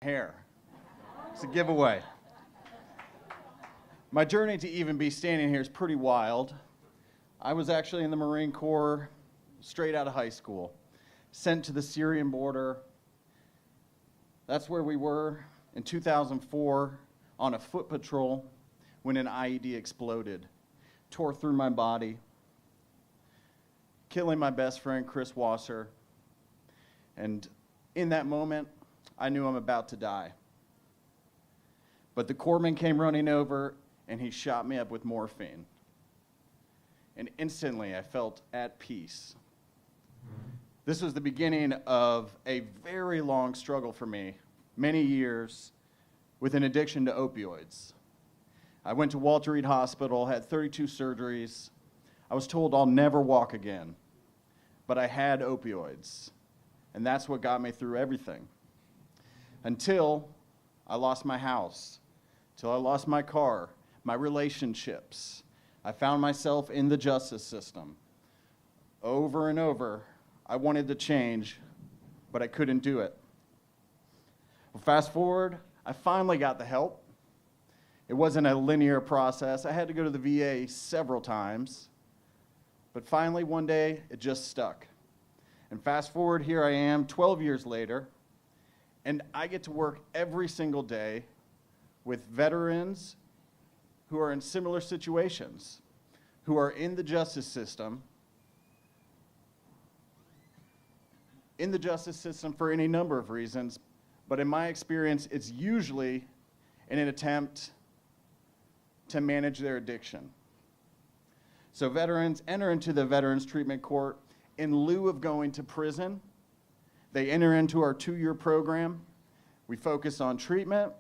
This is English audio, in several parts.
hair. It's a giveaway. My journey to even be standing here is pretty wild. I was actually in the Marine Corps straight out of high school, sent to the Syrian border. That's where we were in 2004 on a foot patrol when an IED exploded, tore through my body, killing my best friend, Chris Wasser. And in that moment, I knew I'm about to die. But the corpsman came running over, and he shot me up with morphine. And instantly, I felt at peace. This was the beginning of a very long struggle for me, many years, with an addiction to opioids. I went to Walter Reed Hospital, had 32 surgeries. I was told I'll never walk again, but I had opioids, and that's what got me through everything. Until I lost my house, till I lost my car, my relationships. I found myself in the justice system. Over and over, I wanted to change, but I couldn't do it. Well, fast forward, I finally got the help. It wasn't a linear process. I had to go to the VA several times, but finally one day it just stuck. And fast forward, here I am 12 years later, and I get to work every single day with veterans who are in similar situations, who are in the justice system, for any number of reasons, but in my experience, it's usually in an attempt to manage their addiction. So veterans enter into the Veterans Treatment Court in lieu of going to prison. They enter into our 2-year program. We focus on treatment,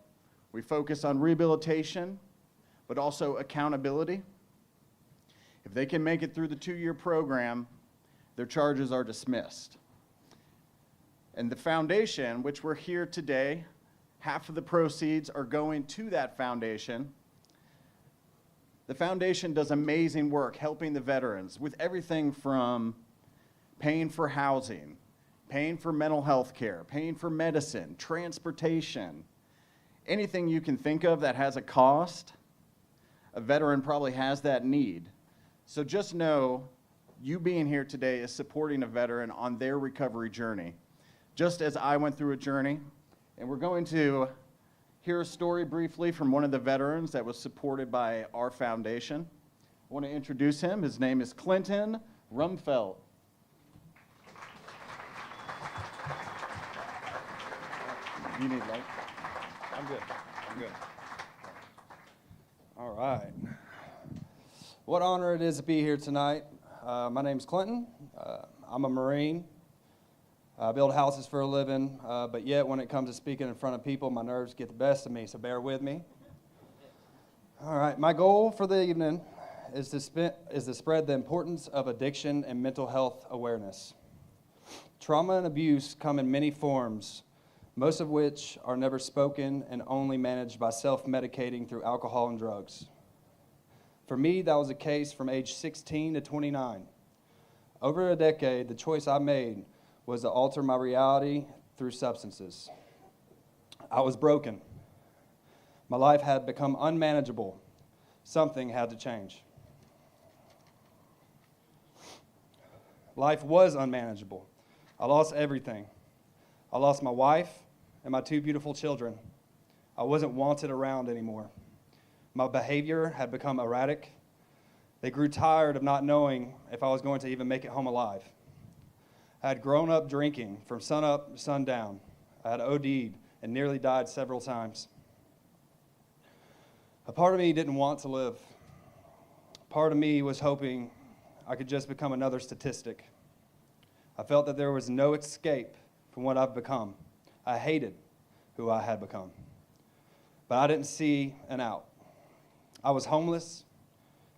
we focus on rehabilitation, but also accountability. If they can make it through the 2-year program, their charges are dismissed. And the foundation, which we're here today, half of the proceeds are going to that foundation. The foundation does amazing work helping the veterans with everything from paying for housing, paying for mental health care, paying for medicine, transportation, anything you can think of that has a cost. A veteran probably has that need. So just know you being here today is supporting a veteran on their recovery journey, just as I went through a journey. And we're going to hear a story briefly from one of the veterans that was supported by our foundation. I want to introduce him. His name is Clinton Rumfeld. You need light? I'm good. All right. What honor it is to be here tonight. My name's Clinton. I'm a Marine. I build houses for a living, but yet when it comes to speaking in front of people, my nerves get the best of me, so bear with me. All right, my goal for the evening is to spread the importance of addiction and mental health awareness. Trauma and abuse come in many forms, most of which are never spoken and only managed by self-medicating through alcohol and drugs. For me, that was the case from age 16 to 29. Over a decade, the choice I made was to alter my reality through substances. I was broken. My life had become unmanageable. Something had to change. Life was unmanageable. I lost everything. I lost my wife and my 2 beautiful children. I wasn't wanted around anymore. My behavior had become erratic. They grew tired of not knowing if I was going to even make it home alive. I had grown up drinking from sunup to sundown. I had OD'd and nearly died several times. A part of me didn't want to live. Part of me was hoping I could just become another statistic. I felt that there was no escape from what I've become. I hated who I had become. But I didn't see an out. I was homeless,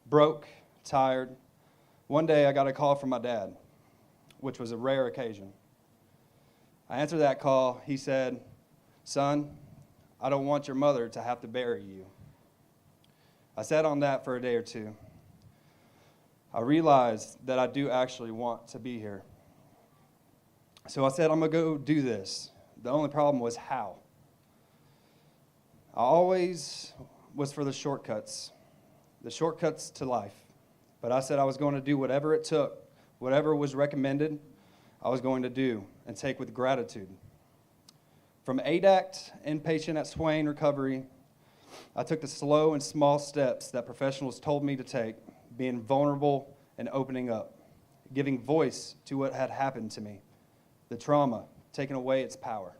broke, tired. One day I got a call from my dad, which was a rare occasion. I answered that call. He said, "Son, I don't want your mother to have to bury you." I sat on that for a day or two. I realized that I do actually want to be here. So I said, I'm going to go do this. The only problem was how. I always was for the shortcuts to life. But I said I was going to do whatever it took, whatever was recommended, I was going to do and take with gratitude. From ADACT, inpatient at Swain Recovery, I took the slow and small steps that professionals told me to take, being vulnerable and opening up, giving voice to what had happened to me, the trauma, taking away its power.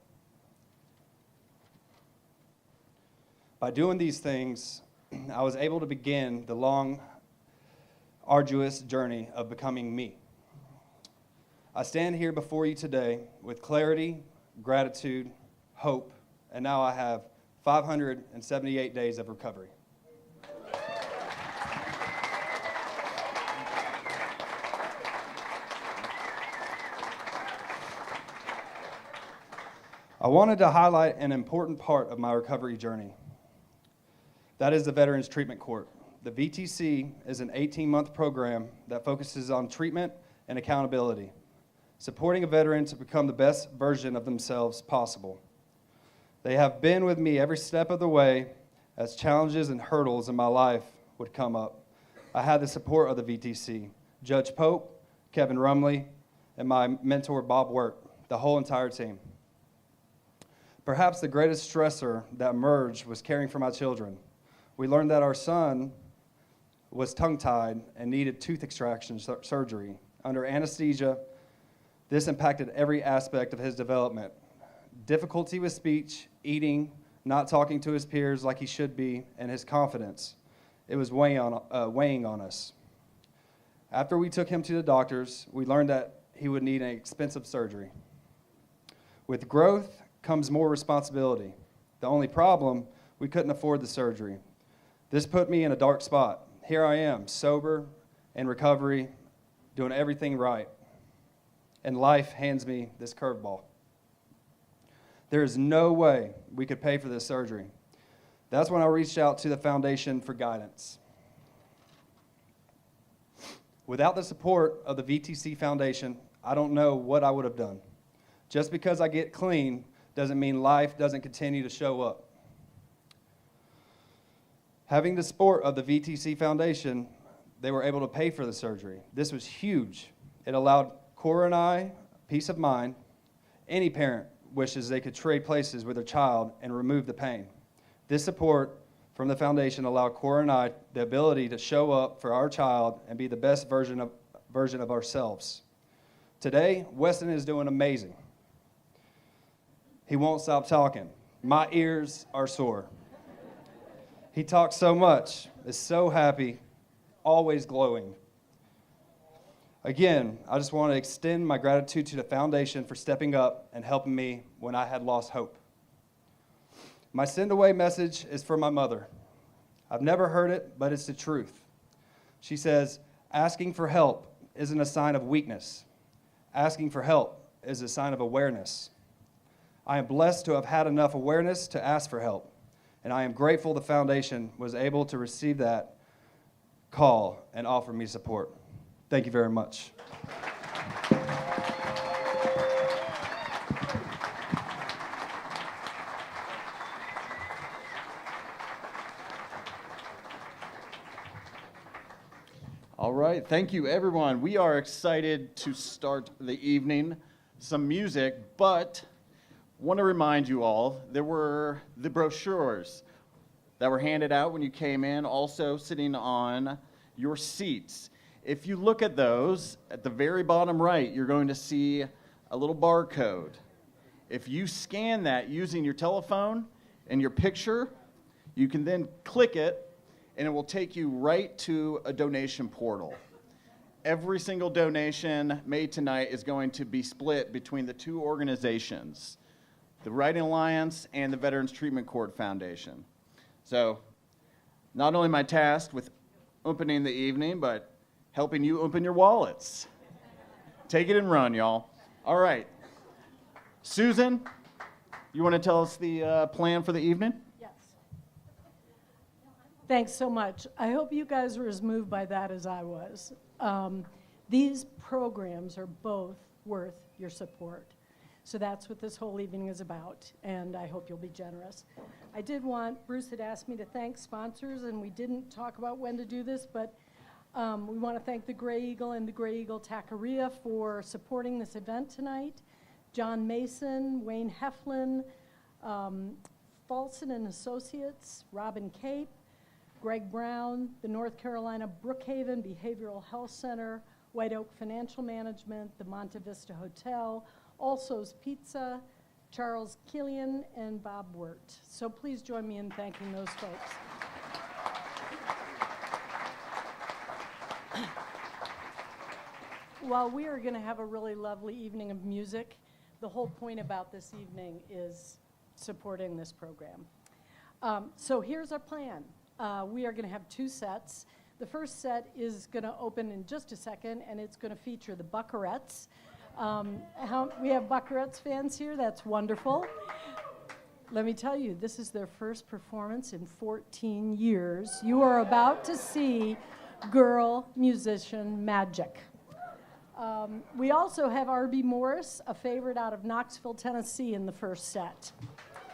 By doing these things, I was able to begin the long, arduous journey of becoming me. I stand here before you today with clarity, gratitude, hope, and now I have 578 days of recovery. I wanted to highlight an important part of my recovery journey. That is the Veterans Treatment Court. The VTC is an 18-month program that focuses on treatment and accountability, supporting a veteran to become the best version of themselves possible. They have been with me every step of the way as challenges and hurdles in my life would come up. I had the support of the VTC, Judge Pope, Kevin Rumley, and my mentor, Bob Wirt, the whole entire team. Perhaps the greatest stressor that emerged was caring for my children. We learned that our son was tongue-tied and needed tooth extraction surgery. Under anesthesia, this impacted every aspect of his development. Difficulty with speech, eating, not talking to his peers like he should be, and his confidence. It was weighing on us. After we took him to the doctors, we learned that he would need an expensive surgery. With growth comes more responsibility. The only problem, we couldn't afford the surgery. This put me in a dark spot. Here I am, sober, in recovery, doing everything right. And life hands me this curveball. There is no way we could pay for this surgery. That's when I reached out to the foundation for guidance. Without the support of the VTC Foundation, I don't know what I would have done. Just because I get clean doesn't mean life doesn't continue to show up. Having the support of the VTC Foundation, they were able to pay for the surgery. This was huge. It allowed Cora and I peace of mind. Any parent wishes they could trade places with their child and remove the pain. This support from the foundation allowed Cora and I the ability to show up for our child and be the best version of ourselves. Today, Weston is doing amazing. He won't stop talking. My ears are sore. He talks so much, is so happy, always glowing. Again, I just want to extend my gratitude to the foundation for stepping up and helping me when I had lost hope. My send away message is for my mother. I've never heard it, but it's the truth. She says, asking for help isn't a sign of weakness. Asking for help is a sign of awareness. I am blessed to have had enough awareness to ask for help, and I am grateful the foundation was able to receive that call and offer me support. Thank you very much. All right, thank you, everyone. We are excited to start the evening. Some music, but want to remind you all, there were the brochures that were handed out when you came in, also sitting on your seats. If you look at those, at the very bottom right, you're going to see a little barcode. If you scan that using your telephone and your picture, you can then click it, and it will take you right to a donation portal. Every single donation made tonight is going to be split between the two organizations, the Writing Alliance and the Veterans Treatment Court Foundation. So, not only am I tasked with opening the evening, but helping you open your wallets. Take it and run, y'all. All right. Susan, you want to tell us the plan for the evening? Yes. Thanks so much. I hope you guys were as moved by that as I was. These programs are both worth your support. So that's what this whole evening is about, and I hope you'll be generous. Bruce had asked me to thank sponsors, and we didn't talk about when to do this, but we want to thank the Gray Eagle and the Gray Eagle Taqueria for supporting this event tonight. John Mason, Wayne Heflin, Folsom and Associates, Robin Cape, Greg Brown, the North Carolina Brookhaven Behavioral Health Center, White Oak Financial Management, the Monte Vista Hotel, Also's Pizza, Charles Killian, and Bob Wirt. So please join me in thanking those folks. While we are going to have a really lovely evening of music, the whole point about this evening is supporting this program. So here's our plan. We are going to have 2 sets. The first set is going to open in just a second, and it's going to feature the Buckarettes. We have Buckarettes fans here. That's wonderful. Let me tell you, this is their first performance in 14 years. You are about to see girl musician magic. We also have R.B. Morris, a favorite out of Knoxville, Tennessee, in the first set.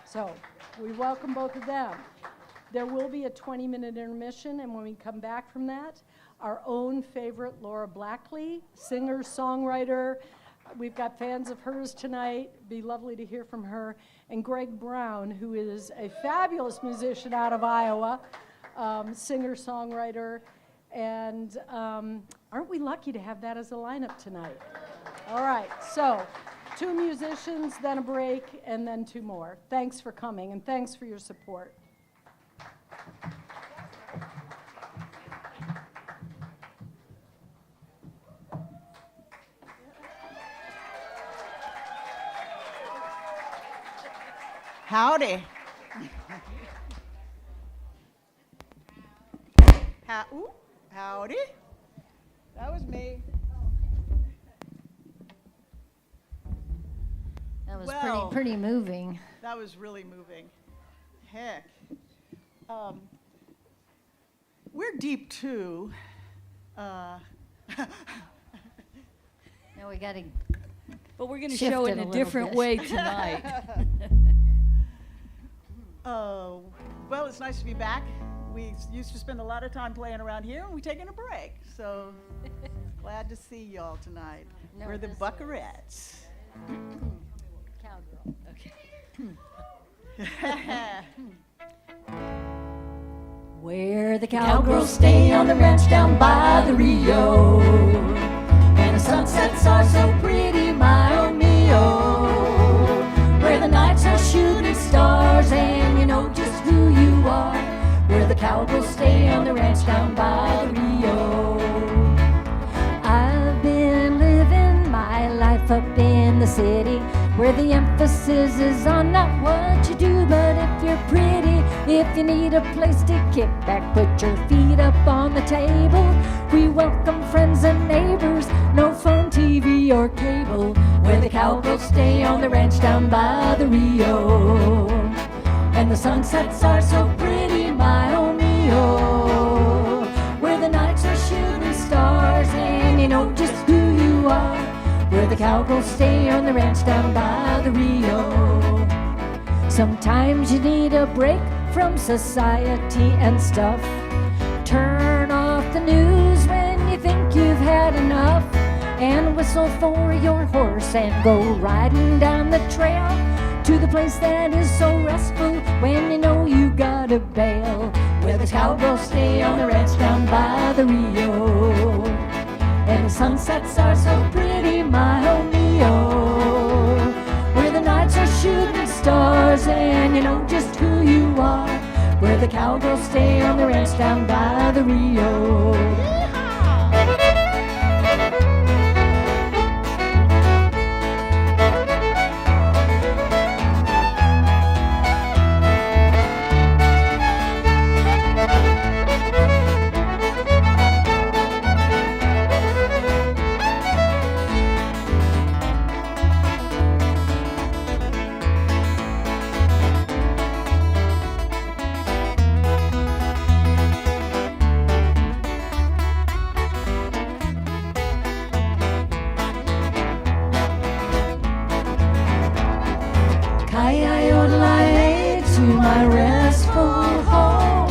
So we welcome both of them. There will be a 20-minute intermission, and when we come back from that, our own favorite Laura Blackley, singer, songwriter. We've got fans of hers tonight. It'd be lovely to hear from her. And Greg Brown, who is a fabulous musician out of Iowa, singer, songwriter. And aren't we lucky to have that as a lineup tonight? All right, so 2 musicians, then a break, and then 2 more. Thanks for coming, and thanks for your support. Howdy. Howdy. That was me. That was Well, pretty moving. That was really moving. Heck. We're deep too. Now we got to. But we're going to Shift show it it in a a little different bit. way tonight. Oh, well, it's nice to be back. We used to spend a lot of time playing around here, and we're taking a break. So glad to see y'all tonight. No, We're the this way. Buckarettes. Cowgirl. Okay. Where the cowgirls stay on the ranch down by the Rio, and the sunsets are so pretty, my oh mio. Where the nights are shooting stars, and you know just who you are. Where the cowgirls stay on the ranch down by the Rio. I've been living my life up in the city, where the emphasis is on not what you do, but if you're pretty. If you need a place to kick back, put your feet up on the table. We welcome friends and neighbors, no phone, TV, or cable. Where the cowgirls stay on the ranch down by the Rio. And the sunsets are so pretty, my oh mio. Where the nights are shooting stars, and you know just who you are. Where the cowgirls stay on the ranch down by the Rio. Sometimes you need a break from society and stuff. Turn off the news when you think you've had enough, and whistle for your horse and go riding down the trail to the place that is so restful when you know you gotta bail. Where the cowgirls stay on the ranch down by the Rio. And the sunsets are so pretty, my oh mio. Where the nights are shooting stars, and you know just who you are. Where the cowgirls stay on the ranch down by the Rio. my restful home.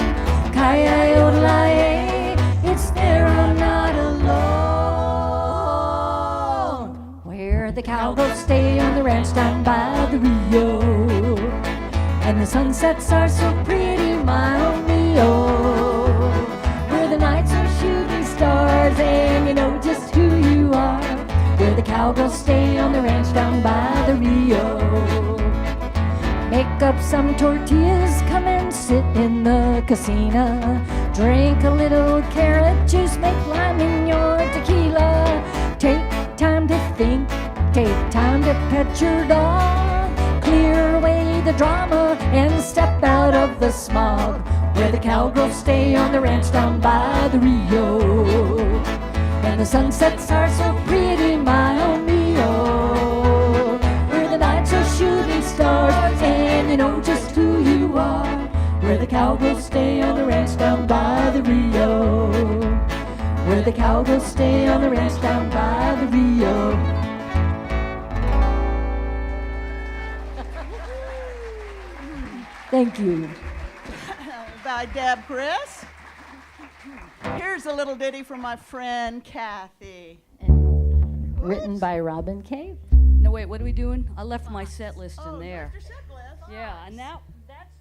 Ki-yi-o-de-li-ay, it's there I'm not alone. Where the cowgirls stay on the ranch down by the Rio, and the sunsets are so pretty, my oh me oh. Where the nights are shooting stars and you know just who you are. Where the cowgirls stay on the ranch down by the Rio. Make up some tortillas, come and sit in the casino. Drink a little carrot juice, make lime in your tequila. Take time to think, take time to pet your dog. Clear away the drama and step out of the smog. Where the cowgirls stay on the ranch down by the Rio, and the sunsets are so pretty, my oh me oh. Where the nights are shooting stars and you know just who you are. Where the cowgirls stay on the ranch down by the Rio. Where the cowgirls stay on the ranch down by the Rio. Thank you. By Deb Chris. Here's a little ditty from my friend Kathy. And written by Robin Cave. No, wait, what are we doing? I left my set list in there. Your set list. Yeah, and that's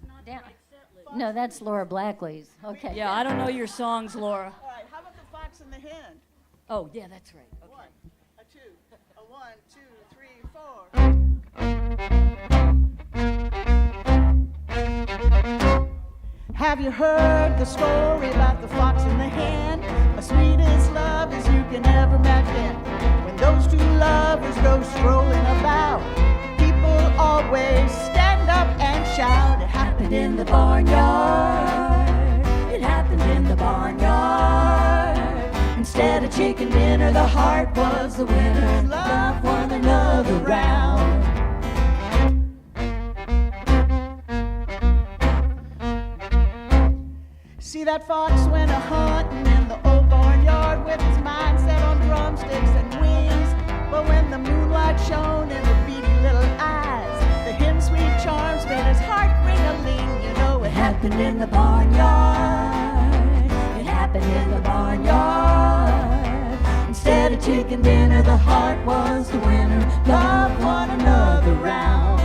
not the Down. right set list. No, that's Laura Blackley's. Okay. Yeah, I don't know your songs, Laura. All right, how about the fox and the hen? Oh, yeah, that's right. Okay. 1, a 2, a 1, 2, 3, 4. Have you heard the story about the fox and the hen? As sweet as love as you can ever imagine. When those two lovers go strolling about, people always stand up and shout. It happened in the barnyard. It happened in the barnyard. Instead of chicken dinner, the heart was the winner. Love one another round. See that fox went a-hunting in the old barnyard with his mind set on drumsticks and wings. But when the moonlight shone in her beady little eyes, the hen's sweet charms made his heart ring-a-ling. You know it happened in the barnyard. It happened in the barnyard. Instead of chicken dinner, the heart was the winner. Love one another round.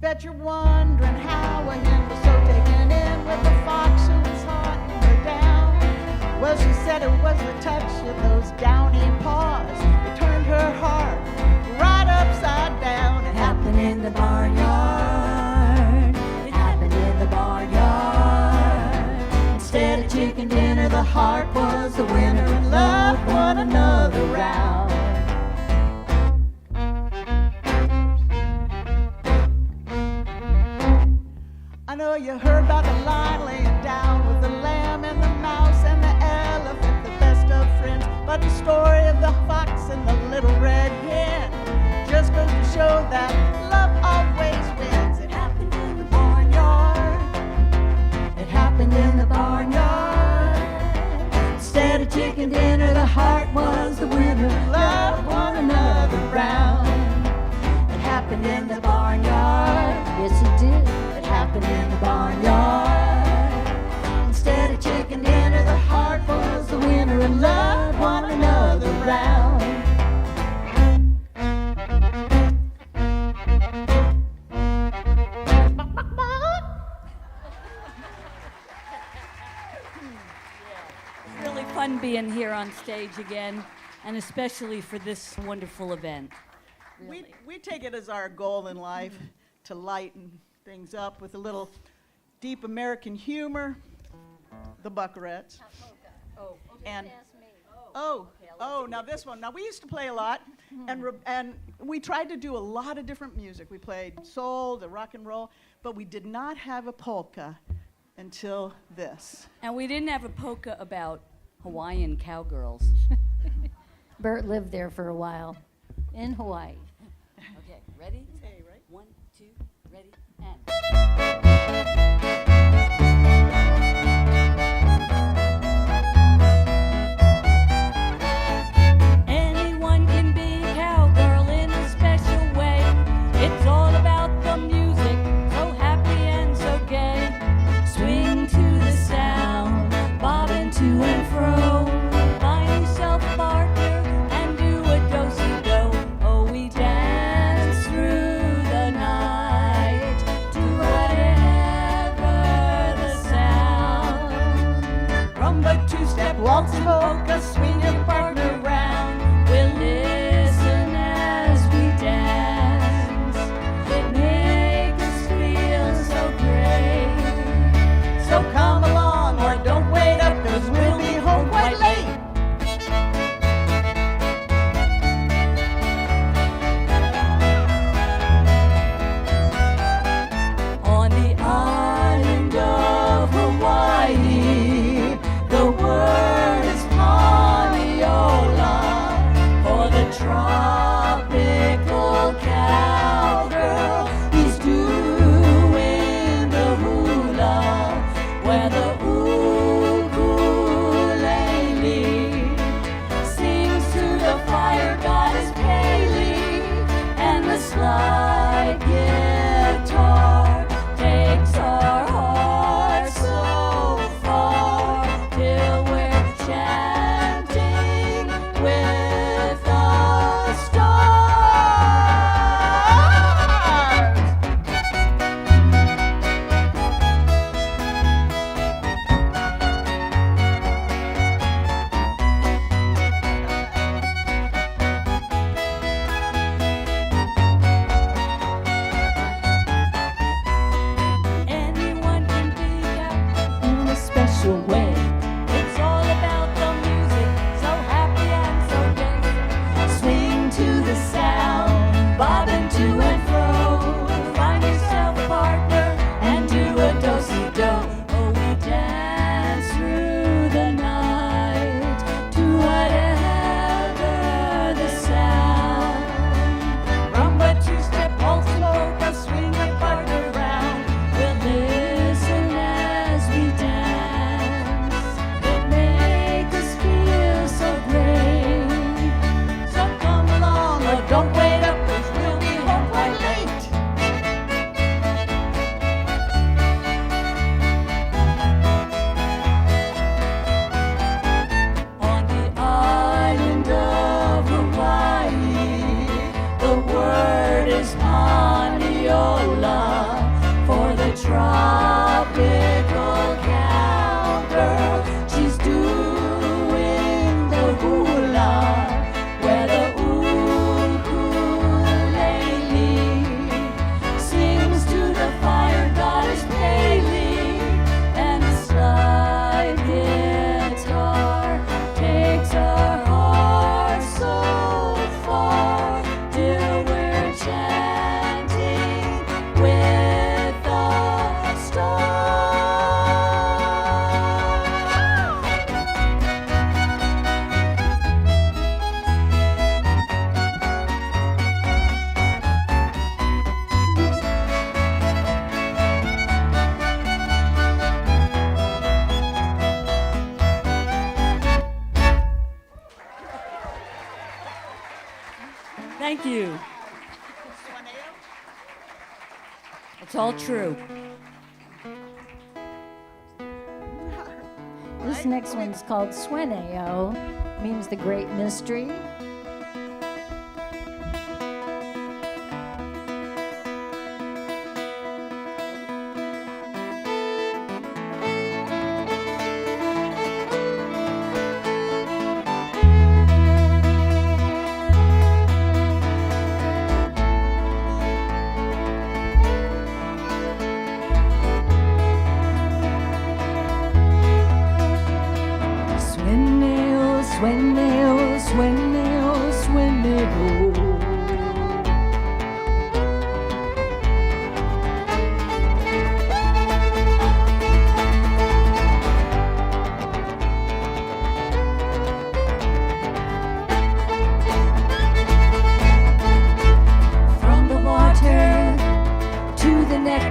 Bet you're wondering how a hen was so taken in with the fox who was hunting her down. Well, she said it was the touch of those downy paws that turned her heart right upside down. It happened in the barnyard. It happened in the barnyard. Instead of chicken dinner, the heart was the winner and loved one another round. I know you heard about the lion laying down with the lamb and the mouse and the elephant, the best of friends. But the story of the fox and the little red hen just goes to show that love always wins. It happened in the barnyard. It happened in the barnyard. Instead of chicken dinner, the heart was the winner. Love one another round. It happened in the barnyard. Yes, it did. It happened in the barnyard. Instead of chicken dinner, the heart was the winner and loved one another round. It's really fun being here on stage again, and especially for this wonderful event. We take it as our goal in life to lighten things up with a little deep American humor, the Buckarettes. Oh, And Now this one. Now we used to play a lot, and we tried to do a lot of different music. We played soul, the rock and roll, but we did not have a polka until this. And we didn't have a polka about Hawaiian cowgirls. Bert lived there for a while in Hawaii. Okay, ready? Hey, right? 1, 2, ready, and. Anyone can be a cowgirl in a special way. It's all about the music, so happy and so gay. Swing to the sound, bobbing to and fro. Find yourself a partner and do a do-si-do. Oh, we dance through the night to whatever the sound. Rumba, two-step, waltz, polka, swing your partner round. We'll listen as we dance. It makes us feel so great. So come along or don't wait up, 'cause we'll be home quite late. On the island of Hawaii, the word is Honiola. For the tropical cowgirl, he's doing the hula, where the ukulele sings to the fire goddess Pele, and the slide guitar takes our hearts so far till we're chanting with the stars. Anyone can be out in a special way. It's all about the music, so happy and so gay. Swing to the sound, bobbing to and fro. Find yourself a partner and do a do-si-do. Oh, we dance through the night to whatever the sound. Rumba, two-step, waltz, and polka, swing your partner round. We'll listen as we dance. It makes us feel so great. So come along or don't wait up, 'cause we'll be home quite late. On the island of Hawaii, the word is Honiola. For the tropical cowgirl, she's doing the hula, where the ukulele sings to the fire goddess Pele, and the slide guitar takes our hearts so far till we're chanting with the Thank you. It's all true. This next one's called Sweneo, means the great mystery. Sueño, sueño.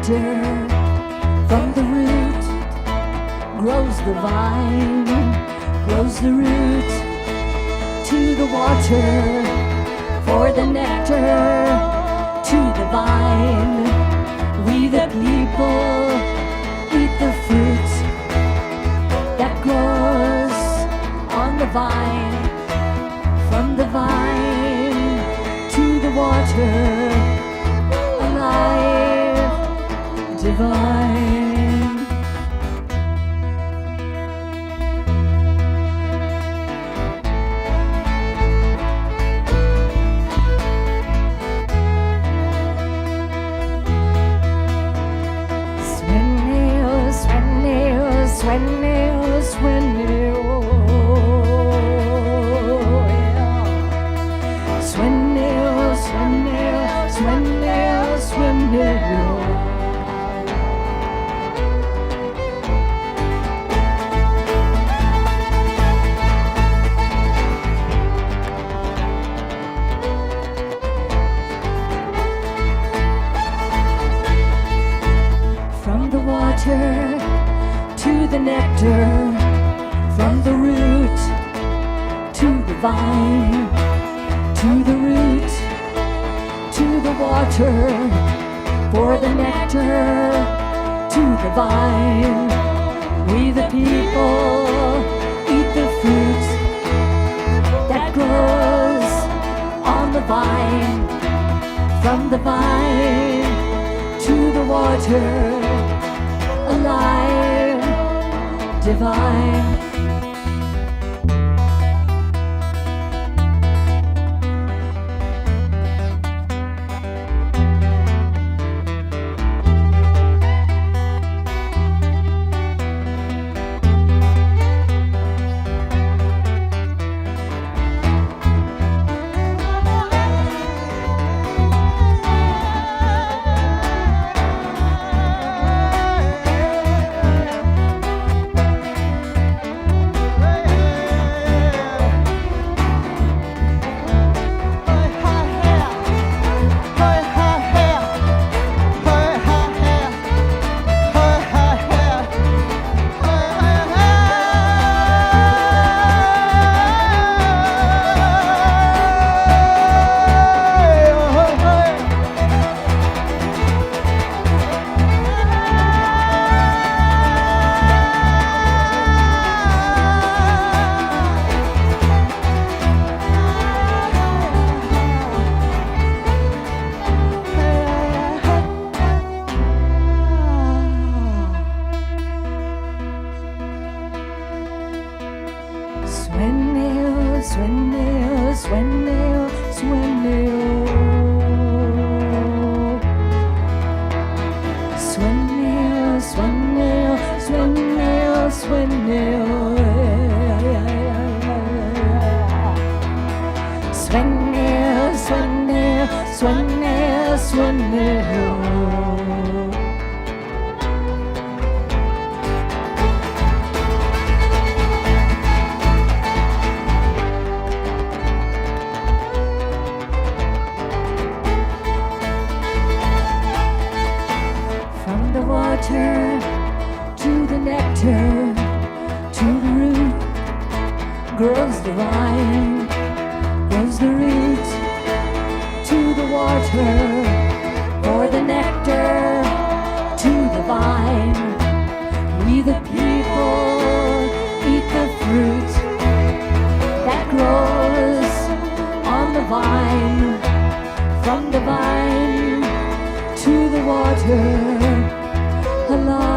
nectar. From the root grows the vine, grows the root to the water. For the nectar to the vine, we the people eat the fruit that grows on the vine. From the vine to the water, alive, divine. From the water to the nectar, from the root to the vine, to the root to the water. For the nectar to the vine, we the people eat the fruit that grows on the vine. From the vine to the water, alive, divine. Grows the vine, grows the root to the water. For the nectar to the vine, we the people eat the fruit that grows on the vine. From the vine to the water, alive.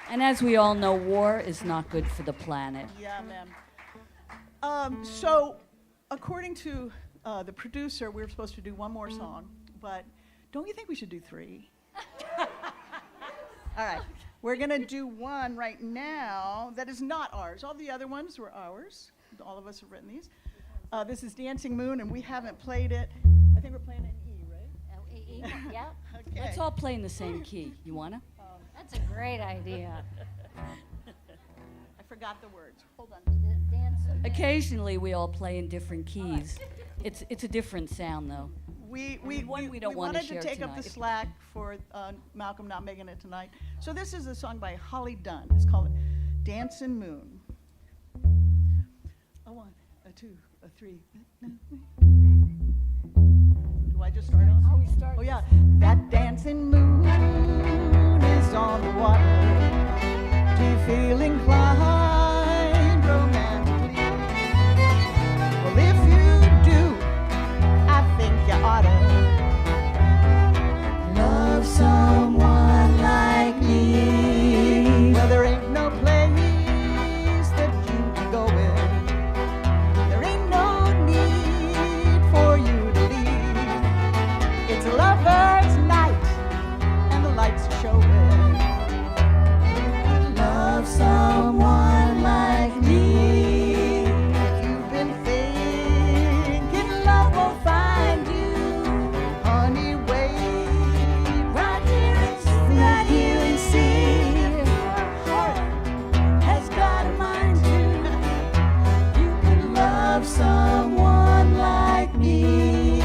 And as we all know, war is not good for the planet. Yeah, ma'am. So, according to the producer, we were supposed to do one more song, but don't you think we should do three? All right, we're gonna do one right now that is not ours. All the other ones were ours. All of us have written these. This is Dancing Moon, and we haven't played it. I think we're playing it in E, right? Yep, Okay. Let's all play in the same key. You wanna? that's a great idea. I forgot the words. Hold on. Dance. Occasionally, we all play in different keys. It's a different sound, though. We don't wanna wanted share to take up the tonight. slack for Malcolm not making it tonight. So this is a song by Holly Dunn. It's called Dancing Moon. A one, a two, a three. Do I just start off? Oh, we start. Oh yeah, that dancing moon is on the water. Do you feel inclined romantically? Well, if you do, I think you oughta love someone like me. Well, there ain't no place that you can go in. There ain't no need for you to leave. It's a lover's night, and the lights are showing. Love someone like me. If you've been thinking love won't find you, honey, wait right here and see. Your heart has got a mind too. You can love someone like me.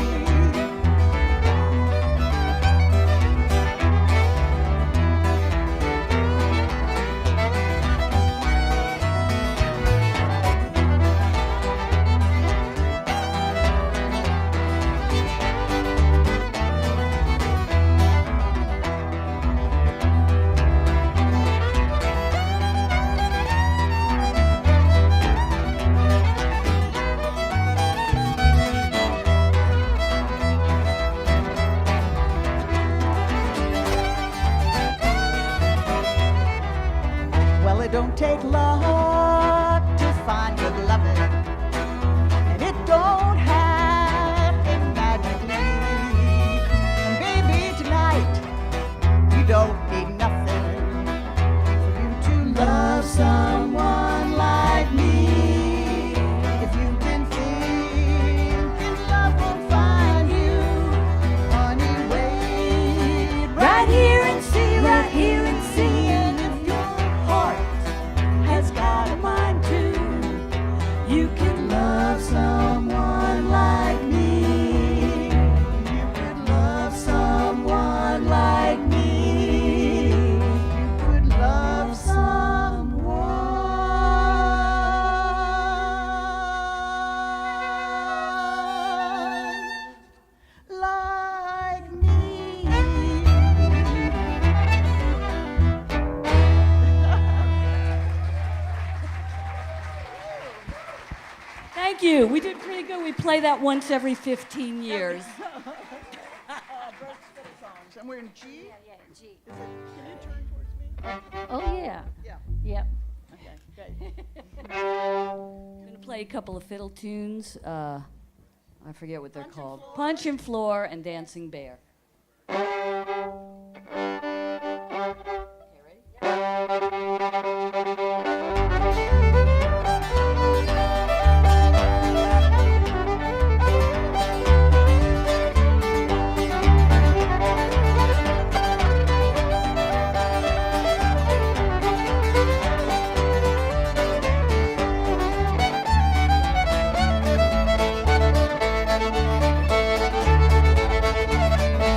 Well, it don't take luck to find good loving, and it don't happen magically. And baby, tonight you don't need nothing for you to love someone like me. If you've been thinking love won't find you, honey, wait right here and see, right here and see. And if your heart has got a mind too, you can love someone like me. You could love someone like me. You could love someone like me. Thank you. We did pretty good. We play that once every 15 years. Birds Fiddle songs. And we're in G. Yeah, G. Is it, can you turn towards me? Oh, yeah. Yeah. Yep. Okay. Okay. I'm going to play a couple of fiddle tunes. I forget what they're called. Punch and Floor and Dancing Bear. Thank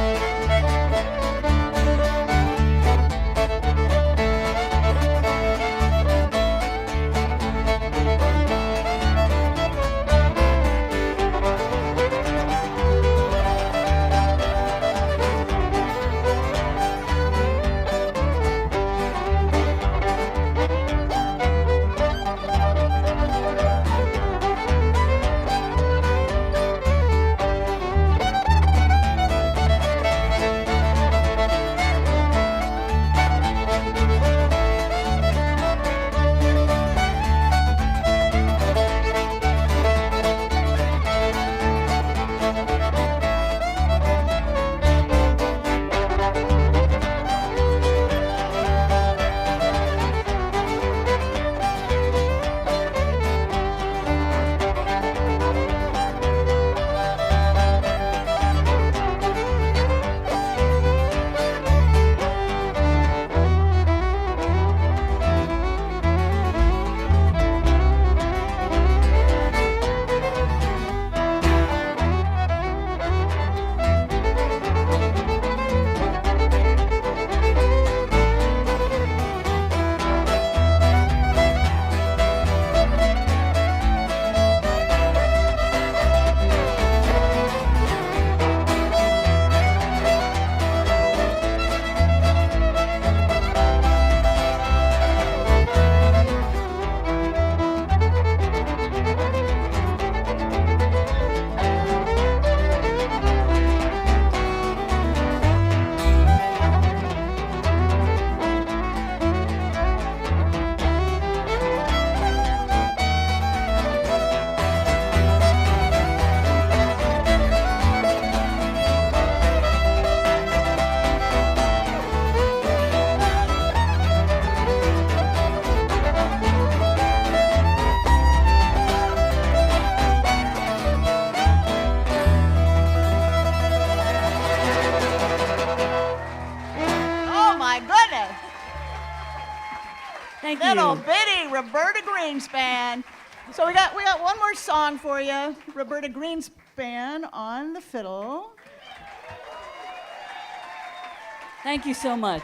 little bitty Roberta Greenspan. So we got one more song for you. Roberta Greenspan on the fiddle. Thank you so much.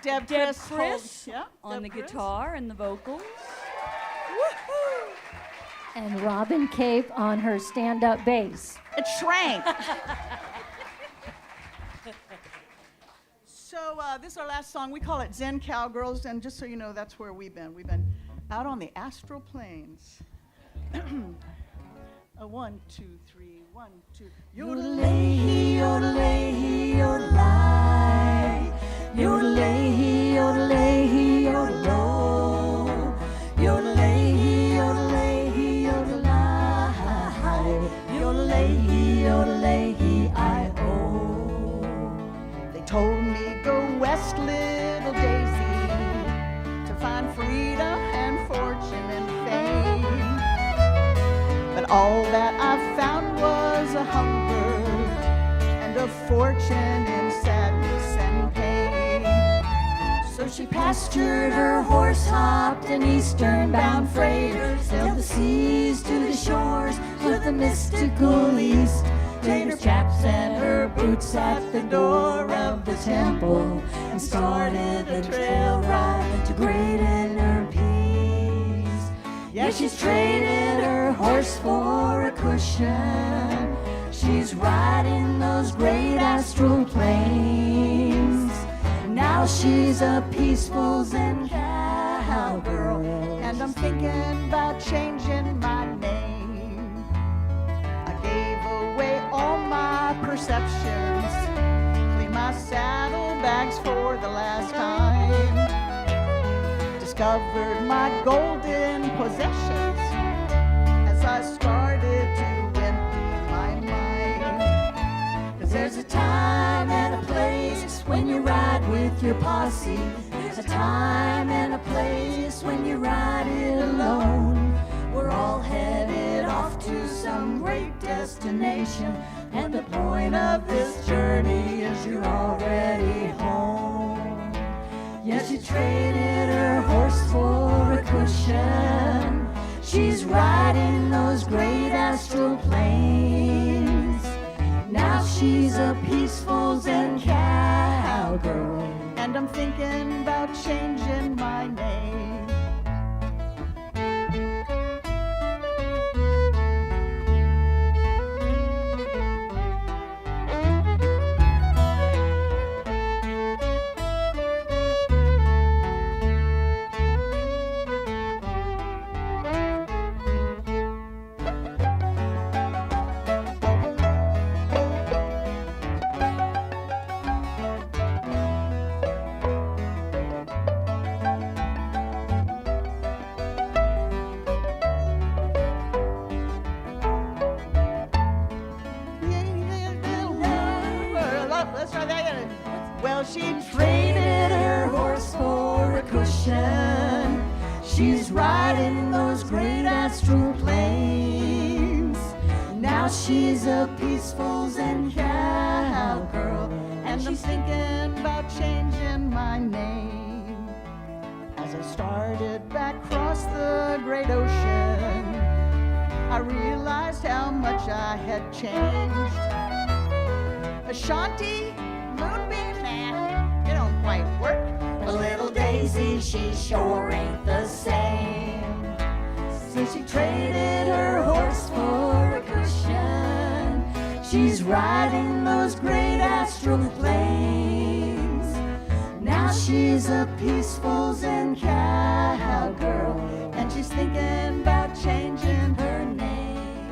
Deb Deb Chris Chris yeah, on Deb the Chris. guitar and the vocals. And Robin Cape on her stand-up bass. It shrank. So this is our last song. We call it Zen Cowgirls, and just so you know, that's where we've been. We've been out on the astral planes. A 1, 2, 3, 1, 2. Yodelay, yodelay, yodelay. Yodelay, yodelay, yodelo. Yodelay, yodelay, yodelay. Yodelay, yodelay, I-oh. They told me go west, little Daisy, to find freedom and fortune and fame. But all that I found was a hunger and a fortune in sadness and pain. So she pastured her horse, hopped an eastern-bound freighter, sailed the seas to the shores of the mystical east. Laid her chaps and her boots at the door of the temple and started the trail ride to great inner peace. Yeah, she's traded her horse for a cushion. She's riding those great astral plains. Now she's a peaceful Zen cowgirl, and I'm thinking about changing my name. I gave away all my perceptions, cleaned my saddlebags for the last time, discovered my golden possessions as I started to empty my mind. 'cause there's a time and a place when you ride with your posse. There's a time and a place when you ride it alone. We're all headed off to some great destination, and the point of this journey is you're already home. Yeah, she traded her horse for a cushion. She's riding those great astral plains. Now she's a peaceful Zen cowgirl, And I'm thinking about changing my name. Let's try that again. Well, she traded her horse for a cushion. She's riding those great astral plains. Now she's a peaceful Zen cowgirl, and I'm thinking about changing my name. As I started back across the great ocean, I realized how much I had changed. Ashanti, Moonbeam, nah, it don't quite work. But little Daisy, she sure ain't the same. So she traded her horse for a cushion. She's riding those great astral plains. Now she's a peaceful Zen cowgirl, And she's thinking about changing her name.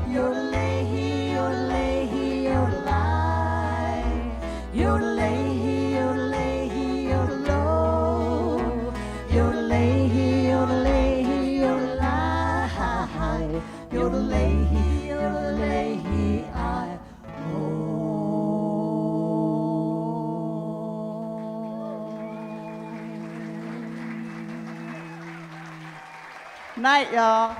Yodelay, yodelay, yodelay. Yodelay, yodelay, yodelo. Yodelay, yodelay, yodelay. Yodelay, yodelay, I-oh. Night, y'all.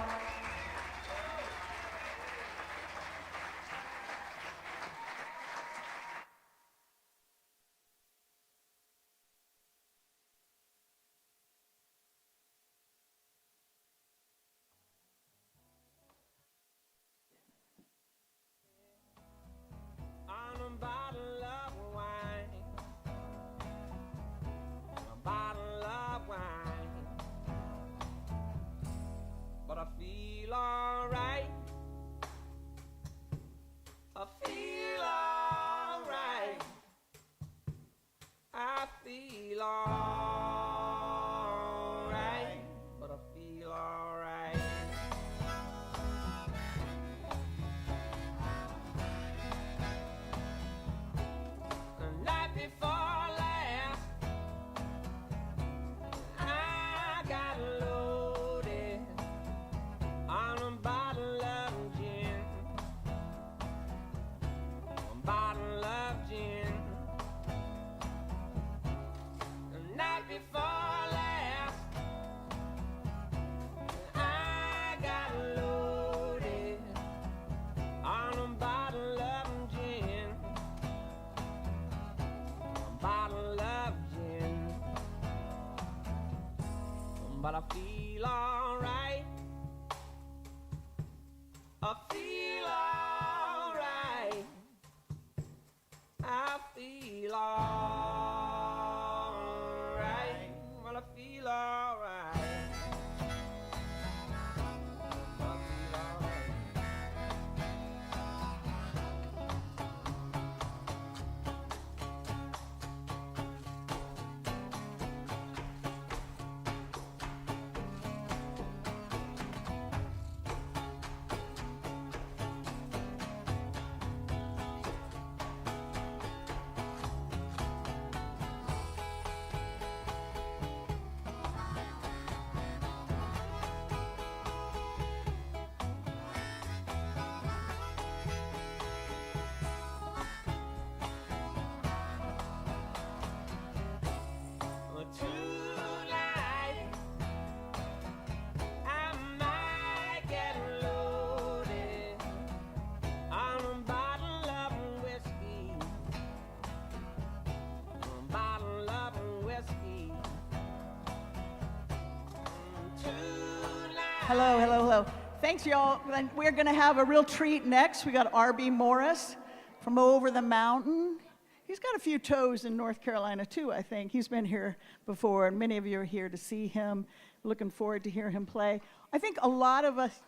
Hello, hello, hello. Thanks, y'all. And we're going to have a real treat next. We got R.B. Morris from over the mountain. He's got a few toes in North Carolina, too, I think. He's been here before, and many of you are here to see him. Looking forward to hear him play. I think a lot of us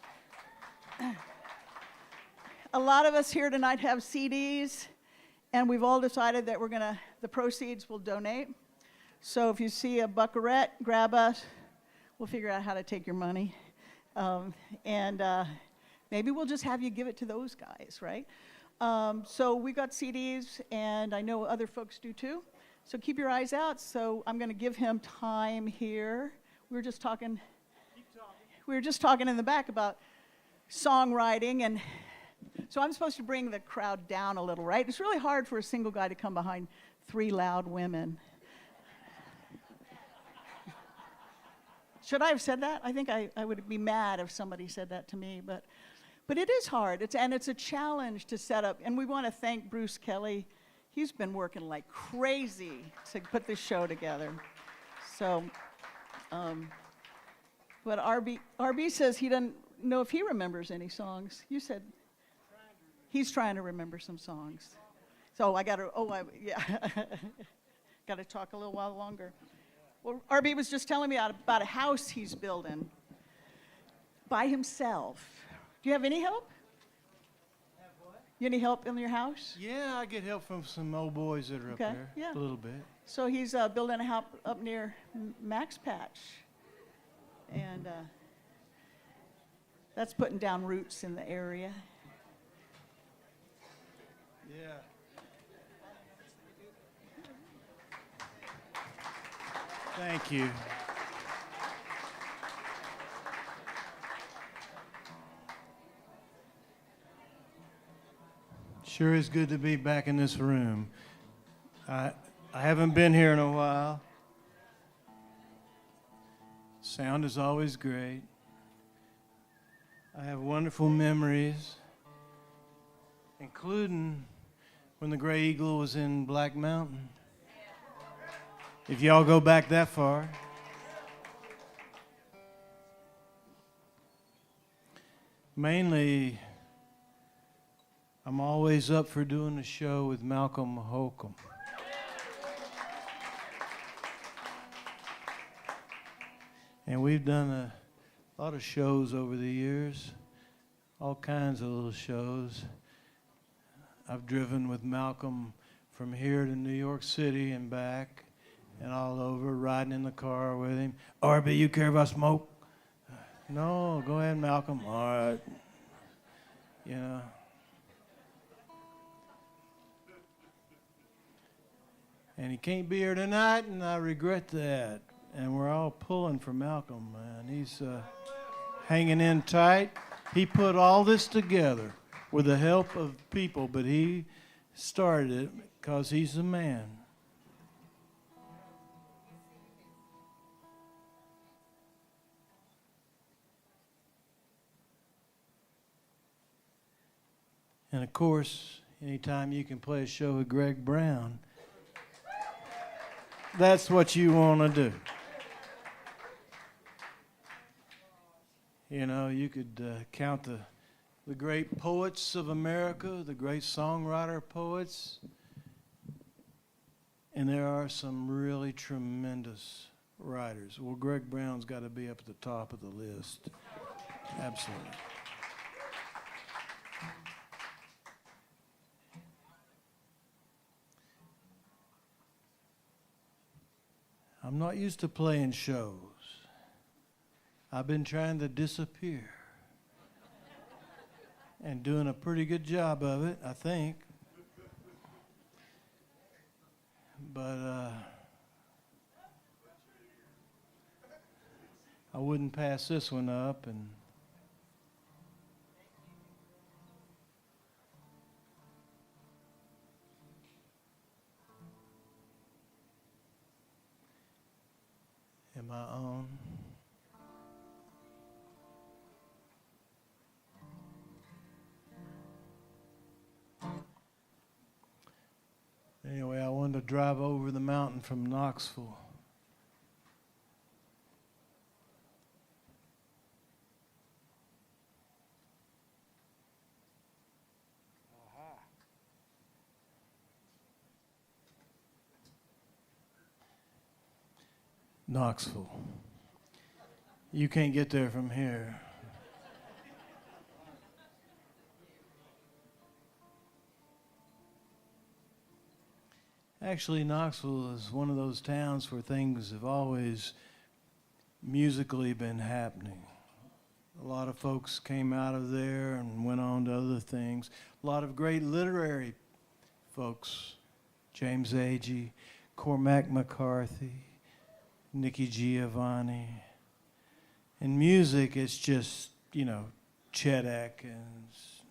here tonight have CDs, and we've all decided that the proceeds will donate. So if you see a buckarette, grab us. We'll figure out how to take your money. Maybe we'll just have you give it to those guys, right? So we got CDs, and I know other folks do too. So keep your eyes out. So I'm going to give him time here. We were just talking in the back about songwriting, and so I'm supposed to bring the crowd down a little, right? It's really hard for a single guy to come behind 3 loud women. Should I have said that? I think I would be mad if somebody said that to me, but it is hard. It's a challenge to set up, and we want to thank Bruce Kelly. He's been working like crazy to put this show together. So, but RB says he doesn't know if he remembers any songs. You said he's trying to remember some songs. So got to talk a little while longer. Well, RB was just telling me about a house he's building by himself. Do you have any help? Have what? You any help in your house? Yeah, I get help from some old boys that are up there. Yeah. A little bit. So he's building a house up near Max Patch. And that's putting down roots in the area. Yeah. Thank you. Sure is good to be back in this room. I haven't been here in a while. Sound is always great. I have wonderful memories, including when the Gray Eagle was in Black Mountain. If y'all go back that far. Mainly, I'm always up for doing a show with Malcolm Holcombe. And we've done a lot of shows over the years, all kinds of little shows. I've driven with Malcolm from here to New York City and back and all over, riding in the car with him. RB, you care if I smoke? No, go ahead, Malcolm. All right. You know. And he can't be here tonight, and I regret that. And we're all pulling for Malcolm, man. He's hanging in tight. He put all this together with the help of people, but he started it because he's a man. And of course, anytime you can play a show with Greg Brown, that's what you want to do. You know, you could count the great poets of America, the great songwriter poets, and there are some really tremendous writers. Well, Greg Brown's got to be up at the top of the list. Absolutely. I'm not used to playing shows. I've been trying to disappear and doing a pretty good job of it, I think. But I wouldn't pass this one up. And am I on? Anyway, I wanted to drive over the mountain from Knoxville. Knoxville. You can't get there from here. Actually, Knoxville is one of those towns where things have always musically been happening. A lot of folks came out of there and went on to other things. A lot of great literary folks, James Agee, Cormac McCarthy, Nikki Giovanni. In music, it's just, Chet Atkins,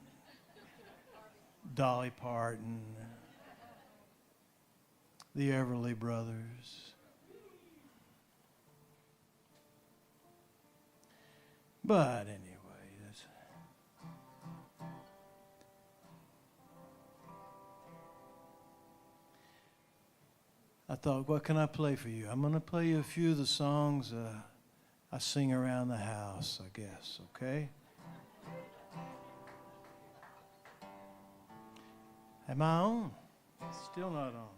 Dolly Parton, the Everly Brothers. But anyway, I thought, what can I play for you? I'm going to play you a few of the songs I sing around the house, I guess, okay? Am I on? Still not on.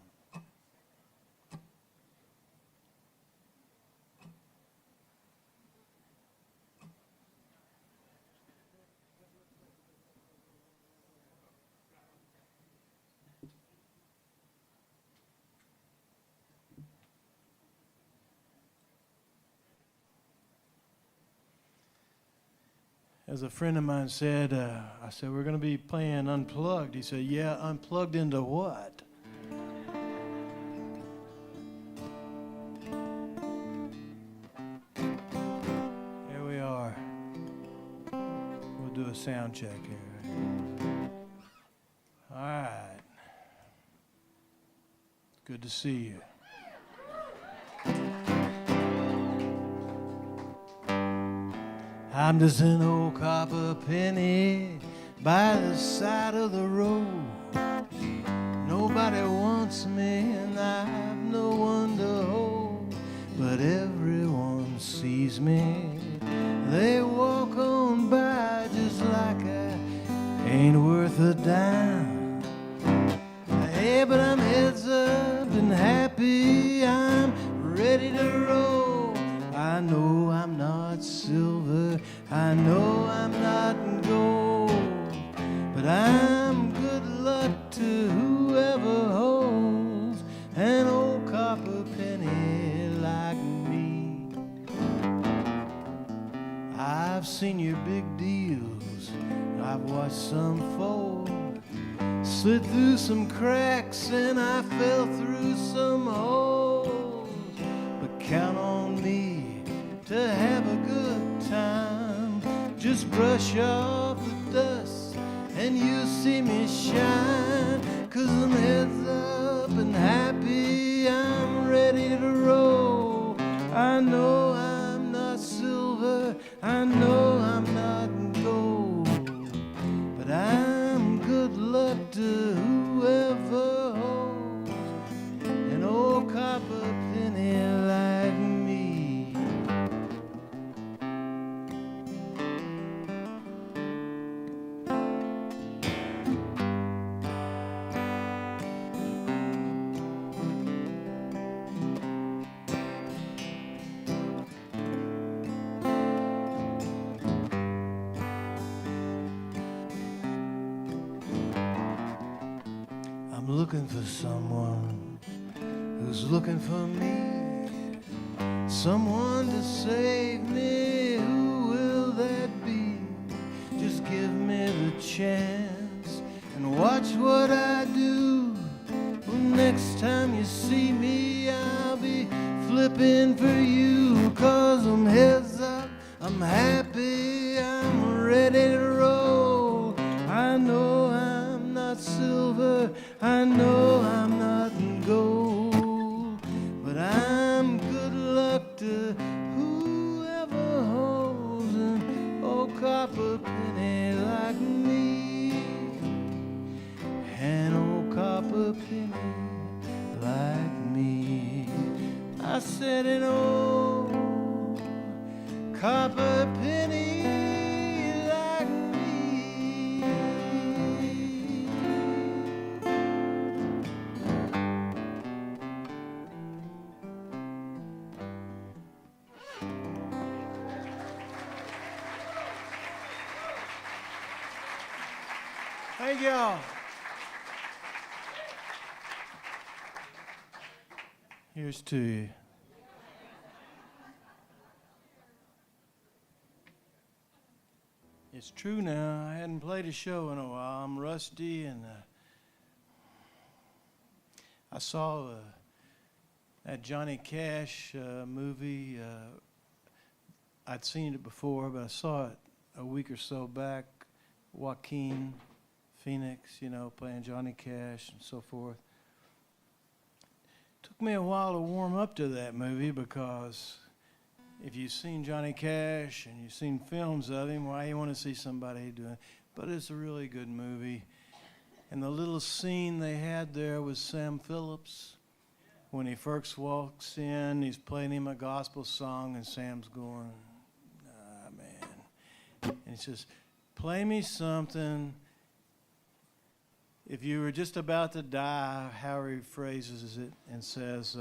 As a friend of mine said, I said, we're going to be playing Unplugged. He said, yeah, unplugged into what? Here we are. We'll do a sound check here. All right. Good to see you. I'm just an old copper penny by the side of the road. Nobody wants me and I've no one to hold, but everyone sees me. They walk on by just like I ain't worth a dime. Hey, but I'm heads up and happy, I'm ready to roll. I know I'm not silver, I know I'm not in gold, but I'm good luck to whoever holds an old copper penny like me. I've seen your big deals, I've watched some fold, slid through some cracks and I fell through some holes, but count on me to have a good time. Just brush off the dust and you'll see me shine. 'Cause I'm heads up and happy, I'm ready to roll. I know I'm not silver, I know I'm not gold, but I'm good luck to whoever holds an old copper penny like me. Looking for someone who's looking for me, someone to save me. Who will that be? Just give me the chance and watch what I do. Well, next time you see me, I'll be flipping for you. 'Cause I'm heads up, I'm happy, I'm ready to roll. I know I'm not silver, I know I'm not in gold, but I'm good luck to whoever holds an old copper penny like me. An old copper penny like me. I said an old copper penny. Thank y'all. Here's to you. It's true now. I hadn't played a show in a while. I'm rusty, and I saw that Johnny Cash movie. I'd seen it before, but I saw it a week or so back. Joaquin Phoenix, playing Johnny Cash and so forth. Took me a while to warm up to that movie because if you've seen Johnny Cash and you've seen films of him, why you want to see somebody doing it? But it's a really good movie. And the little scene they had there with Sam Phillips, when he first walks in, he's playing him a gospel song, and Sam's going, man. And he says, play me something. If you were just about to die, how he phrases it and says,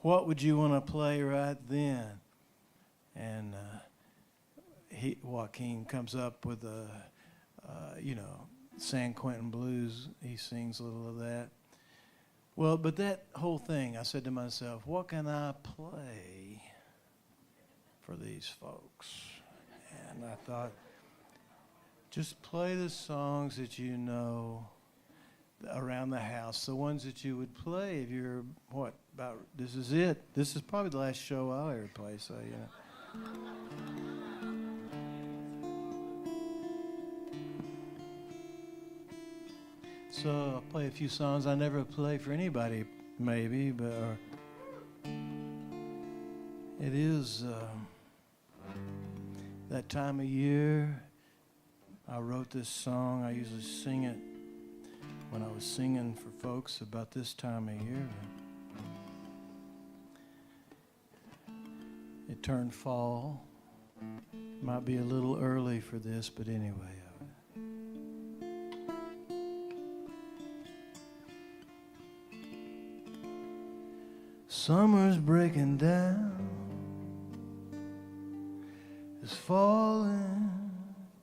what would you want to play right then? And Joaquin comes up with San Quentin Blues. He sings a little of that. Well, but that whole thing, I said to myself, what can I play for these folks? And I thought, just play the songs that you know around the house, the ones that you would play if you're, this is it. This is probably the last show I'll ever play, so, So I'll play a few songs I never play for anybody, maybe, but it is that time of year. I wrote this song. I usually sing it when I was singing for folks about this time of year. It turned fall. Might be a little early for this, but anyway. Summer's breaking down, it's falling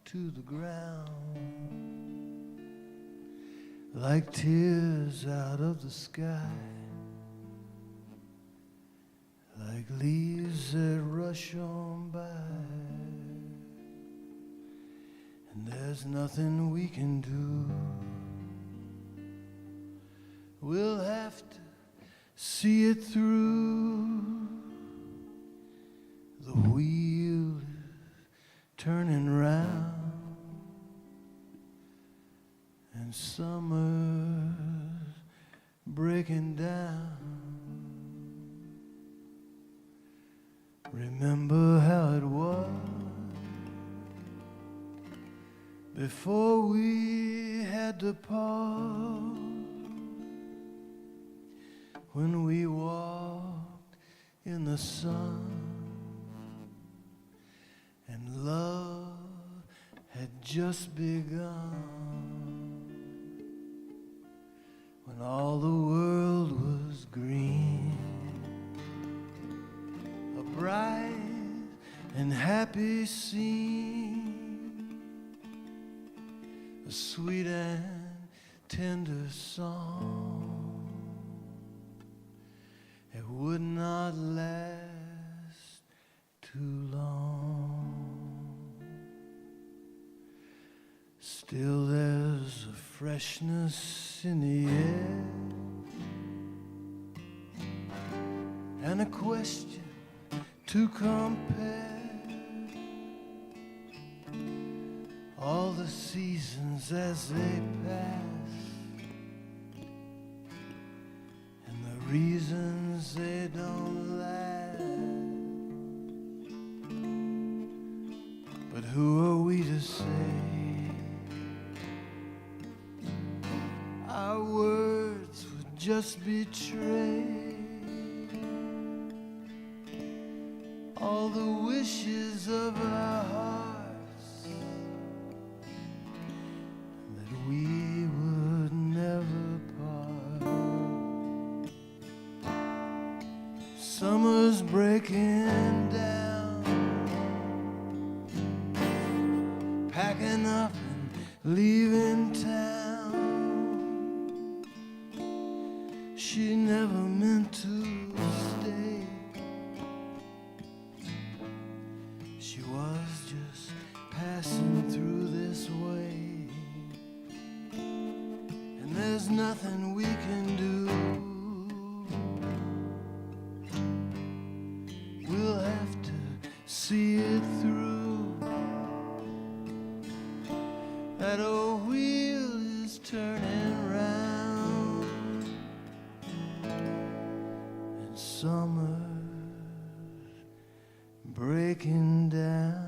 to the ground like tears out of the sky, like leaves that rush on by, and there's nothing we can do. We'll have to see it through. The wheel is turning round, and summer's breaking down. Remember how it was before we had to part, when we walked in the sun and love had just begun, when all the world was green, a bright and happy scene, a sweet and tender song. It would not last too long. Still there's a freshness in the air, and a question to compare all the seasons as they pass, reasons they don't last. But who are we to say our words would just betray all the wishes of our hearts, that we would never part. Summer's breaking down, packing up and leaving town. there's nothing we can do. We'll have to see it through. That old wheel is turning round, and summer's breaking down.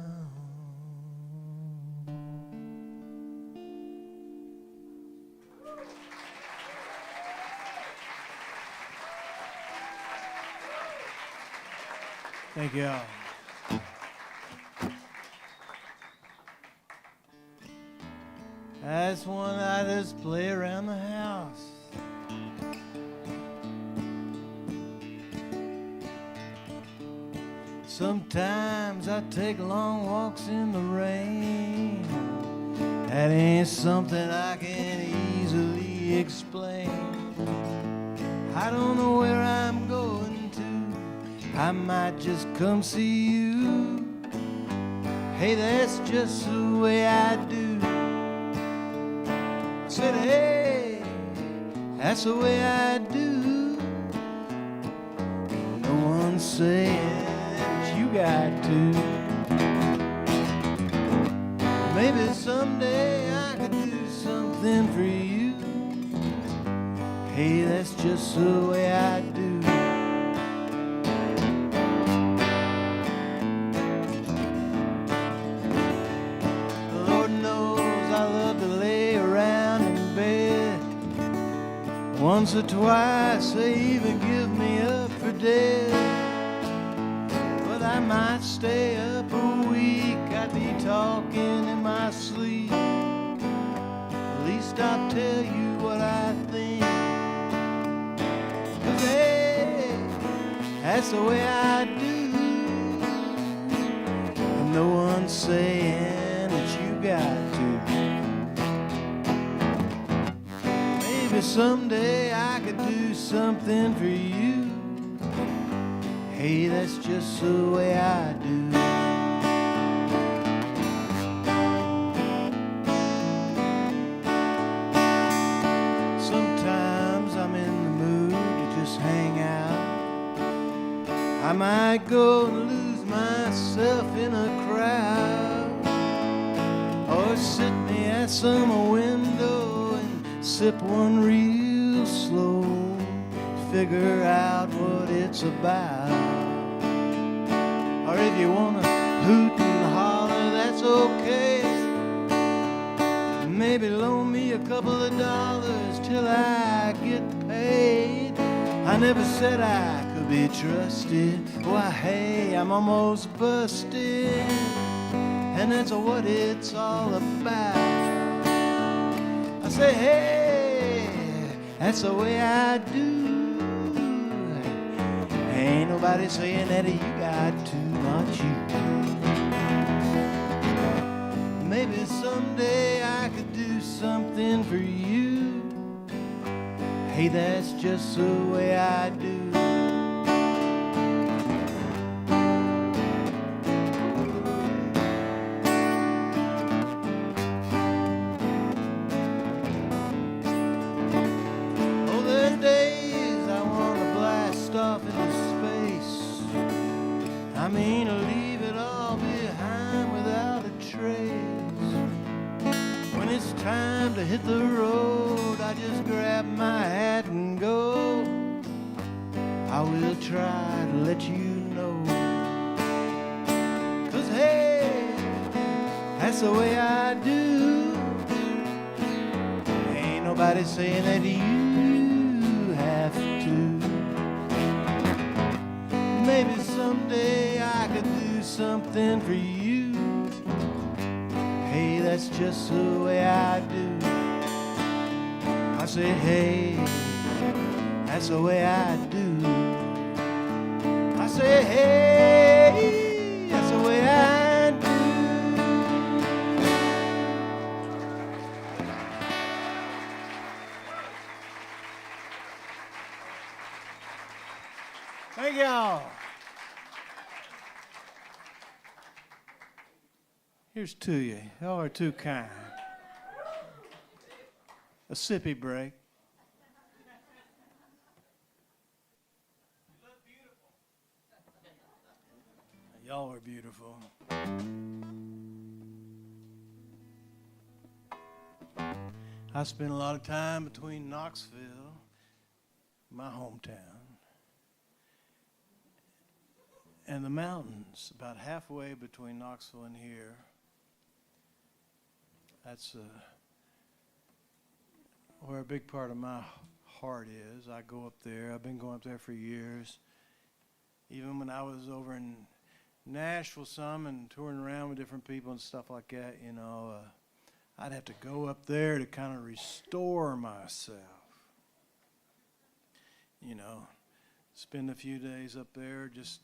Thank you all. That's one I just play around the house. Sometimes I take long walks in the rain. That ain't something I can easily explain. I don't know where I'm going to. I might just come see you. Hey, that's just the way I do. Said, hey, that's the way I do. No one's saying that you got to. Maybe someday I could do something for you. Hey, that's just the way I do. Once or twice they even give me up for dead. But I might stay up a week. I'd be talking in my sleep. At least I'll tell you what I think. 'Cause hey, that's the way I do. And no one's saying that you got to. Maybe someday I could do something for you. Hey, that's just the way I do. Sometimes I'm in the mood to just hang out. I might go and lose myself in a crowd, or sit me at some window, sip one real slow, figure out what it's about. Or if you wanna hoot and holler, that's okay. Maybe loan me a couple of dollars till I get paid. I never said I could be trusted. Why, hey, I'm almost busted, and that's what it's all about. I say, hey, that's the way I do. Ain't nobody saying that you got to, not you. Maybe someday I could do something for you. Hey, that's just the way I do. I mean, leave it all behind without a trace. When it's time to hit the road, I just grab my hat and go. I will try to let you know. 'Cause hey, that's the way I do. Ain't nobody saying that you have to. Maybe someday I could do something for you. Hey, that's just the way I do. I say, hey, that's the way I do. I say, hey, that's the way I do. Thank y'all. Here's to you. Y'all are too kind. A sippy break. wonderful. I spent a lot of time between Knoxville, my hometown, and the mountains, about halfway between Knoxville and here. That's where a big part of my heart is. I go up there. I've been going up there for years. Even when I was over in Nashville some and touring around with different people and stuff like that, you know, I'd have to go up there to kind of restore myself. You know, spend a few days up there just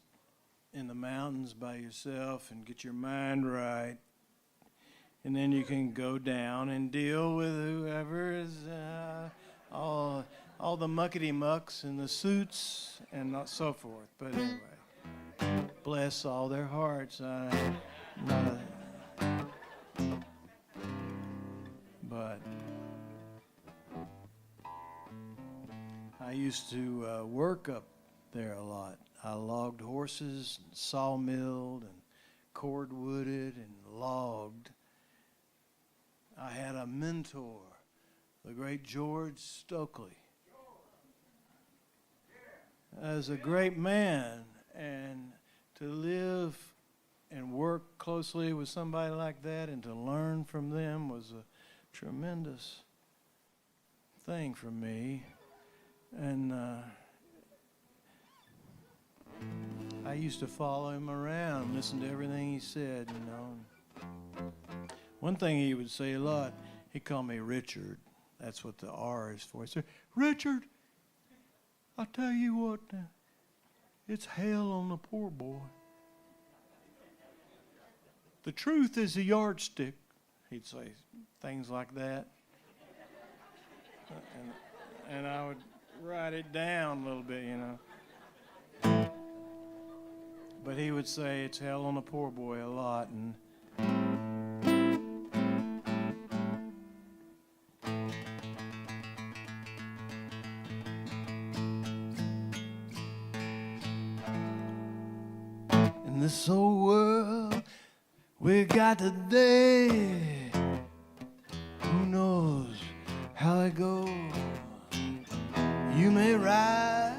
in the mountains by yourself and get your mind right. And then you can go down and deal with whoever is all the muckety-mucks and the suits and so forth. But anyway, bless all their hearts. But I used to work up there a lot. I logged horses, and sawmilled, and cordwooded, and logged. I had a mentor, the great George Stokely. As a great man, and to live and work closely with somebody like that and to learn from them was a tremendous thing for me. And I used to follow him around, listen to everything he said, you know. One thing he would say a lot, he called me Richard. That's what the R is for. He said, Richard, I'll tell you what, it's hell on the poor boy. The truth is a yardstick. He'd say things like that. And I would write it down a little bit, you know. But he would say it's hell on the poor boy a lot. And in this old world we got today, who knows how it goes? You may rise,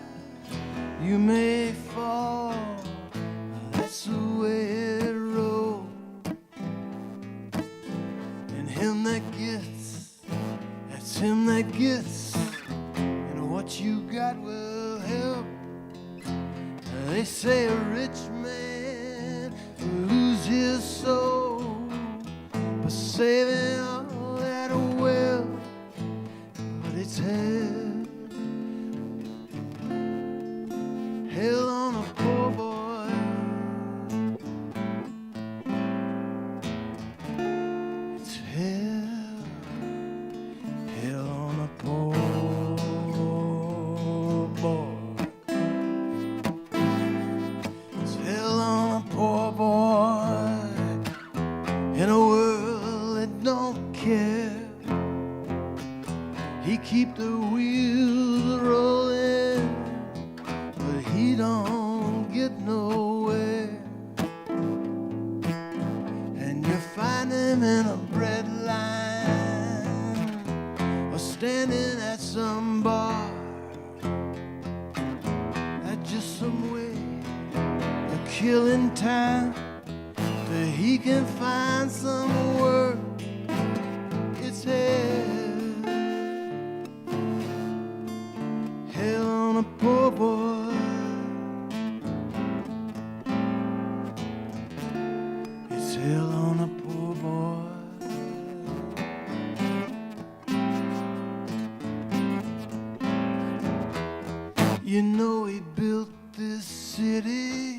you may fall, that's the way it rolls. And him that gets, that's him that gets, and what you got will help. They say a rich man will lose his soul, but saving all that wealth, but it's hell. Hell on a poor boy. It's hell. Hell on a poor boy. It's hell on a poor boy in a world that don't care. He keep the wheels rolling, but he don't get nowhere. And you find him in a bread line or standing at some bar. That's just some way of killing time till he can find some work. It's hell. Hell on a poor boy. It's hell on a poor boy. You know he built this city,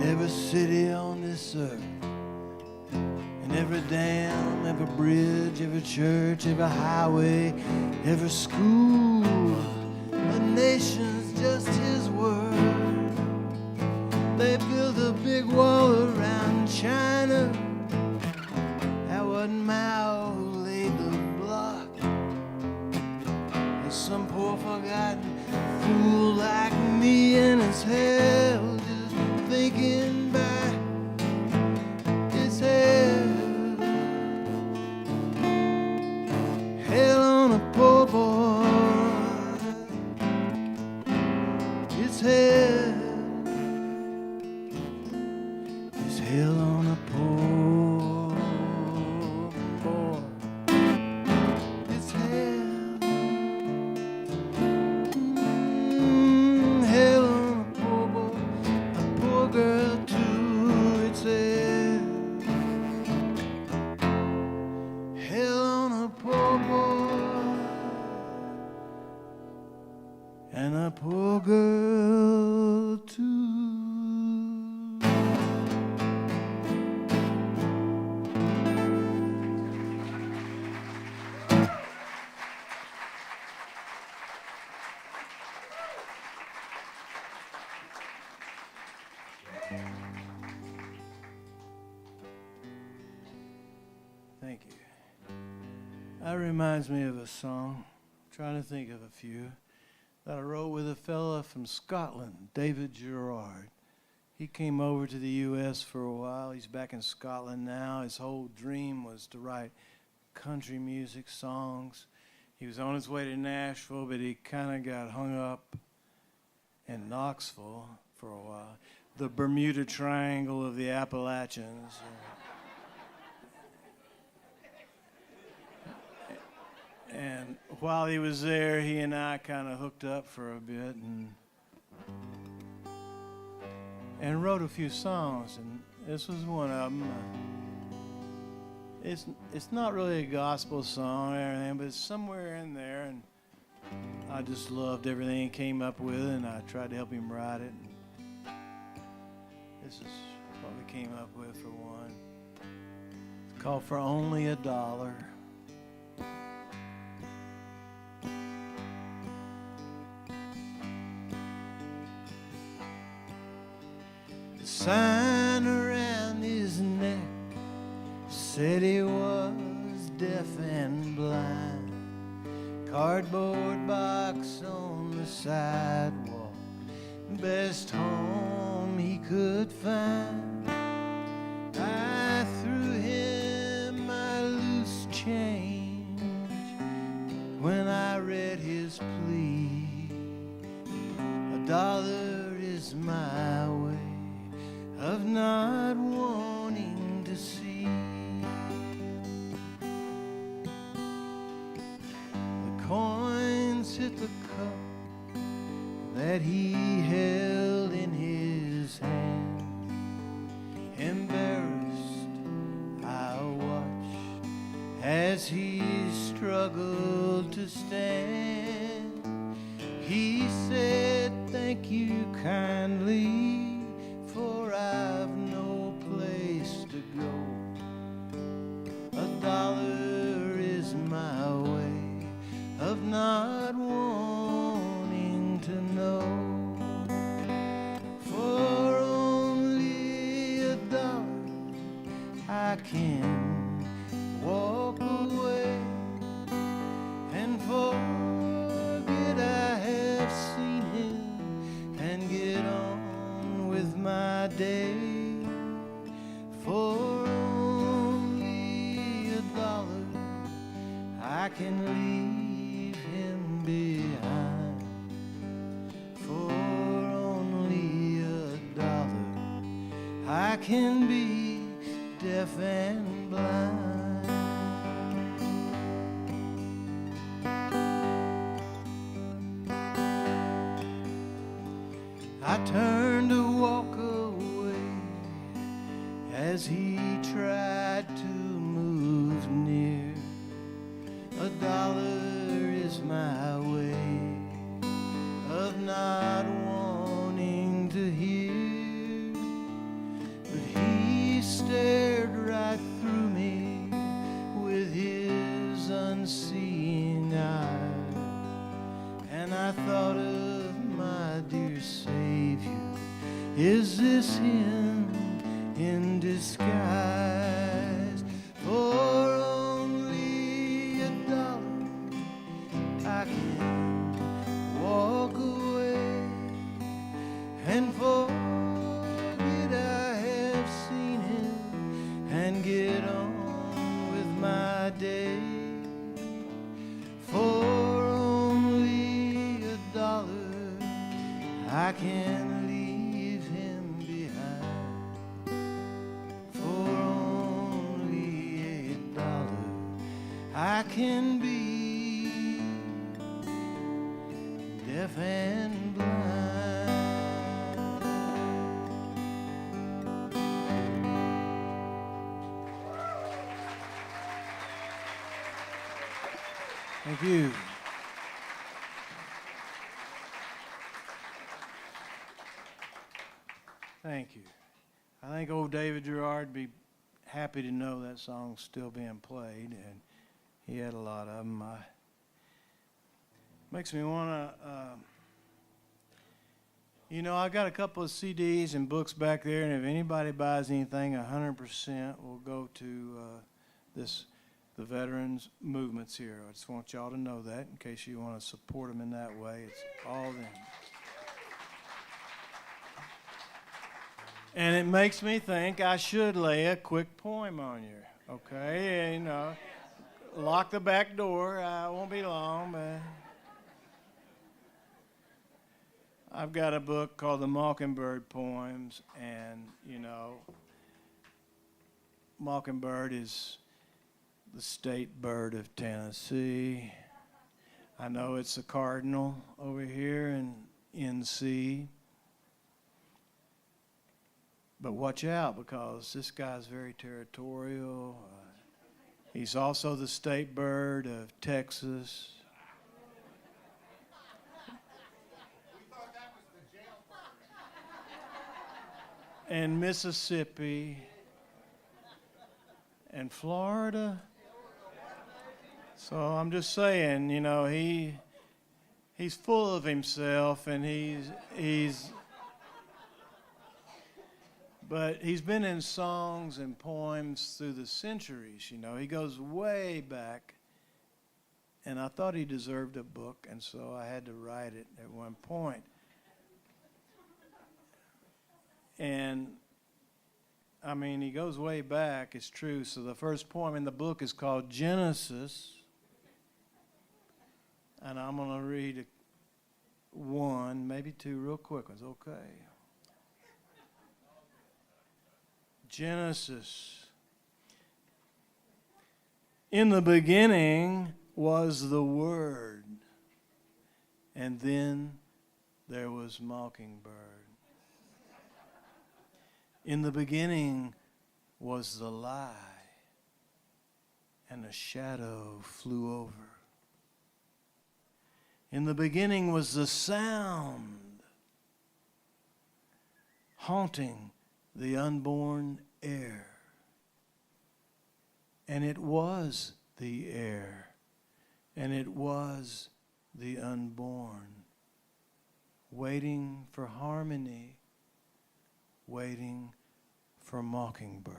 every city on this earth, and every dam, every bridge, every church, every highway, every school. A nation's just his word. They built a big wall around China. That wasn't Mao who laid the block. And some poor forgotten fool like me in his hell just thinking back my poor girl too. Thank you. That reminds me of a song. I'm trying to think of a few that I wrote with a fella from Scotland, David Gerard. He came over to the U.S. for a while. He's back in Scotland now. His whole dream was to write country music songs. He was on his way to Nashville, but he kind of got hung up in Knoxville for a while. The Bermuda Triangle of the Appalachians. And while he was there, he and I kind of hooked up for a bit and wrote a few songs, and this was one of them. It's not really a gospel song or anything, but it's somewhere in there, and I just loved everything he came up with, and I tried to help him write it. And this is what we came up with for one. It's called For Only a Dollar. The sign around his neck said he was deaf and blind. Cardboard box on the sidewalk, best home he could find. I threw him my loose change when I read his plea. $1 is my way of not wanting to see. The coins hit the cup that he held in his hand. Embarrassed, I watched as he struggled to stand. He said, "Thank you kindly, for I've no place to go. $1 is my way of not wanting to know. For only $1 I can walk away and forget I have seen him and get on with my day. For only $1 I can leave him behind. For only $1 I can be deaf and blind." I turned to walk away as he tried to move near. $1 is my way of not wanting to hear. But he stared right through me with his unseeing eye, and I thought of my dear Savior. Is this him in disguise? For only $1 I can walk away and forget I have seen him and get on with my day. For only $1 I can leave him behind. For only $1 I can be deaf and blind. Thank you. Thank you. I think old David Gerard would be happy to know that song's still being played, and he had a lot of them. Makes me want to, I got a couple of CDs and books back there, and if anybody buys anything, 100% will go to the veterans movements here. I just want y'all to know that in case you want to support them in that way. It's all them. And it makes me think I should lay a quick poem on you, okay? Lock the back door. I won't be long, but I've got a book called The Mockingbird Poems, and, Mockingbird is the state bird of Tennessee. I know it's a cardinal over here in NC. But watch out, because this guy's very territorial. He's also the state bird of Texas. And Mississippi. And Florida. So I'm just saying, he's full of himself, and but he's been in songs and poems through the centuries, He goes way back, and I thought he deserved a book, and so I had to write it at one point. And, he goes way back, it's true. So the first poem in the book is called Genesis, and I'm going to read one, maybe two real quick ones, okay? Genesis. In the beginning was the Word, and then there was Mockingbird. In the beginning was the lie, and a shadow flew over. In the beginning was the sound, haunting the unborn air. And it was the air, and it was the unborn, waiting for harmony, waiting for Mockingbird.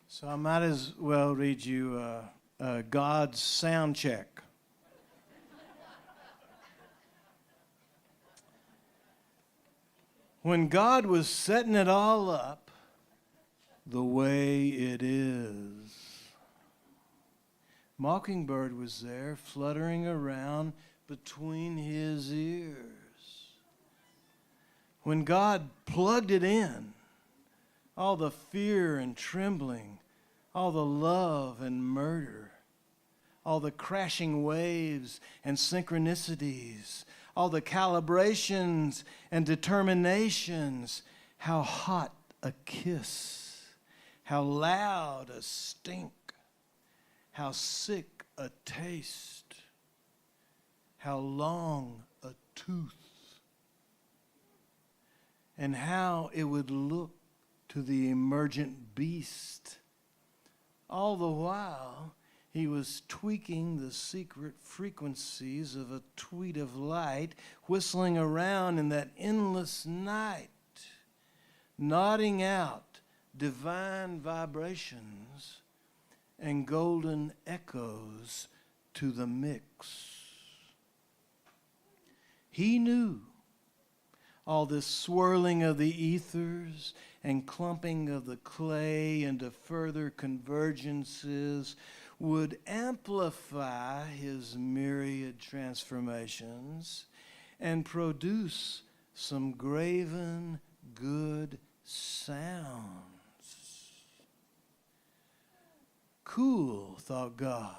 So I might as well read you God's sound check. When God was setting it all up the way it is, Mockingbird was there fluttering around between his ears. When God plugged it in, all the fear and trembling, all the love and murder, all the crashing waves and synchronicities, all the calibrations and determinations, how hot a kiss, how loud a stink, how sick a taste, how long a tooth, and how it would look to the emergent beast. All the while, he was tweaking the secret frequencies of a tweet of light, whistling around in that endless night, nodding out divine vibrations and golden echoes to the mix. He knew all this swirling of the ethers and clumping of the clay into further convergences would amplify his myriad transformations and produce some graven good sounds. Cool, thought God,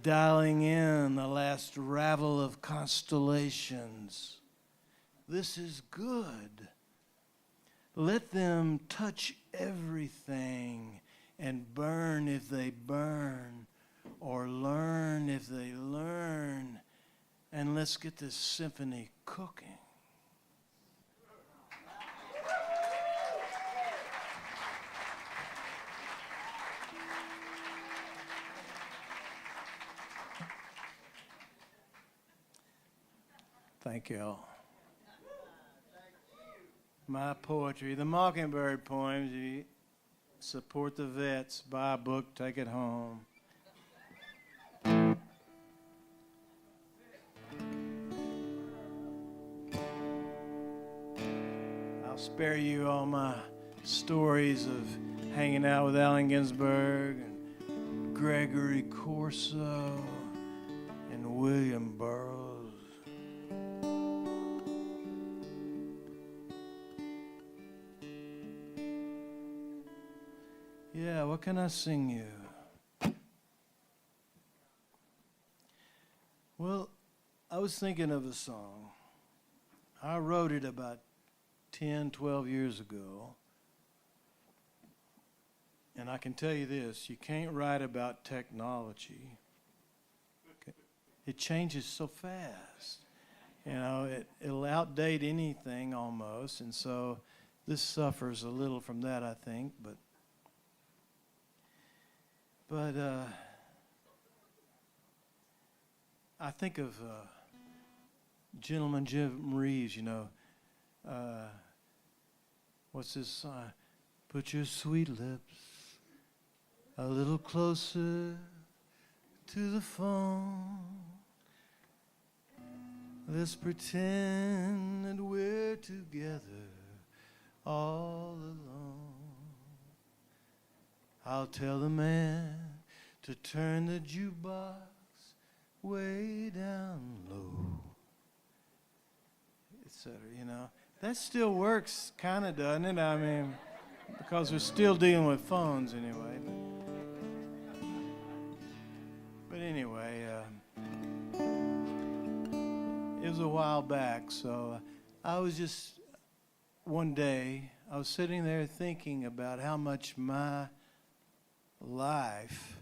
dialing in the last ravel of constellations. This is good. Let them touch everything and burn if they burn, or learn if they learn, and let's get this symphony cooking. Thank you all. My poetry, the Mockingbird poems, you support the vets, buy a book, take it home. I'll spare you all my stories of hanging out with Allen Ginsberg and Gregory Corso and William Burroughs. Yeah, what can I sing you? Well, I was thinking of a song. I wrote it about 10, 12 years ago. And I can tell you this, you can't write about technology. It changes so fast. You know, it'll outdate anything almost. And so this suffers a little from that, I think. But I think of Gentleman Jim Reeves, you know. What's this song? Put your sweet lips a little closer to the phone. Let's pretend that we're together all alone. I'll tell the man to turn the jukebox way down low, etc. You know, that still works, kind of, doesn't it? I mean, because we're still dealing with phones anyway. But anyway, it was a while back, so I was just, one day, I was sitting there thinking about how much my life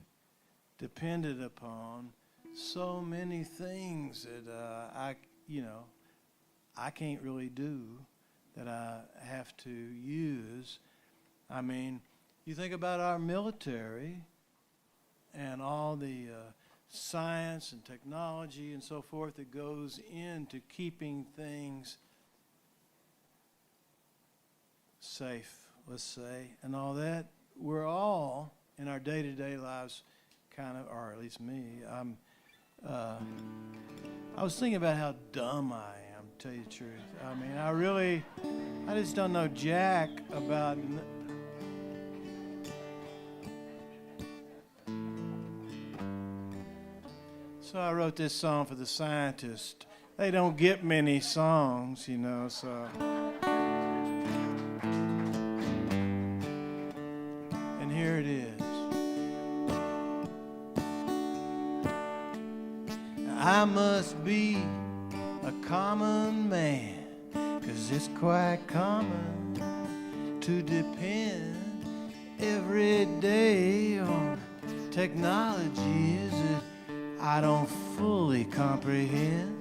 depended upon so many things that I can't really do, that I have to use. I mean, you think about our military and all the science and technology and so forth that goes into keeping things safe, let's say, and all that. We're all in our day-to-day lives kind of, or at least me, I was thinking about how dumb I am, to tell you the truth. I mean, I just don't know jack about... So I wrote this song for the scientists. They don't get many songs, you know, so... And here it is. I must be a common man, 'cause it's quite common to depend every day on technologies that I don't fully comprehend.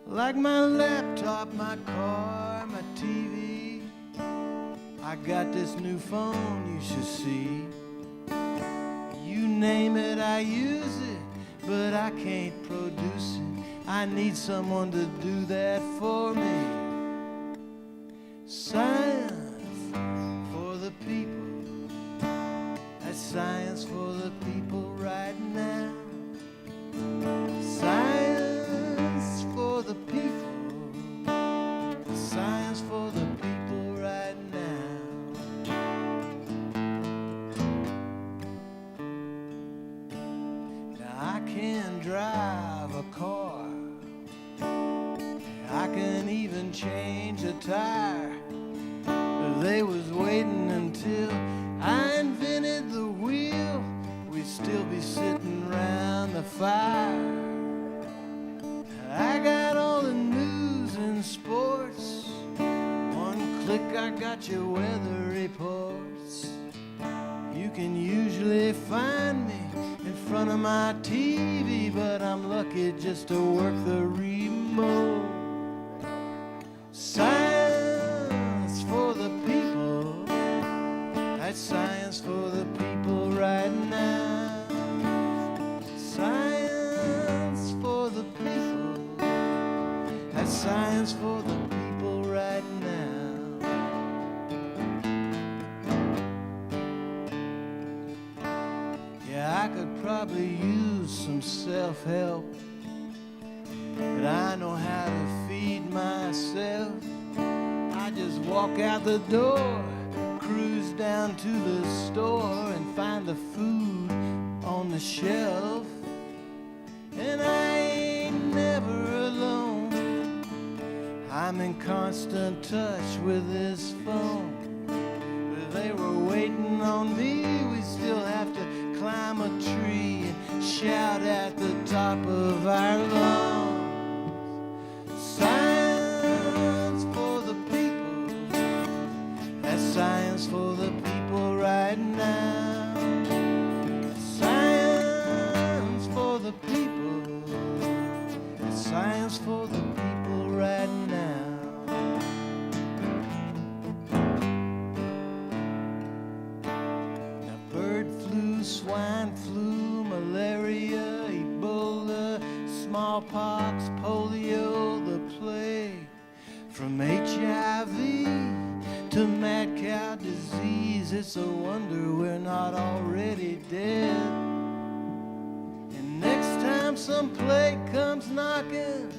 Like my laptop, my car, my TV. I got this new phone, you should see. You name it, I use it, but I can't produce it. I need someone to do that for me. Science for the people. That's science for the people right now. Science for the people. Science for the people right now. Now I can drive a car. I can even change a tire. If they was waiting until I invented the wheel, we'd still be sitting around the fire. I got all the news and sports. One click, I got your weather reports. You can usually find me in front of my TV, but I'm lucky just to work the remote. Science for the people, that's science for the people right now. Science for the people, that's science for the people right now. I could probably use some self-help, but I know how to feed myself. I just walk out the door, cruise down to the store, and find the food on the shelf. And I ain't never alone. I'm in constant touch with this phone. But they were waiting on me. We still have to climb a tree and shout at the top of our lungs. Science for the people, that's science for the people right now. Science for the people, that's science for the people right now. Swine flu, malaria, Ebola, smallpox, polio, the plague. From HIV to mad cow disease, it's a wonder we're not already dead. And next time some plague comes knocking,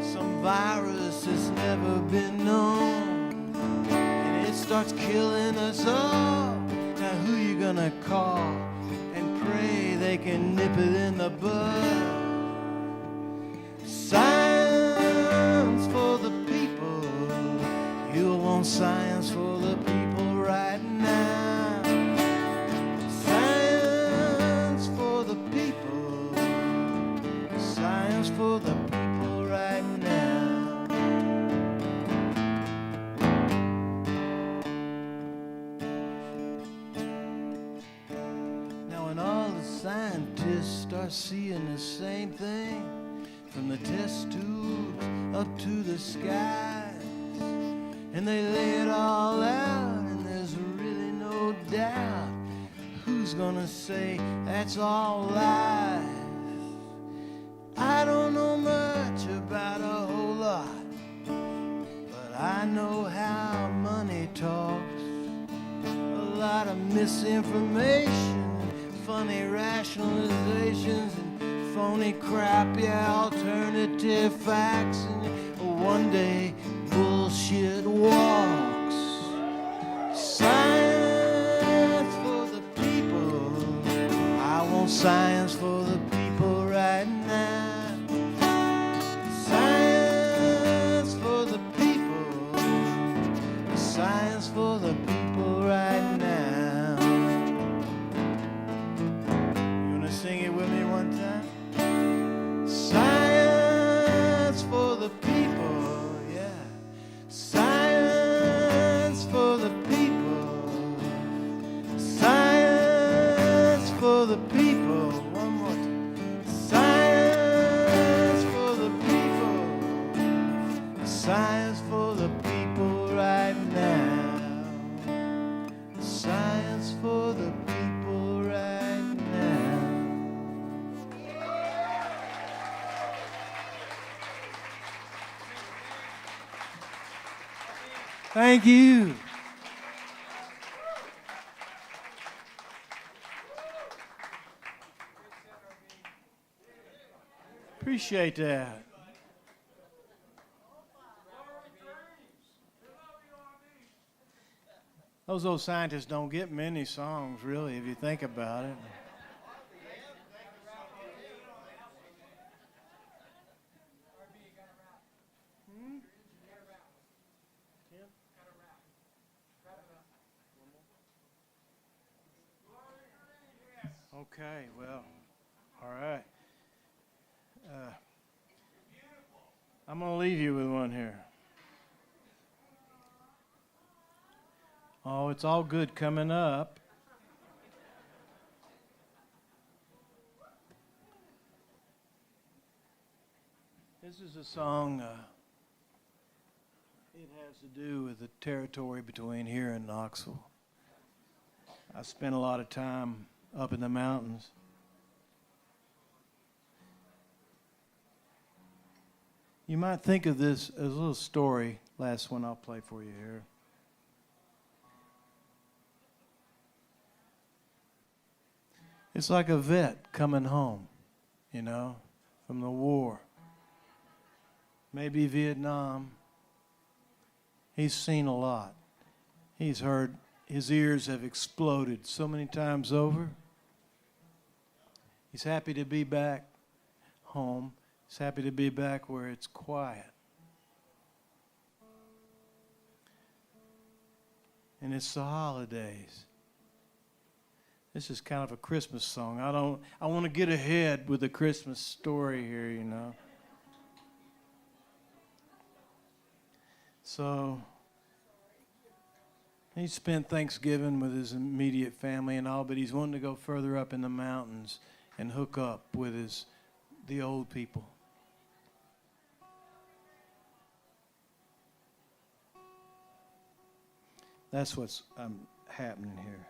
some virus that's never been known, and it starts killing us all, now who you gonna call and pray they can nip it in the bud? Science for the people, you'll want science for the people right now. Science for the people, science for the people right now. Scientists start seeing the same thing, from the test tubes up to the skies, and they lay it all out, and there's really no doubt. Who's gonna say that's all lies? I don't know much about a whole lot, but I know how money talks. A lot of misinformation, funny rationalizations, and phony crap, yeah, alternative facts, and one day bullshit walks. Science for the people, I want science for the people right now. Science for the people, science for the people right now. Sing it with me one time. Science for the people, yeah. Science for the people. Science for the people. One more time. Science for the people. Science for the people right now. Science for the people right now. Thank you. Appreciate that. Those old scientists don't get many songs, really, if you think about it. Okay, well, all right. I'm going to leave you with one here. Oh, it's all good coming up. This is a song, it has to do with the territory between here and Knoxville. I spent a lot of time up in the mountains. You might think of this as a little story. Last one I'll play for you here. It's like a vet coming home, you know, from the war. Maybe Vietnam. He's seen a lot. He's heard, his ears have exploded so many times over. He's happy to be back home. He's happy to be back where it's quiet. And it's the holidays. This is kind of a Christmas song. I want to get ahead with the Christmas story here, you know. So he spent Thanksgiving with his immediate family and all, but he's wanting to go further up in the mountains and hook up with the old people. That's what's happening here.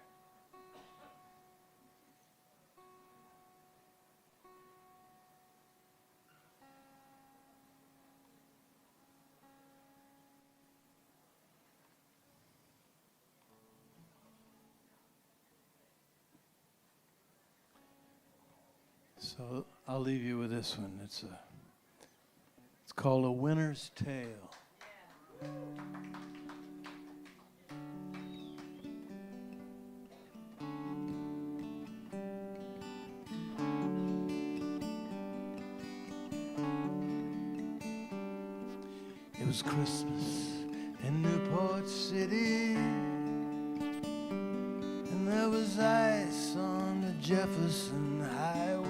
So I'll leave you with this one. It's called A Winter's Tale. It was Christmas in Newport City, and there was ice on the Jefferson Highway.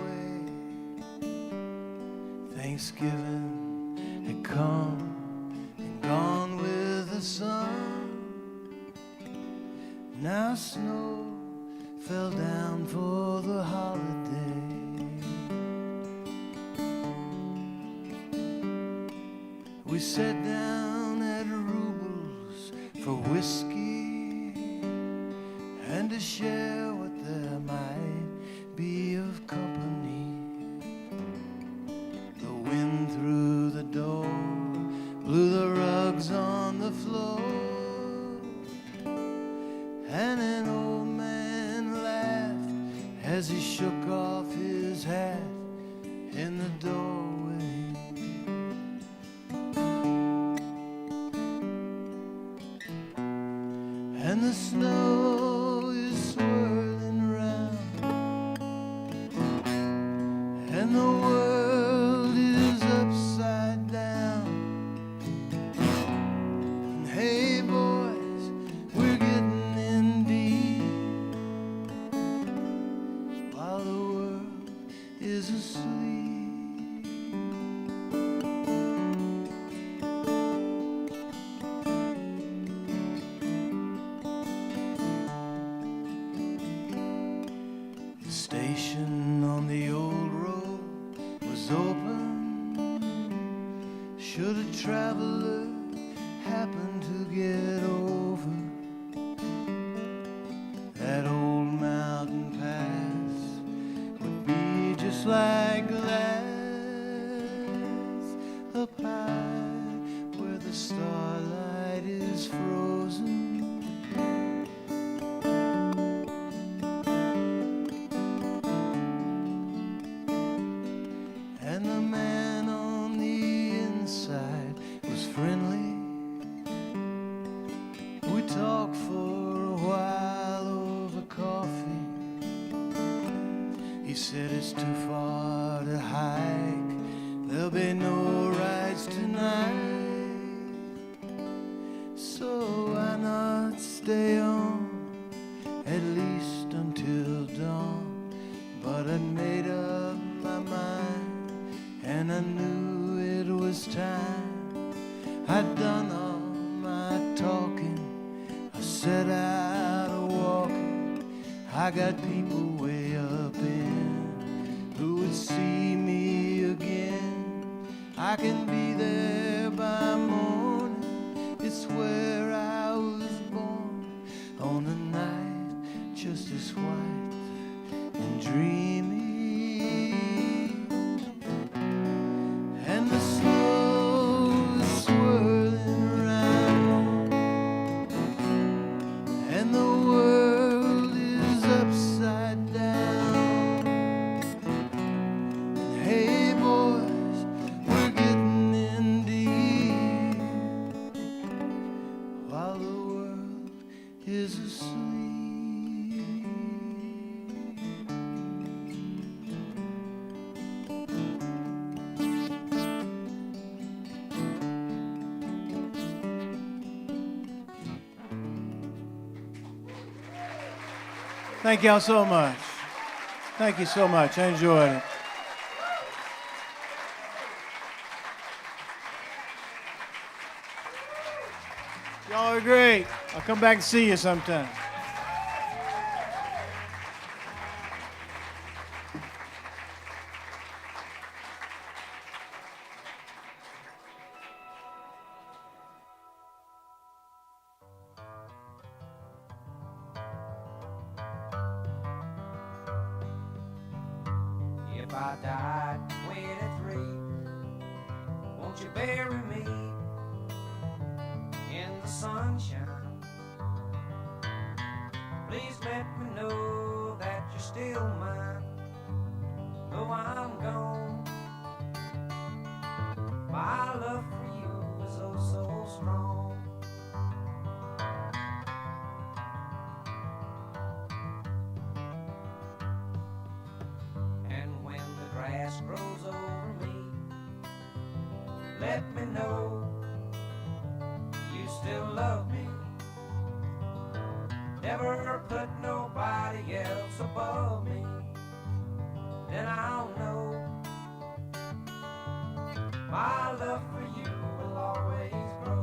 Thanksgiving had come and gone with the sun. Now snow fell down for the holiday. We sat down at Rubel's for whiskey and to share what there might be of company. The wind through the door blew the rugs on the floor, and an old man laughed as he shook off his hat in the doorway. And the snow is swirling round, and the world is upside down. And hey boys, we're getting in deep while the world is asleep. The station on the old road was open, should a traveler happen to get over. That old mountain pass would be just like glass up high where the starlight is frozen. And the man on the inside was friendly. We talked for a while over coffee. He said it's too far to hike, there'll be no rides tonight. So why not stay on, at least until dawn? But I'd made up my mind, and I knew it was time. I'd done all my talking, I set out a-walking. I got people way up in who would see me again. I I can be there by morning. It's where I was born, on a night just as white and dreamy. And the snow is swirling round, and the world is upside down. And hey boys, we're getting in deep, while the world is asleep. Thank y'all so much. Thank you so much. I enjoyed it. Y'all are great. I'll come back and see you sometime. If I died 23, won't you bury me in the sunshine? Please let me know that you're still mine, though I'm gone. My love for you is oh so strong. Grass grows over me, let me know you still love me. Never put nobody else above me, then I'll know my love for you will always grow.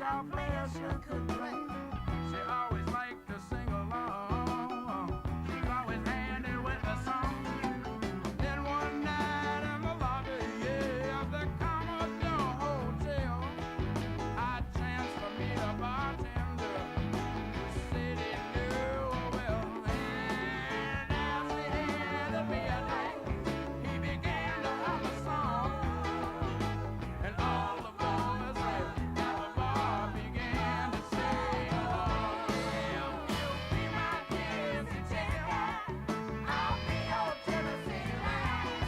without pleasure could play. She always liked to sing along. She was always handy with a song. Then one night in the lobby, yeah, of the Commodore Hotel, I chanced to meet a bartender who said he knew her well. And as he handed me a drink, he began to hum a song. And all the boys there at the bar began to sing along. You'll be my Tennessee chicken, I'll be your Tennessee line,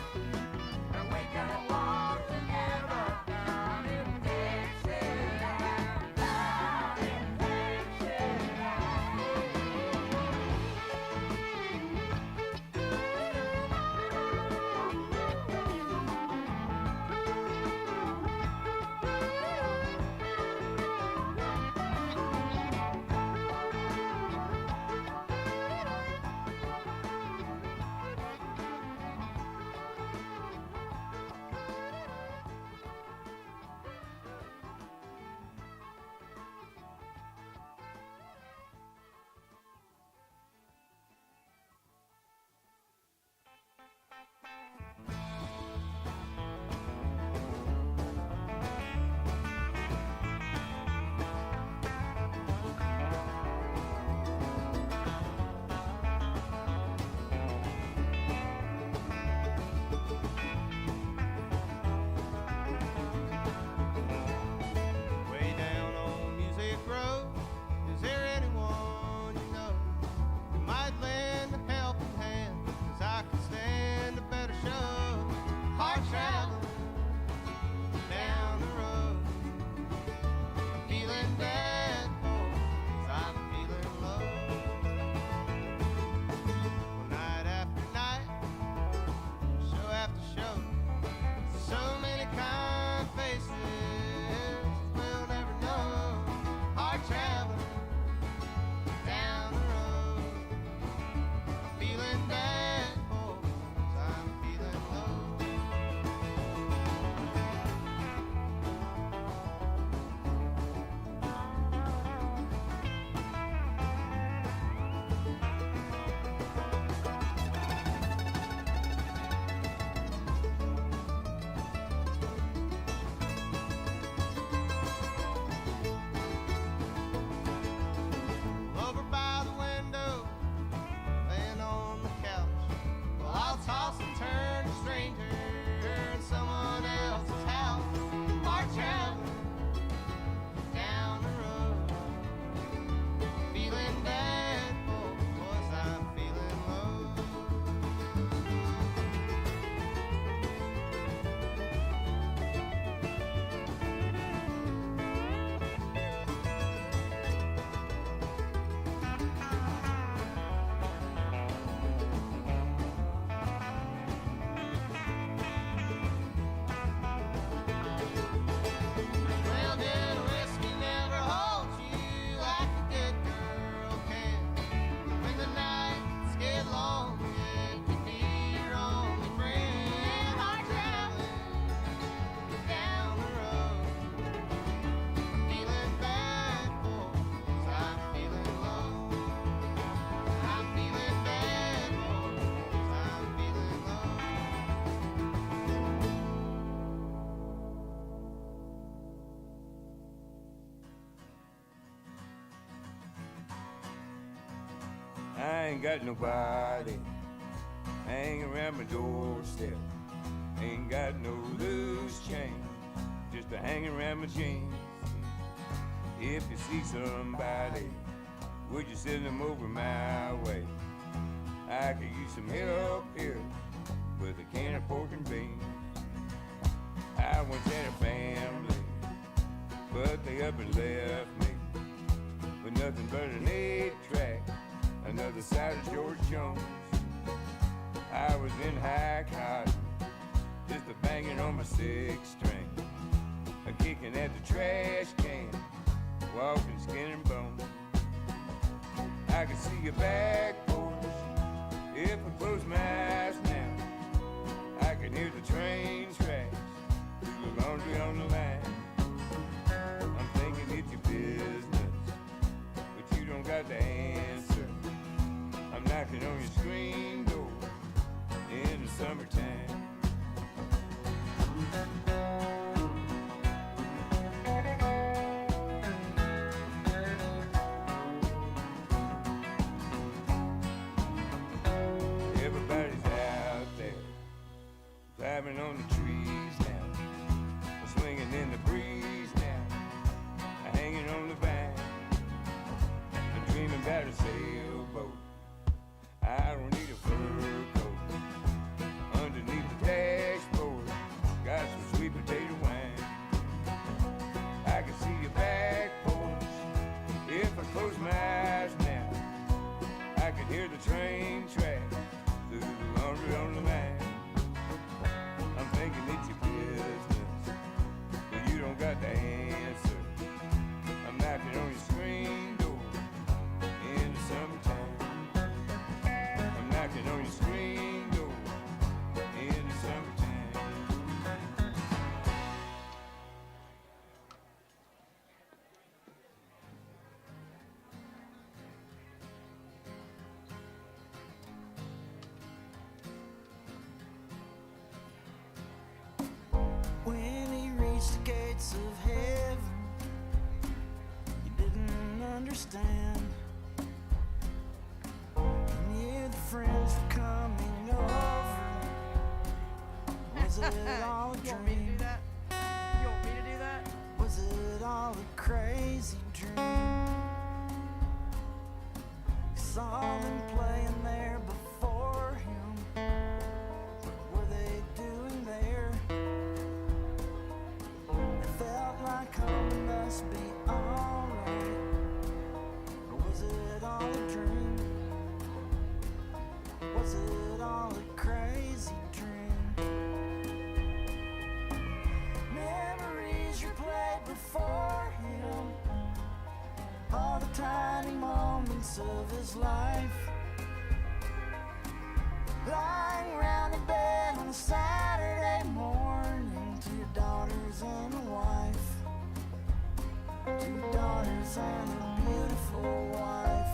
and we can walk together down in Dixieland, down in Way down on Music Road, is there anyone you know who might lend a helping hand? 'Cause I could stand a better show. Hard traveling down the road. I'm feeling bad, boys, I'm feeling low. Well, night after night, show after show, so many kind faces we'll never know. Hard traveling down the road. I'm feeling bad, boys, I'm feeling low. Over by the window, laying on the couch. Well, I'll toss and turn a stranger in someone else's house. Hard traveling down the road. Feeling bad, boys, I'm feeling low. Well, good whiskey never holds you like a good girl can. When the nights get long, it can be your only friend. Hard traveling down the road. Feeling bad, boys, I'm feeling low. I'm feeling bad, boys, I'm feeling low. I ain't got nobody hanging around my doorstep. Ain't got no loose change, just a hanging around my jeans. If you see somebody, would you send them over my way? I could use some help here with a can of pork and beans. I once had a family, but they up and left me with nothing but an 8-track, another side of George Jones. I was in high cotton, just a banging on my 6-string, a kicking at the trash can, walking skin and bone. I could see your back porch if I close my eyes now. I can hear the train tracks, the laundry on the line. I'm thinking if you hear the train track through the laundry on the line. I'm thinking it's your business, but you don't got the answer. I'm knocking on your screen door in the summertime. I'm knocking on your screen door in the summertime. When he reached the gates of heaven, he didn't understand. He knew the friends were coming over. Was it all a dream? You want me to do that? Was it all a crazy dream? He saw them playing there before him. What were they doing there? It felt like home must be alright. Or was it all a dream? Was it all a crazy dream? Memories replayed before him, all the tiny moments of his life. Lying around the bed on a Saturday morning, two daughters and a wife. Two daughters and a beautiful wife.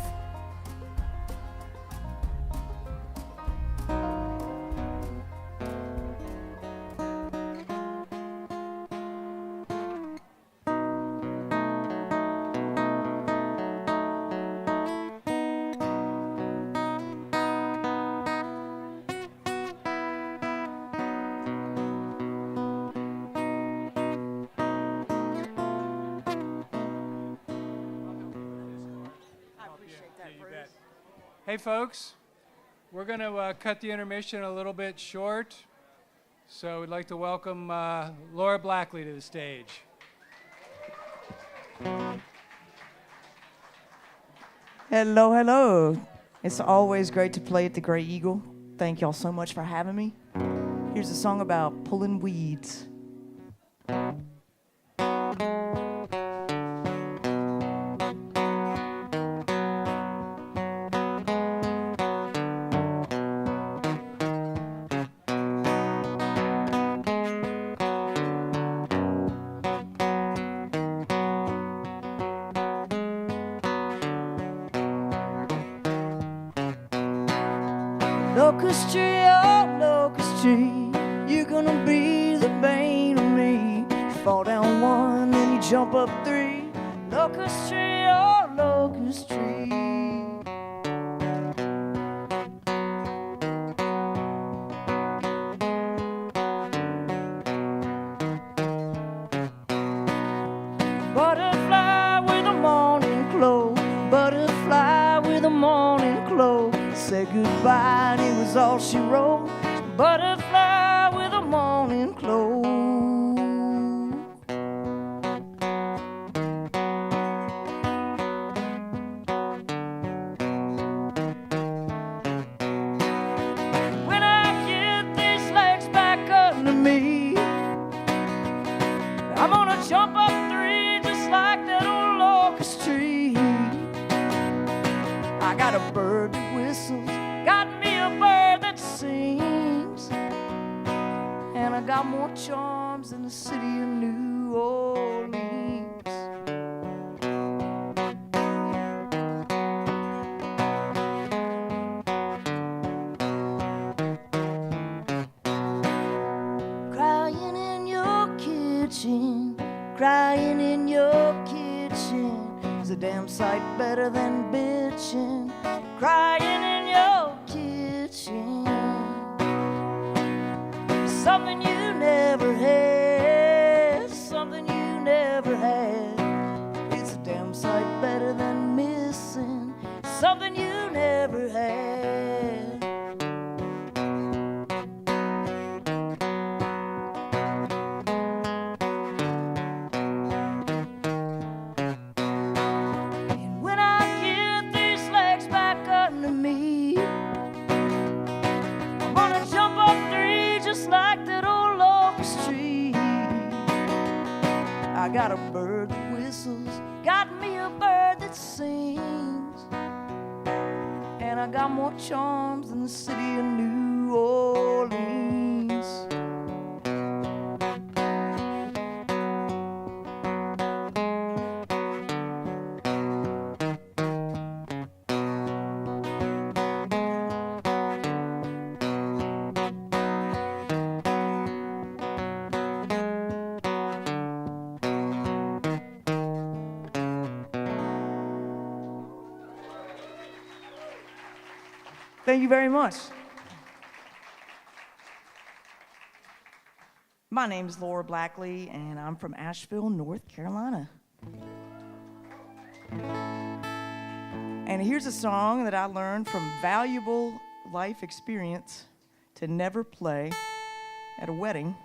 Hey folks, we're going to cut the intermission a little bit short, so we'd like to welcome Laura Blackley to the stage. Hello, hello. It's always great to play at the Grey Eagle. Thank y'all so much for having me. Here's a song about pulling weeds. Locust tree, oh locust tree, you're gonna be the bane of me. You fall down one, then you jump up three. Locust tree, oh locust tree. Butterfly with a morning glow, butterfly with a morning glow. Said goodbye and it was all she wrote. Butterfly with a morning glow. When I get these legs back under me, I'm gonna jump up three just like that old locust tree. I got a bird that whistles, got me a bird that sings, and I got more charms than the city of New Orleans. Crying in your kitchen, crying in your kitchen is a damn sight better than bitching. Crying in your kitchen, something you never had, something you never had. It's a damn sight better than missing something you never had. And when I get these legs back under me, got a bird that whistles, got me a bird that sings, and I got more charms than the city of New Orleans. Thank you very much. My name is Laura Blackley, and I'm from Asheville, North Carolina. And here's a song that I learned from valuable life experience to never play at a wedding.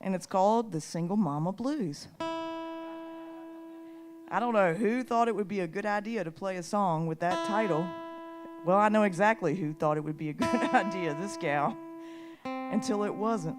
And it's called The Single Mama Blues. I don't know who thought it would be a good idea to play a song with that title. Well, I know exactly who thought it would be a good idea, this gal, until it wasn't.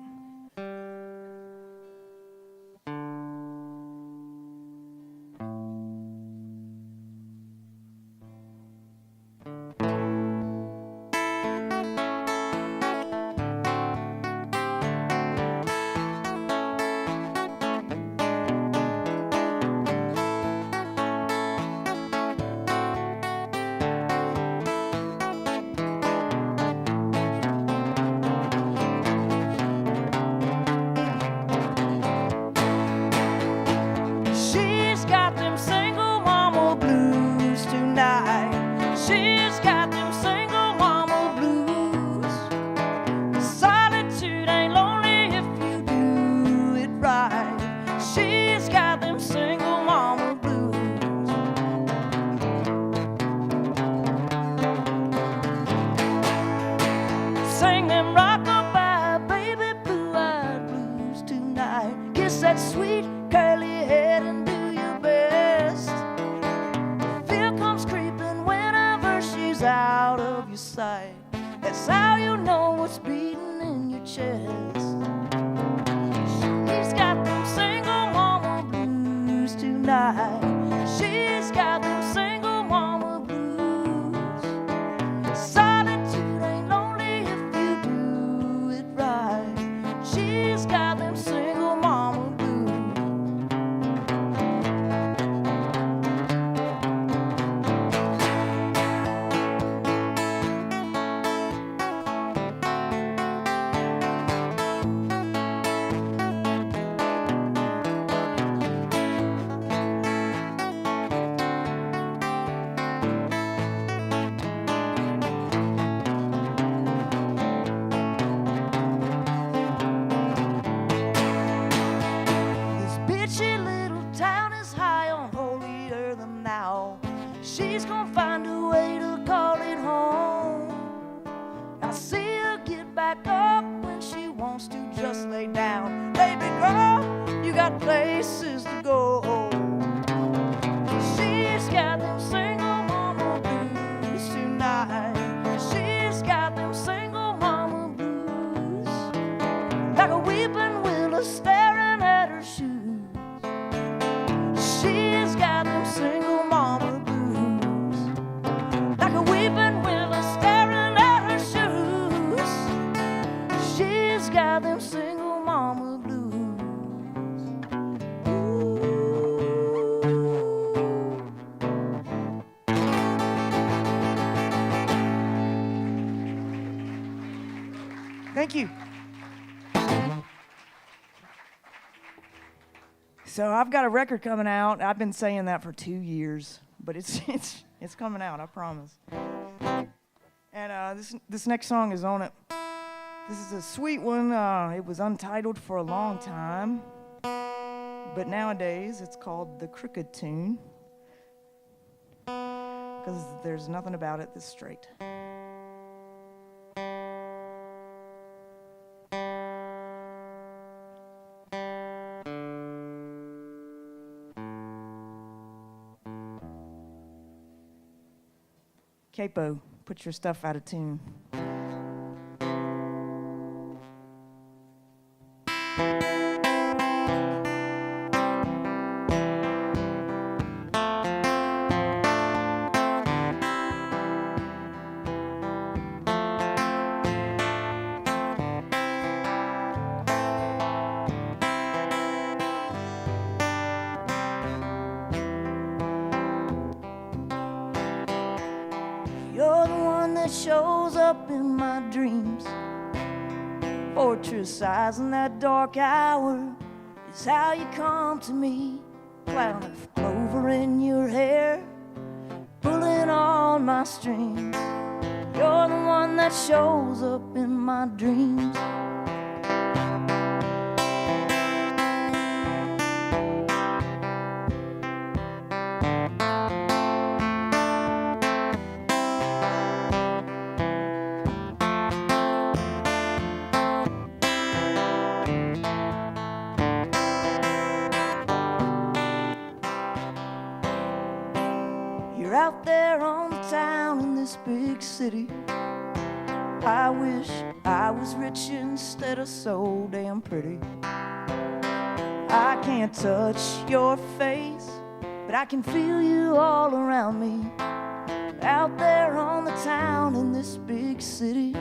Thank you. So I've got a record coming out. I've been saying that for 2 years, but it's coming out, I promise. And this next song is on it. This is a sweet one. It was untitled for a long time, but nowadays it's called The Crooked Tune, because there's nothing about it that's straight. Capo, put your stuff out of tune. You're the one that shows up in my dreams. Fortress eyes in that dark hour is how you come to me. Cloud of clover in your hair, pulling on my strings. You're the one that shows up in my dreams. You're out there on the town in this big city. I wish I was rich instead of so damn pretty. I can't touch your face, but I can feel you all around me. Out there on the town in this big city.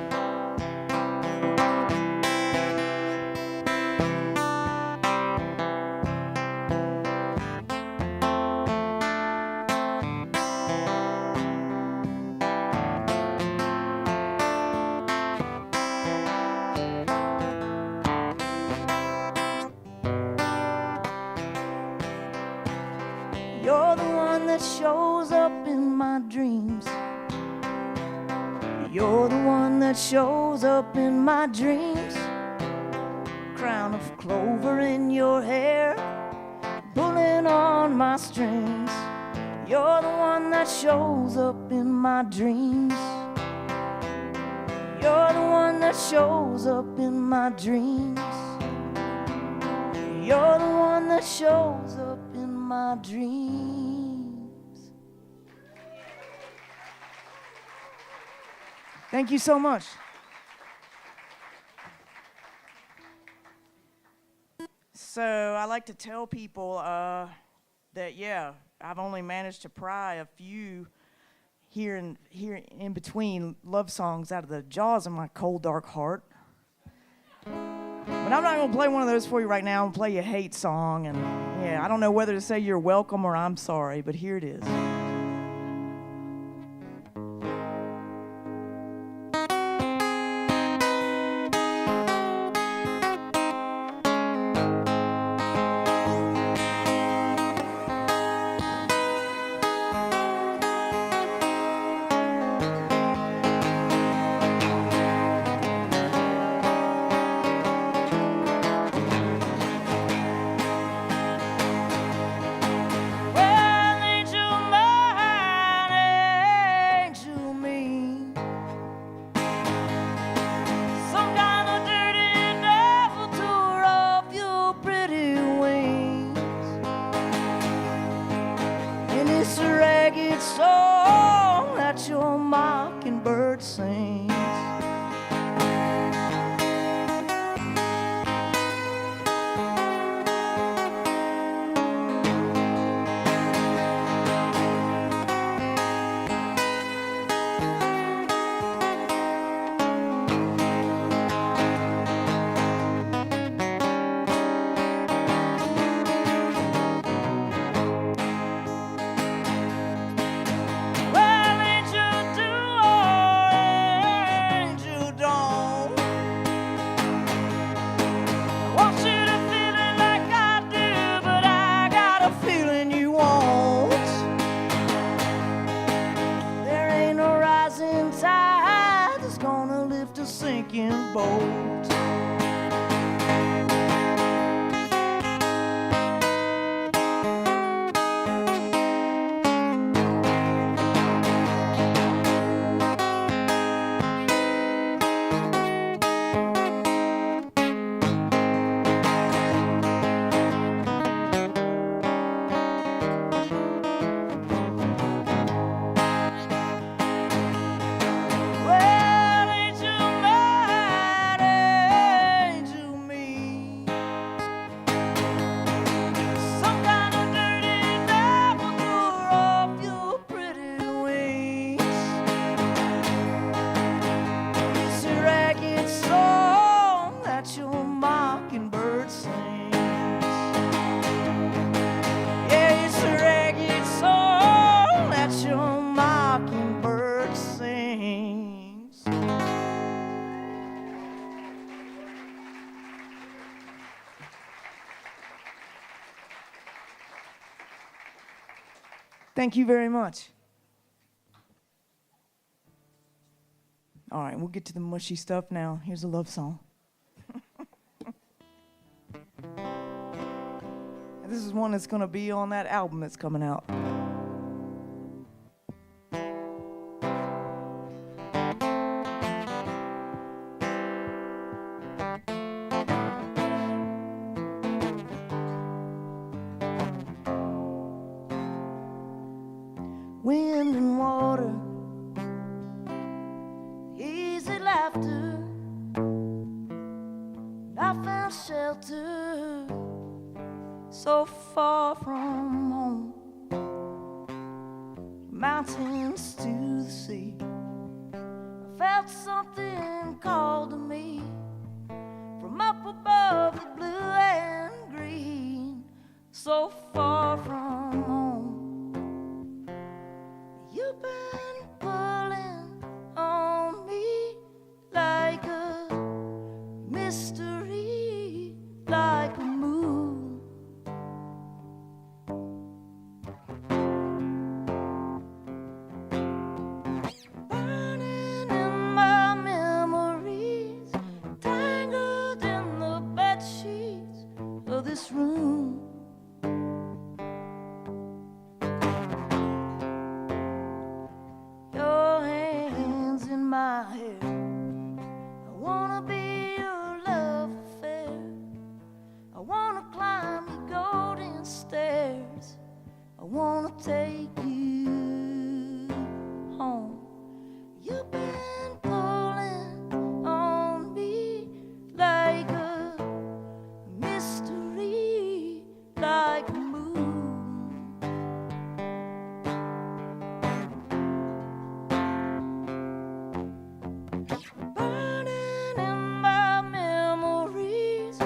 You're the one that shows up in my dreams. You're the one that shows up in my dreams. Crown of clover in your hair, pulling on my strings. You're the one that shows up in my dreams. You're the one that shows up in my dreams. You're the one that shows up in my dreams. Thank you so much. So I like to tell people that, yeah, I've only managed to pry a few here in between love songs out of the jaws of my cold, dark heart. But I'm not going to play one of those for you right now. I'm going to play you a hate song. And yeah, I don't know whether to say you're welcome or I'm sorry, but here it is. Song that your mockingbird sings. Sinking boat. Well, ain't you mighty? Thank you very much. All right, we'll get to the mushy stuff now. Here's a love song. This is one that's going to be on that album that's coming out. Wind and water, easy laughter, I found shelter so far from home, mountains to the sea. I felt something call to me from up above the blue and green, so far from home. You've been pulling on me like a mystery, like a moon. Burning in my memories, tangled in the bed sheets of this room. Your hands in my hair, I wanna be your love affair. I wanna climb your golden stairs. I wanna take you home. You've been pulling on me like a mystery, like a moon. Burning in my memories,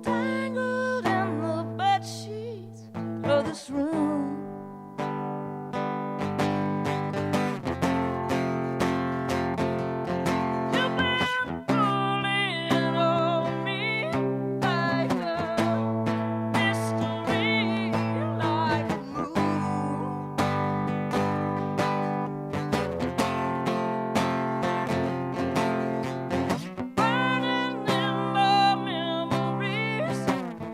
tangled in the bed sheets of this room. You've been pulling on me like a mystery, like a moon. Burning in my memories,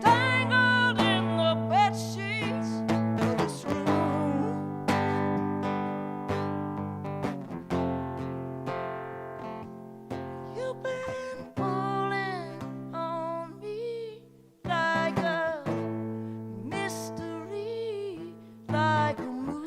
tangled in the bed sheets of this room. You've been pulling on me like a mystery, like a moon.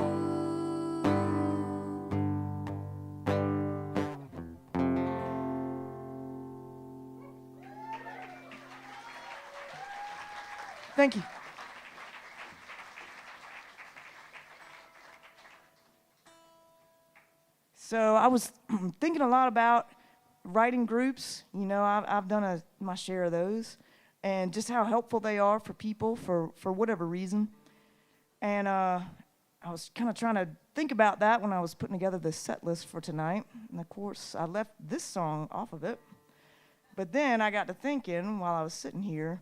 Thank you. So I was thinking a lot about writing groups. You know, I've done my share of those, and just how helpful they are for people for whatever reason. And I was kind of trying to think about that when I was putting together the set list for tonight. And of course, I left this song off of it. But then I got to thinking while I was sitting here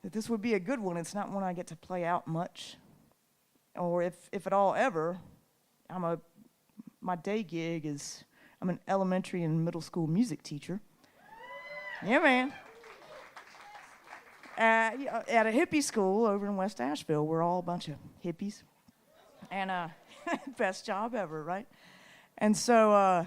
that this would be a good one. It's not one I get to play out much, or if at all ever. My day gig is I'm an elementary and middle school music teacher. Yeah, man. At a hippie school over in West Asheville. We're all a bunch of hippies. And best job ever, right? And so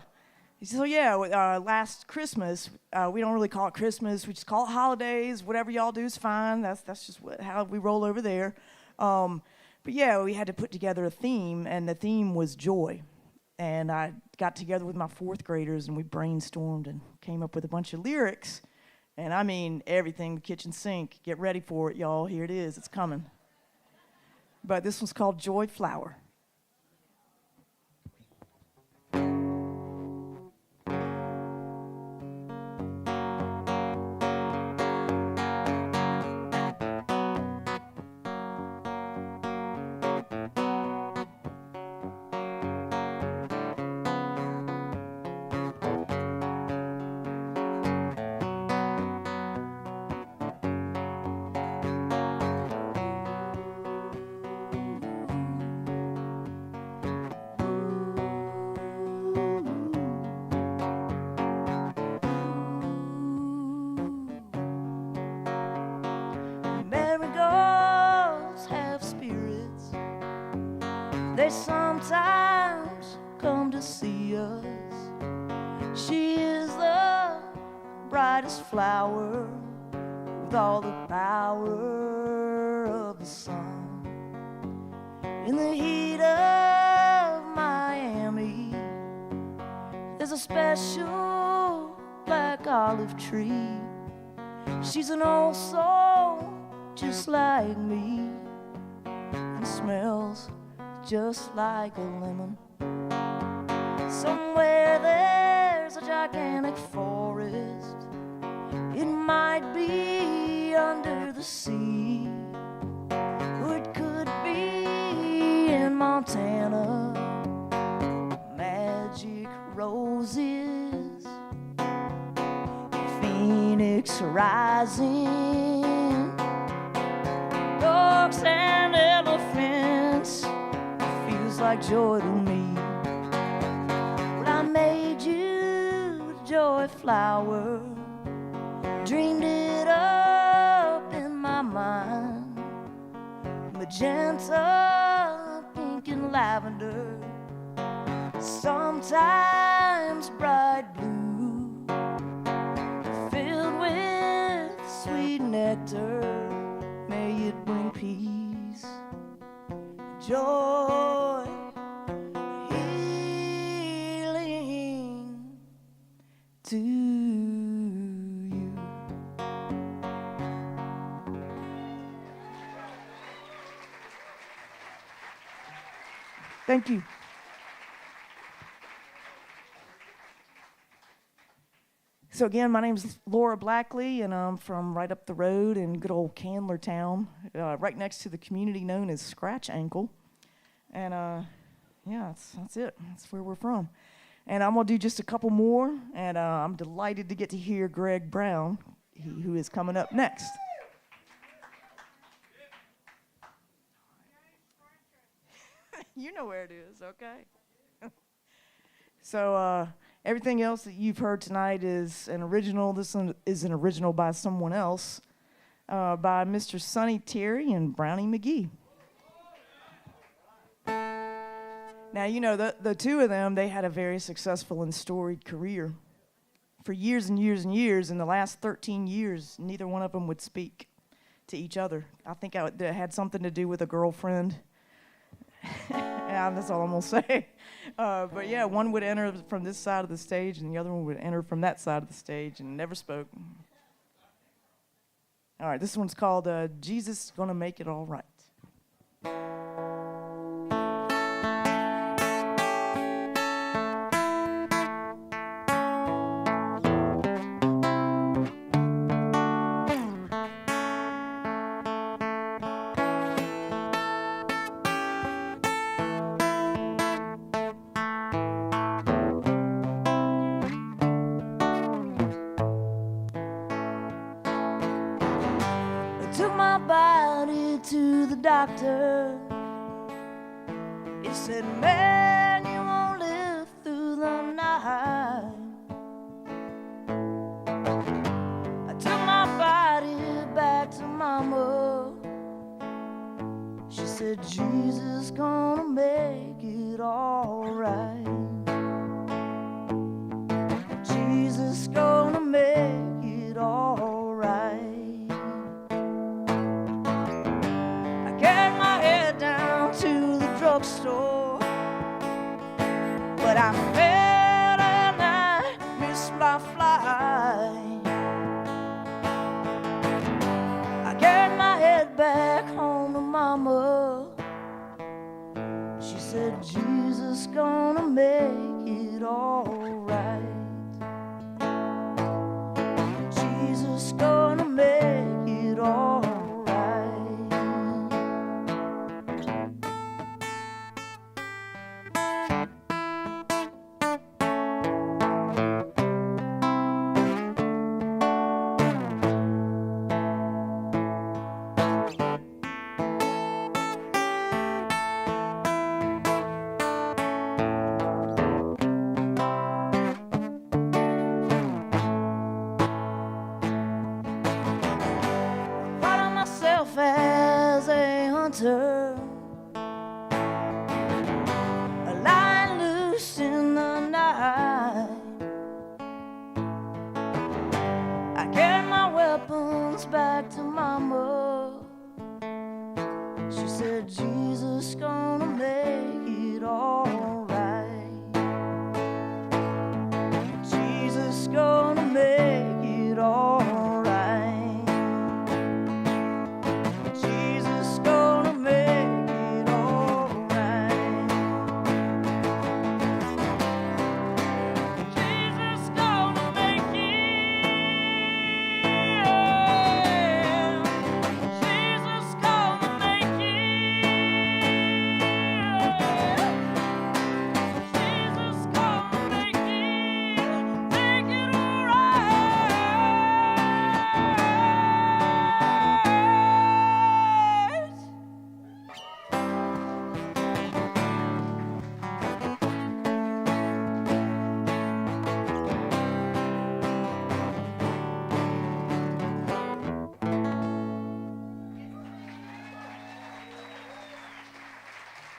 last Christmas, we don't really call it Christmas. We just call it holidays. Whatever y'all do is fine. That's just how we roll over there. But yeah, we had to put together a theme, and the theme was joy. And I got together with my fourth graders, and we brainstormed and came up with a bunch of lyrics. And I mean, everything, the kitchen sink. Get ready for it, y'all. Here it is. It's coming. But this one's called Joy Flower. sometimes come to see us. She is the brightest flower with all the power of the sun. In the heat of Miami, there's a special black olive tree. She's an old soul just like me, and smells just like a lemon. Somewhere there's a gigantic forest. It might be under the sea, or it could be in Montana. Magic roses, Phoenix rising, dogs and elephants. Feels like joy to me. Well, I made you a joy flower, dreamed it up in my mind. Magenta, pink and lavender, sometimes bright blue, filled with sweet nectar. May it bring peace, joy, healing to you. Thank you. So again, my name's Laura Blackley, and I'm from right up the road in good old Candler Town, right next to the community known as Scratch Ankle. And yeah, that's it. That's where we're from. And I'm gonna do just a couple more, and I'm delighted to get to hear Greg Brown, who is coming up next. You know where it is, okay? So everything else that you've heard tonight is an original. This one is an original by someone else, by Mr. Sonny Terry and Brownie McGee. Now, you know, the two of them, they had a very successful and storied career. For years and years and years, in the last 13 years, neither one of them would speak to each other. I think it had something to do with a girlfriend. Yeah, that's all I'm going to say. But yeah, one would enter from this side of the stage, and the other one would enter from that side of the stage, and never spoke. All right, this one's called Jesus Gonna Make It All Right. Took my body to the doctor. He said, man, you won't live through the night. I took my body back to mama. She said, Jesus gonna make it all right. Jesus gonna make it all right. Carried my head down to the drugstore.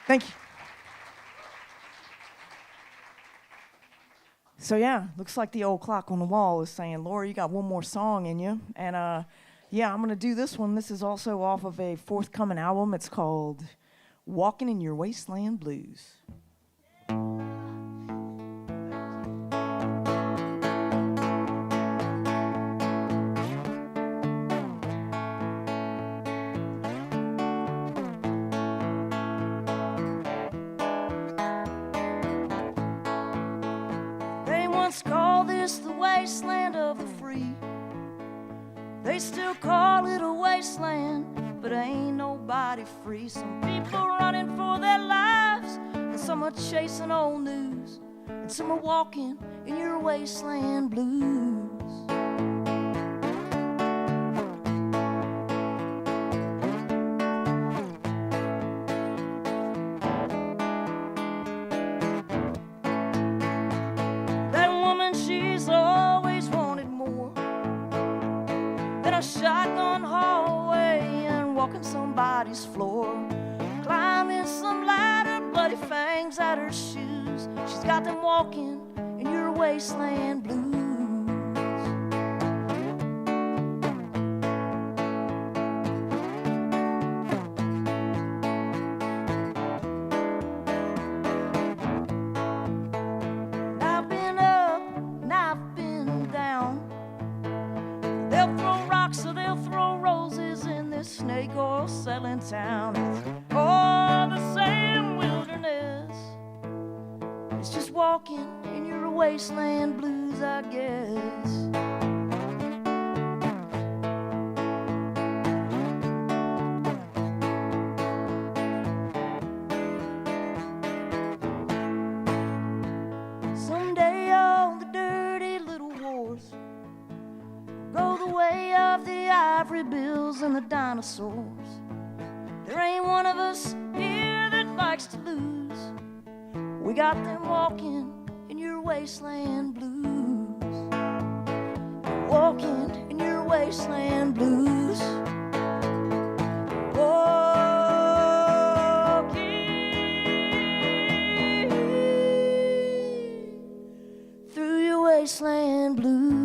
Thank you. So yeah, looks like the old clock on the wall is saying, Laura, you got one more song in you. And yeah, I'm gonna do this one. This is also off of a forthcoming album. It's called Walking in Your Wasteland Blues. Call this the wasteland of the free. They still call it a wasteland, but ain't nobody free. Some people running for their lives, and some are chasing old news, and some are walking in your wasteland blues. Shotgun hallway and walking somebody's floor, climbing some ladder, bloody fangs at her shoes. She's got them walking in your wasteland blues. I've been up and I've been down. They'll throw rocks or they'll throw roses in this snake oil selling town. It's all the same wilderness. It's just walking in your wasteland blues, I guess. Someday all the dirty little wars go the way of the ivory bills and the dinosaurs. There ain't one of us here that likes to lose. We got them walking in your wasteland blues. Walking in your wasteland blues. Walking through your wasteland blues.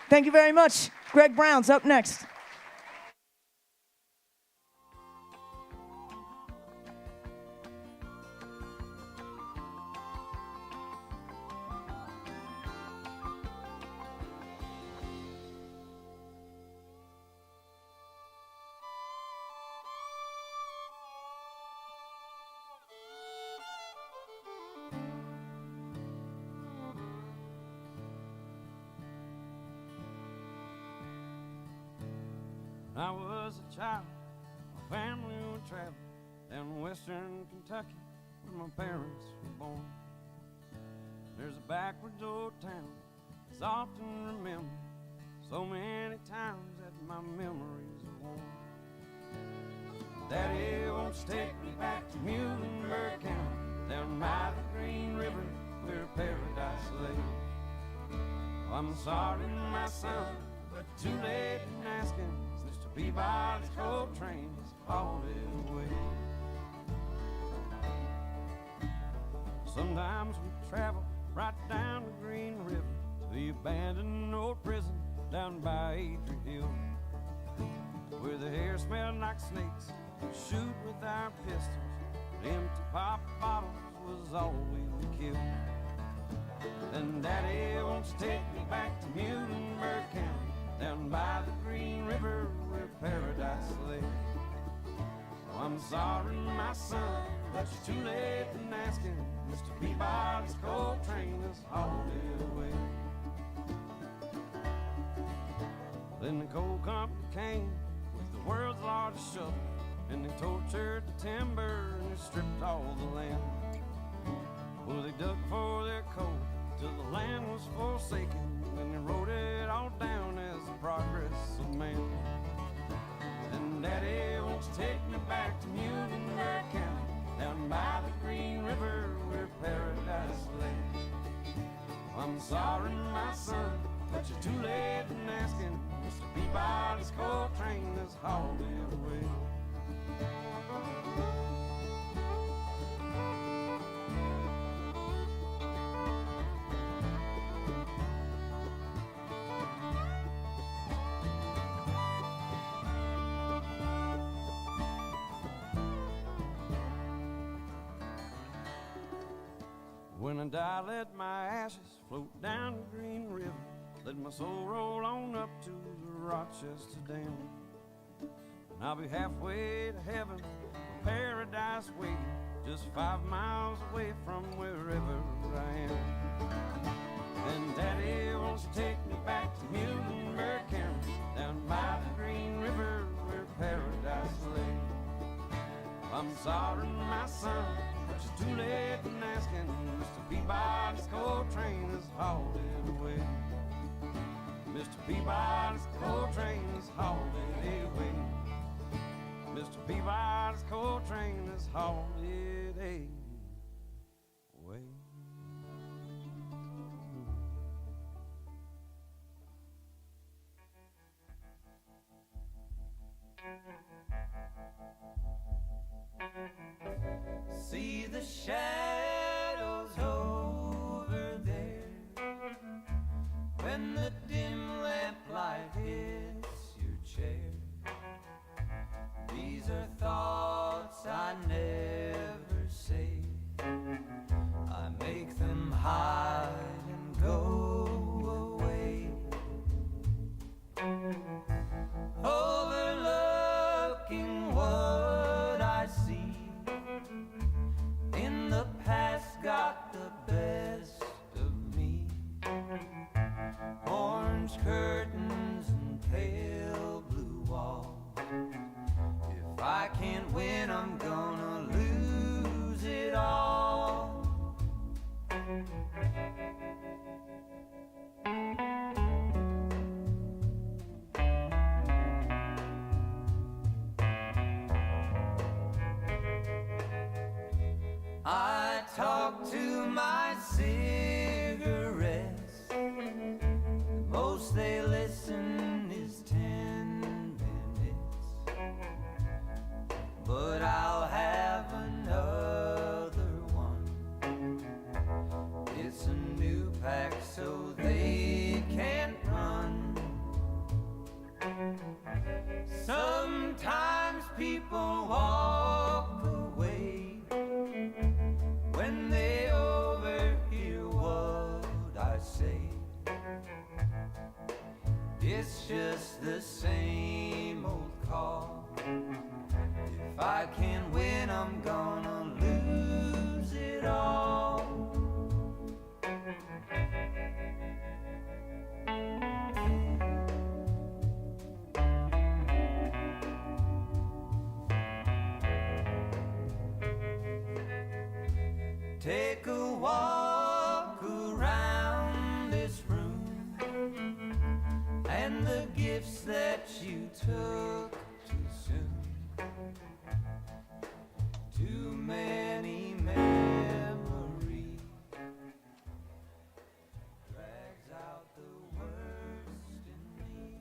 Thank you very much. Greg Brown's up next. When I was a child, my family would travel down western Kentucky where my parents were born. There's a backwards old town that's often remembered so many times that my memories are worn. Daddy wants to take me back to Muhlenberg County, down by the Green River where paradise lay. Well, I'm sorry, my son, but too late in asking. Peabody's coal train has hauled it away. Sometimes we travel right down the Green River to the abandoned old prison down by Adrian Hill, where the air smelled like snakes. We shoot with our pistols, but empty pop bottles was all we would kill. And Daddy wants to take me back to Muhlenberg County, down by the Green River where paradise lay. Oh, I'm sorry, my son, but you're too late in asking. Mr. Peabody's coal train has hauled it away. Then the coal company came with the world's largest shovel, and they tortured the timber and they stripped all the land. Well, they dug for their coal till the land was forsaken, and he wrote it all down as the progress of man. And Daddy, won't you take me back to Muhlenberg County, down by the Green River where paradise lay. I'm sorry, my son, but you're too late in asking. Mr. Peabody's coal train is hauled away. When I die, let my ashes float down the Green River. Let my soul roll on up to the Rochester Dam. And I'll be halfway to heaven, paradise waiting, just 5 miles away from wherever I am. Then Daddy, won't you take me back to Muhlenberg County, down by the Green River where paradise lay. I'm sorry, my son, but you're too late in asking. Mr. Peabody's coal train is hauled away. Mr. Peabody's coal train is hauled away. Mr. Peabody's coal train is hauled away. See the shadows over there when the dim lamplight hits your chair. These are thoughts I never say. I make them hide and go away. Overlooking what I see in the past got the best of me. Orange curtains and pale blue walls. If I can't win, I'm gonna lose it all. I talk to my cigarettes. The most they listen is 10 minutes. But I'll have another one. It's a new pack so they can't run. Sometimes people walk away when they overhear what I say. It's just the same old call. If I can't win, I'm gonna lose it all. Take a walk around this room and the gifts that you took too soon. Too many memories drags out the worst in me.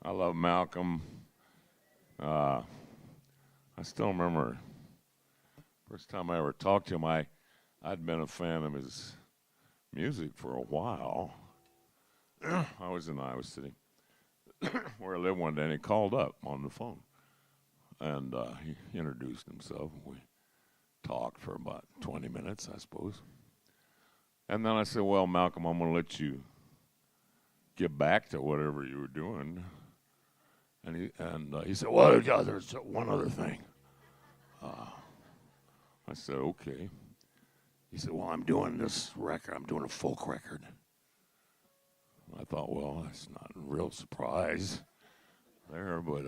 I love Malcolm. I still remember first time I ever talked to him. I'd been a fan of his music for a while. I was in Iowa City, where I lived one day, and he called up on the phone, and he introduced himself. We talked for about 20 minutes, I suppose. And then I said, "Well, Malcolm, I'm going to let you get back to whatever you were doing." And he said, "Well, yeah, there's one other thing." I said, "Okay." He said, "Well, I'm doing this record. I'm doing a folk record." I thought, well, that's not a real surprise. there, but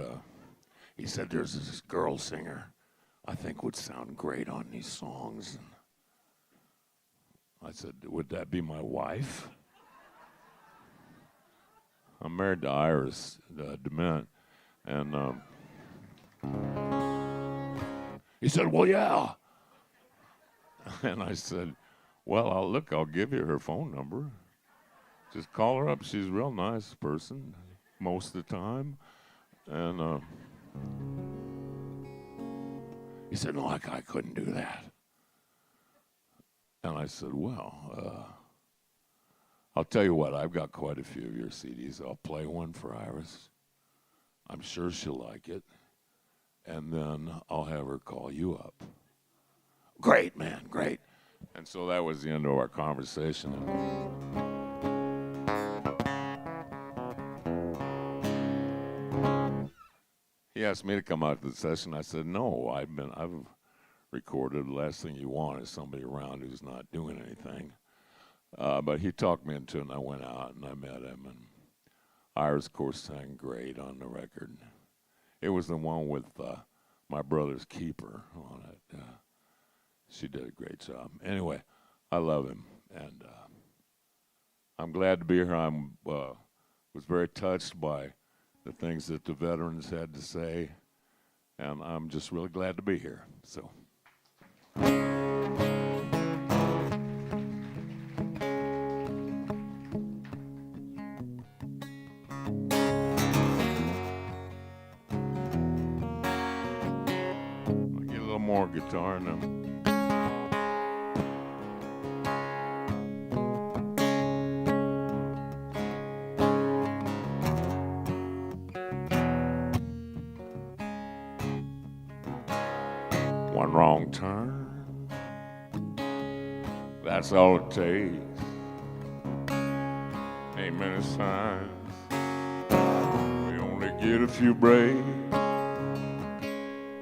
he said there's this girl singer I think would sound great on these songs. And I said, would that be my wife? I'm married to Iris Dement, and he said, well, yeah. And I said, well, I'll give you her phone number. Just call her up. She's a real nice person most of the time. And he said, no, I couldn't do that. And I said, well, I'll tell you what, I've got quite a few of your CDs. I'll play one for Iris. I'm sure she'll like it. And then I'll have her call you up. Great, man, great. And so that was the end of our conversation. He asked me to come out to the session. I said, no, I've recorded. The last thing you want is somebody around who's not doing anything. But he talked me into it, and I went out, and I met him. And Iris, of course, sang great on the record. It was the one with My Brother's Keeper on it. She did a great job. Anyway, I love him, and I'm glad to be here. I was very touched by the things that the veterans had to say, and I'm just really glad to be here. So. I'll get a little more guitar now. One wrong turn, that's all it takes. Ain't many signs, we only get a few breaks.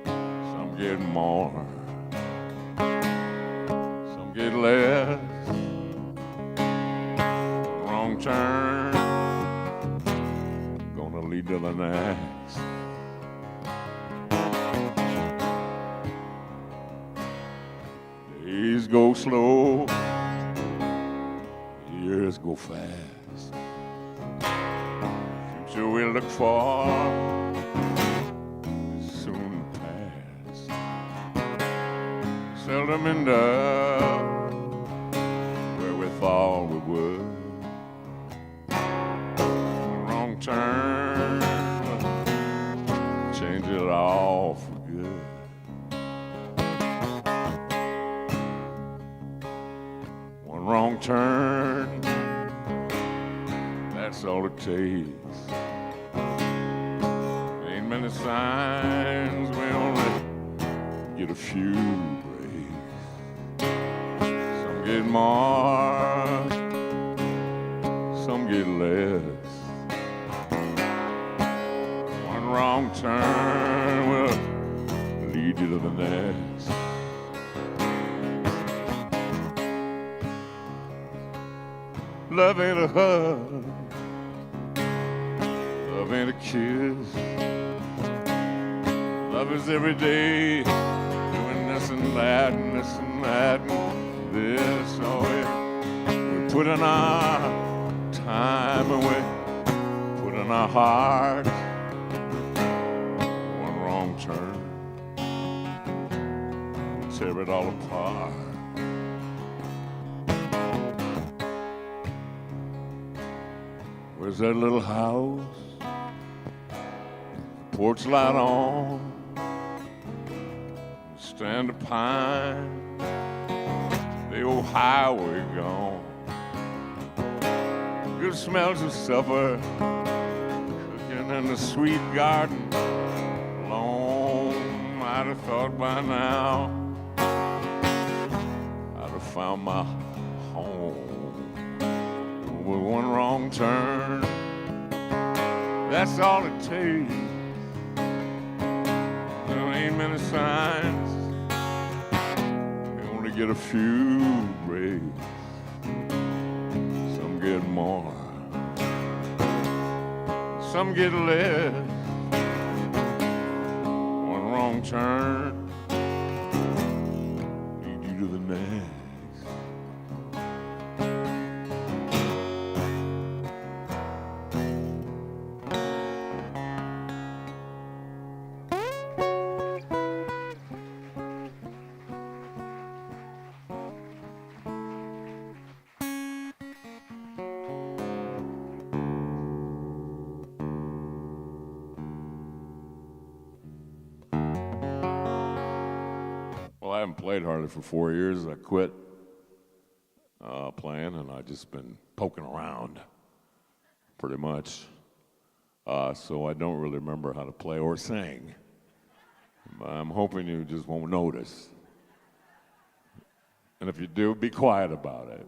Some get more, some get less. Wrong turn, gonna lead to the next. Days go slow, years go fast. Future we look for is soon past. Seldom end up where we thought we would. Wrong turn, change it all for good. Wrong turn, that's all it takes. Ain't many signs, we only get a few breaks. Some get more, some get less. One wrong turn will lead you to the next. Love ain't a hug, love ain't a kiss. Love is every day, doing this and that and this and that and this. Oh, yeah. We put in our time and we put in our heart. One wrong turn, tear it all apart. Where's that little house? Porch light on, stand of pine, the old highway gone. Good smells of supper, cooking in the sweet garden. Long might have thought by now I'd have found my home. With one wrong turn, that's all it takes. There ain't many signs, we only get a few breaks. Some get more, some get less. wrong turn lead you to the next. Well, I haven't played hardly for 4 years. I quit playing, and I've just been poking around, pretty much. So I don't really remember how to play or sing. I'm hoping you just won't notice. And if you do, be quiet about it.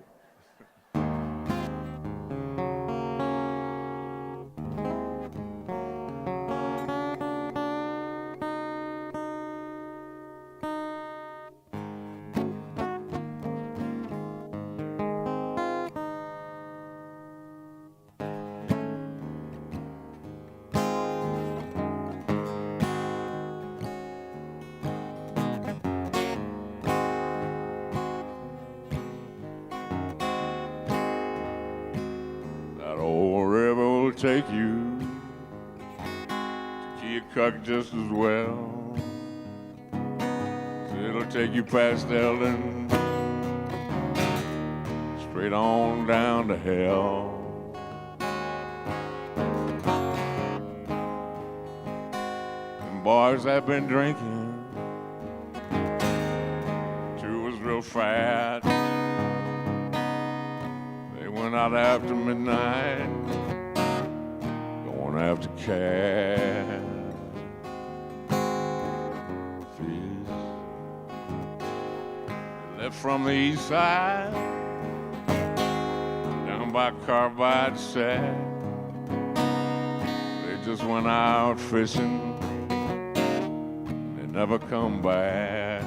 Take you to Keokuk just as well. It'll take you past Eldon, straight on down to hell. And boys have been drinking, two was real fat. They went out after midnight, after cat fish. They left from the east side down by Carbide Sack. They just went out fishing, they never come back.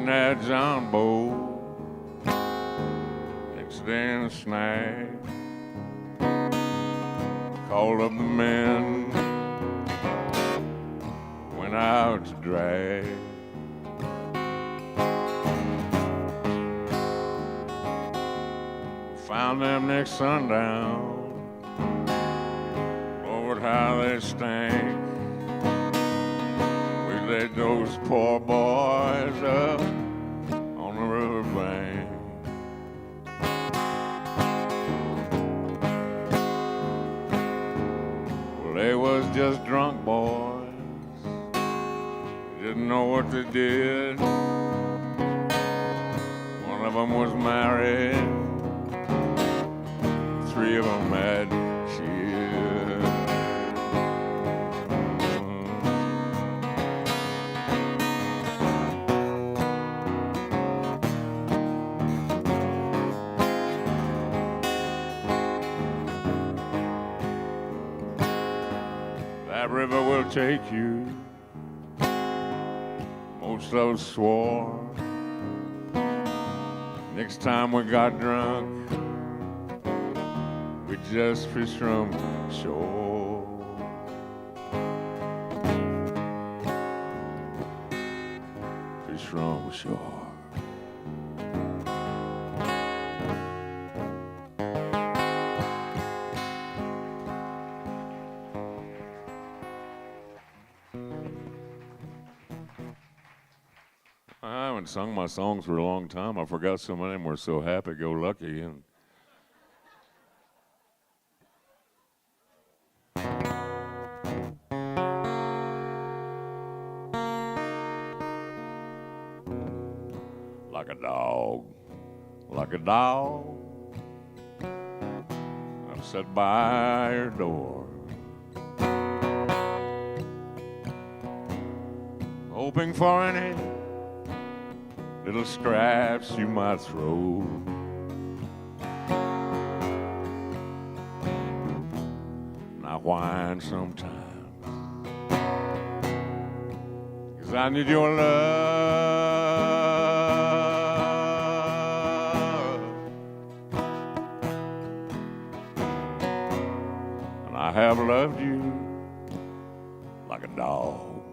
That John Bow next day in a snag, called up the men, went out to drag. Found them next sundown, Lord how they stank. We laid those poor boys up on the riverbank. Well, they was just drunk boys, they didn't know what they did. One of them was married, three of them had kids. That river will take you, most of us swore. Next time we got drunk, we just fished from shore. Fish from shore. I haven't sung my songs for a long time. I forgot some of them were so happy-go-lucky. And like a dog, I've sat by your door, hoping for any little scraps you might throw. And I whine sometimes, 'cause I need your love. And I have loved you like a dog.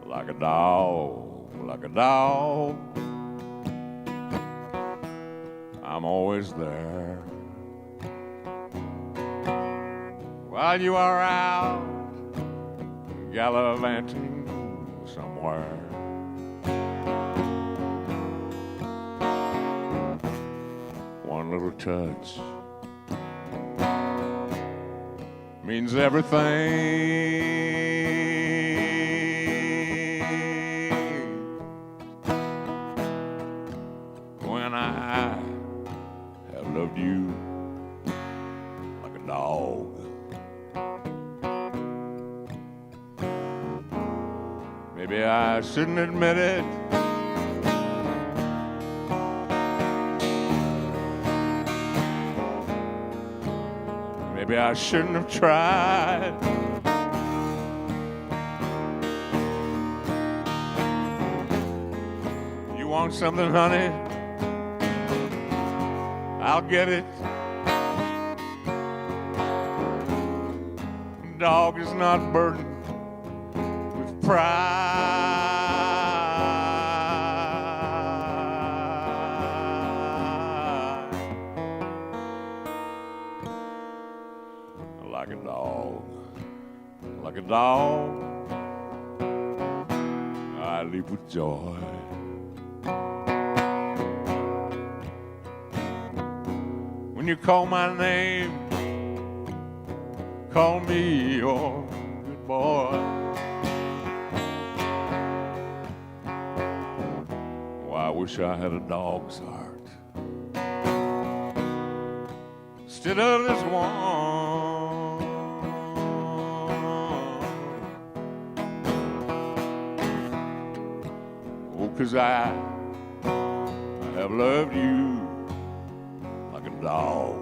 Like a dog, like a dog. I'm always there while you are out gallivanting somewhere. One little touch means everything. When I have loved you like a dog. Maybe I shouldn't admit it. Maybe I shouldn't have tried. You want something, honey? I'll get it. Dog is not burdened with pride. Like a dog, like a dog, I leap with joy. When you call my name, call me your good boy. Oh, I wish I had a dog's heart instead of this one. Oh, 'cause I have loved you like a dog.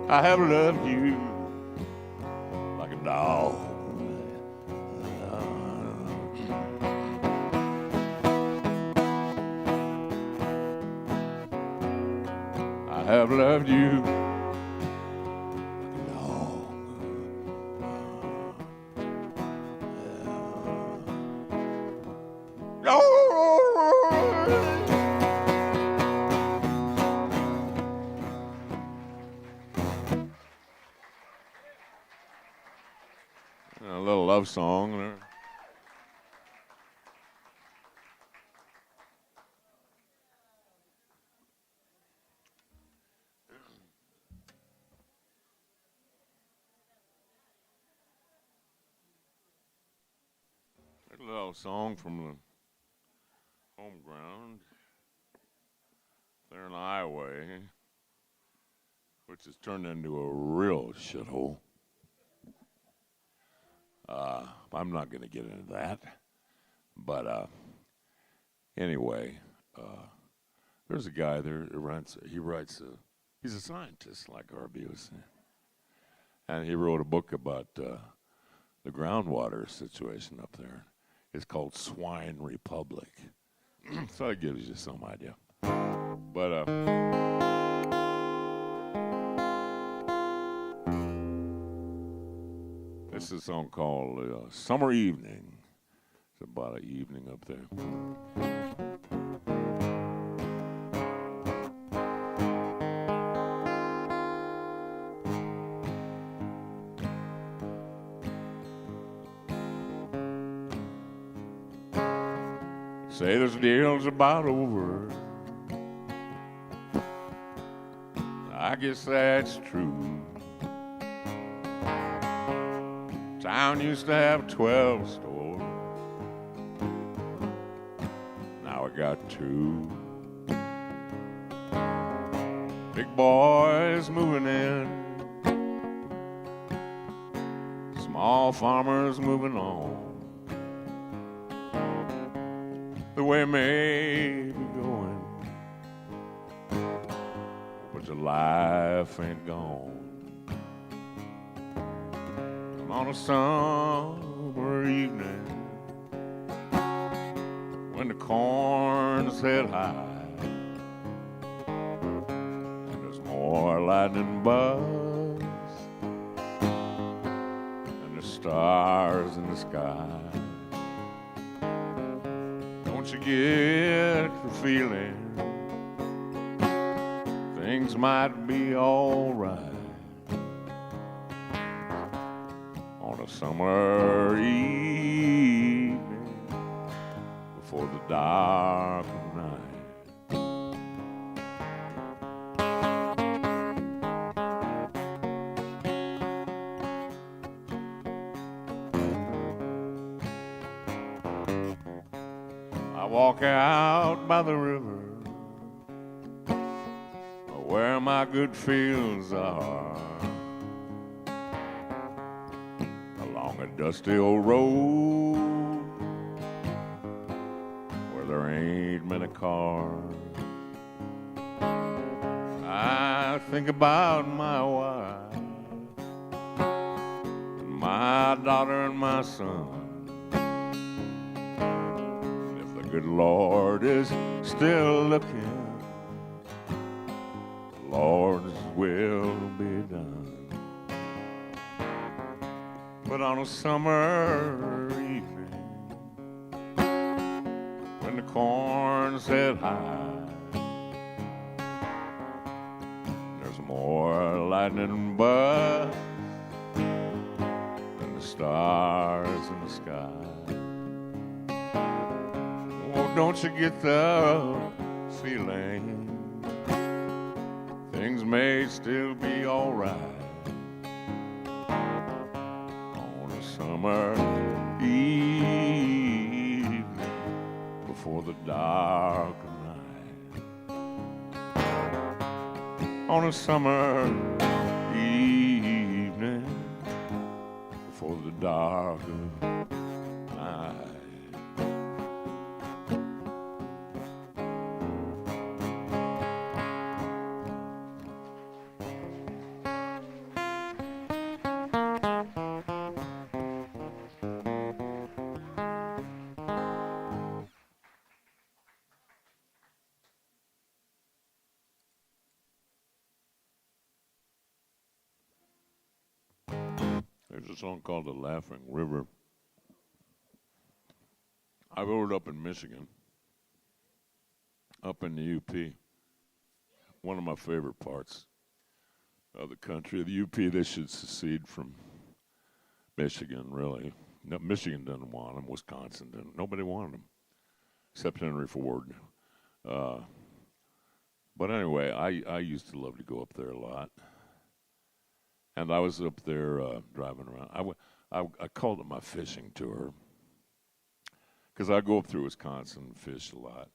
I have loved you like a dog. I have loved you like a dog. A little love song there. A little song from the home ground there in Iowa, which has turned into a real shithole. I'm not going to get into that, but anyway, there's a guy there who he's a scientist like R.B. was saying, and he wrote a book about the groundwater situation up there. It's called Swine Republic, so it gives you some idea. But this is a song called Summer Evening. It's about an evening up there. Say this deal's about over. I guess that's true. Town used to have 12 stores. Now I got 2. Big boys moving in. Small farmers moving on. we may be going, but your life ain't gone. I'm on a summer evening when the corn's head high and there's more lightning bugs and the stars in the sky. Don't you get the feeling things might be all right on a summer evening before the dark of night? I walk out by the river where my good fields are, along a dusty old road where there ain't many cars. I think about my wife, my daughter and my son. If the good Lord is still looking, Lord's will be done. But on a summer evening, when the corn's head high, there's more lightning bugs than the stars in the sky. Oh, don't you get the feeling things may still be all right on a summer evening before the dark of night? On a summer evening before the dark of night. There's a song called The Laughing River. I wrote it up in Michigan, up in the UP. One of my favorite parts of the country. The UP, they should secede from Michigan, really. No, Michigan doesn't want them. Wisconsin didn't. Nobody wanted them, except Henry Ford. But anyway, I used to love to go up there a lot. And I was up there driving around. I called it my fishing tour because I go up through Wisconsin and fish a lot.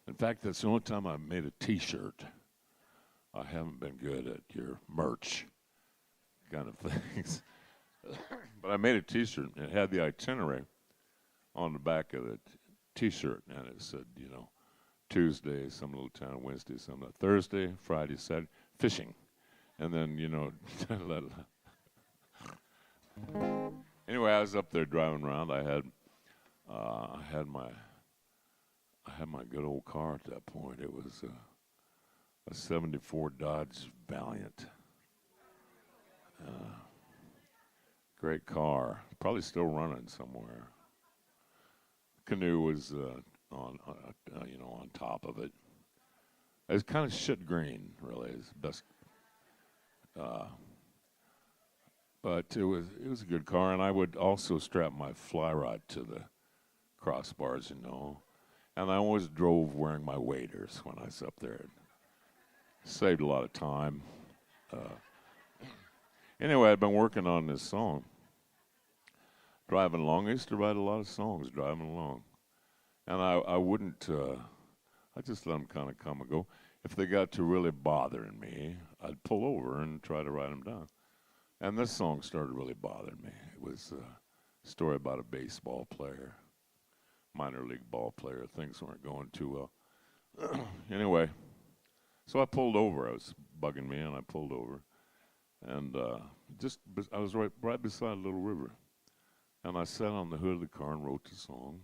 In fact, that's the only time I made a T-shirt. I haven't been good at your merch kind of things. But I made a T-shirt, and it had the itinerary on the back of the T-shirt, and it said, you know, Tuesday, some little town, Wednesday, some Thursday, Friday, Saturday, fishing. And then, you know, anyway, I was up there driving around. I had my good old car at that point. It was a '74 Dodge Valiant. Great car, probably still running somewhere. Canoe was on top of it. It was kind of shit green, really. It's the best. But it was a good car, and I would also strap my fly rod to the crossbars, you know. And I always drove wearing my waders when I was up there. It saved a lot of time. Anyway, I'd been working on this song. Driving along, I used to write a lot of songs driving along. And I wouldn't, I just let them kind of come and go. If they got to really bothering me, I'd pull over and try to write them down. And this song started really bothering me. It was a story about a baseball player. minor league ball player. Things weren't going too well. Anyway, so I pulled over. I was bugging me, and I pulled over. And I was right beside a little river. And I sat on the hood of the car and wrote the song.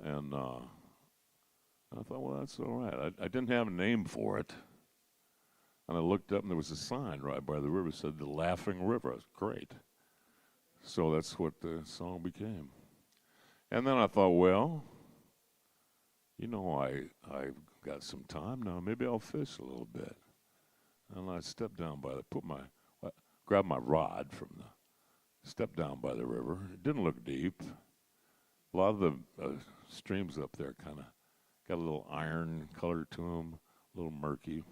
And I thought, well, that's all right. I didn't have a name for it. And I looked up, and there was a sign right by the river that said, The Laughing River. It was great. So that's what the song became. And then I thought, well, you know, I've got some time now. Maybe I'll fish a little bit. And I stepped down grabbed my rod from stepped down by the river. It didn't look deep. A lot of the streams up there kind of got a little iron color to them, a little murky.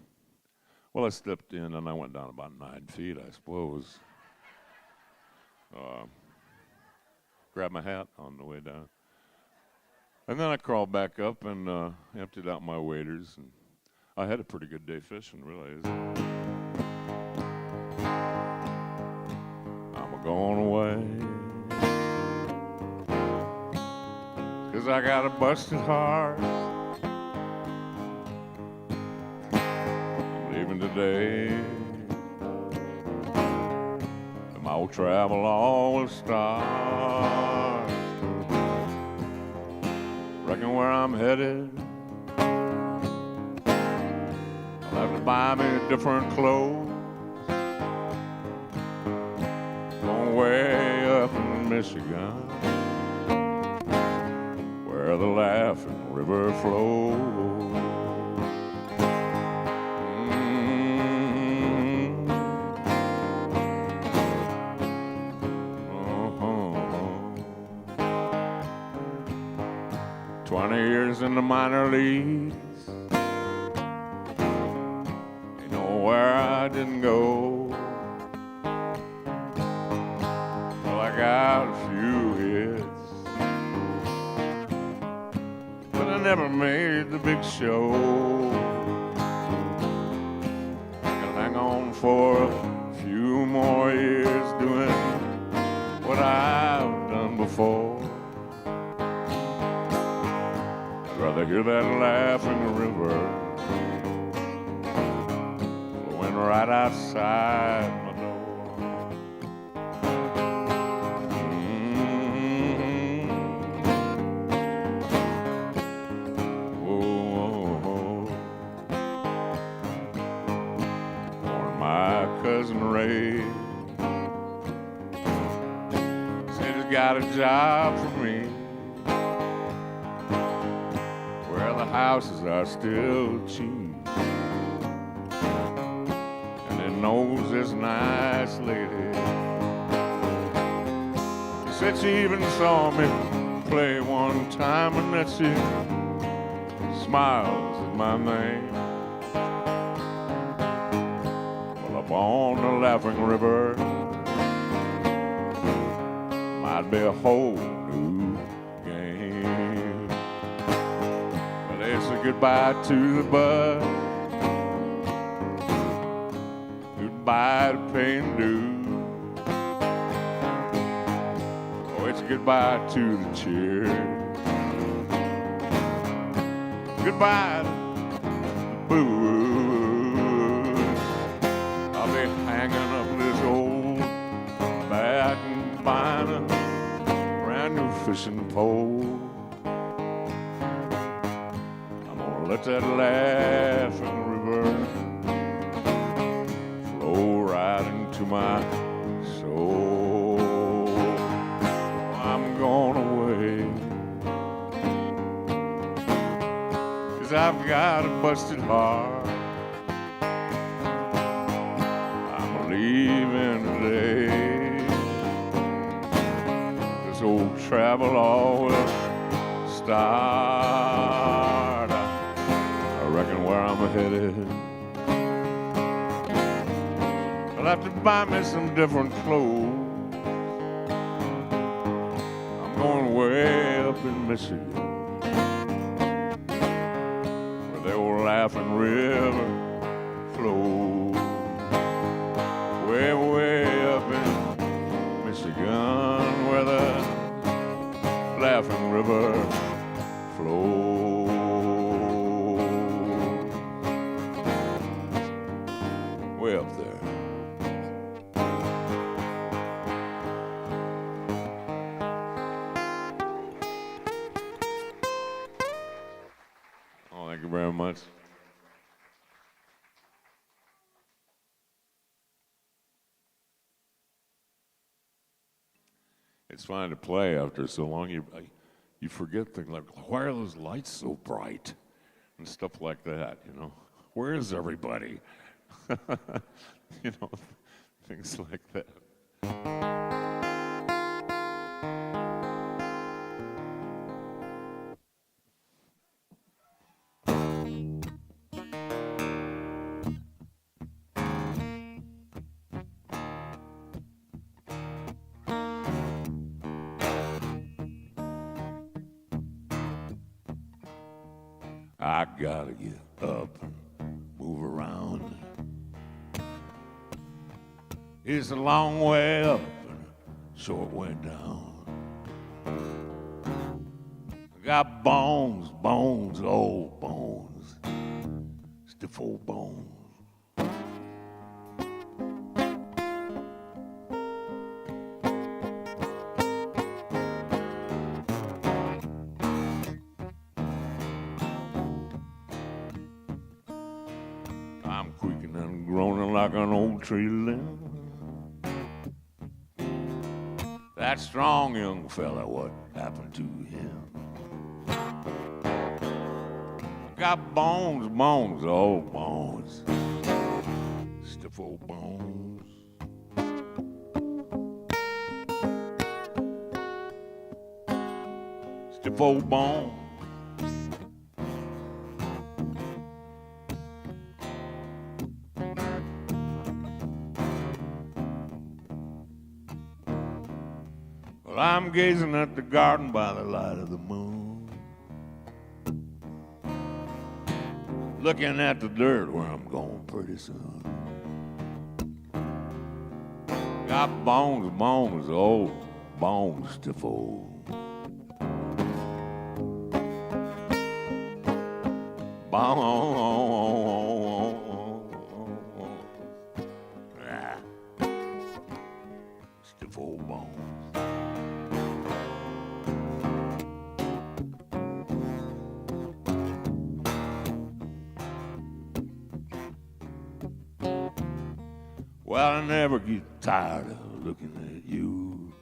Well, I stepped in, and I went down about 9 feet, I suppose. Grabbed my hat on the way down. And then I crawled back up and emptied out my waders, and I had a pretty good day fishing, really. I'm going away, 'cause I got a busted heart. I'm leaving today, and my old travel all will start. Reckon where I'm headed, I'll have to buy me different clothes. Going way up in Michigan, where the Laughing River flows. Uh-huh. 20 years in the minor leagues, ain't nowhere I didn't go. Well, I got a few hits, but I never made the big show. I can hang on for a few more years doing what I've done before. I'd rather hear that Laughing River flowing right outside my door. Cousin Ray said he's got a job for me where the houses are still cheap, and he knows this nice lady. He said she even saw me play one time, and that she smiles at my name. On the Laughing River might be a whole new game. Well, they say goodbye to the bud, goodbye to paying dues. Oh, it's goodbye to the cheer, goodbye to the boo. Hanging up this old bat and buying a brand new fishing pole. I'm gonna let that Laughing River flow right into my soul. I'm going away, 'cause I've got a busted heart. Leaving today, this old travel all will start. I reckon where I'm headed, I'll have to buy me some different clothes. I'm going way up in Michigan, where the old Laughing River flows. Way up in Michigan, where the laughing river flows. Way up there. Oh, thank you very much. It's fine to play after so long. You forget things like, why are those lights so bright? And stuff like that, you know. Where is everybody? You know, things like that. I gotta get up and move around. It's a long way up and a short way down. I got bones, old bones, stiff old bones. I'm creaking and groaning like an old tree limb. That strong young fella, what happened to him? Got bones, old bones, stiff old bones. Stiff old bones. Well, I'm gazing at the garden by the light of the moon, looking at the dirt where I'm going pretty soon. Got bones, old bones, stiff old. Stiff old bones. Well, I never get tired of looking at you.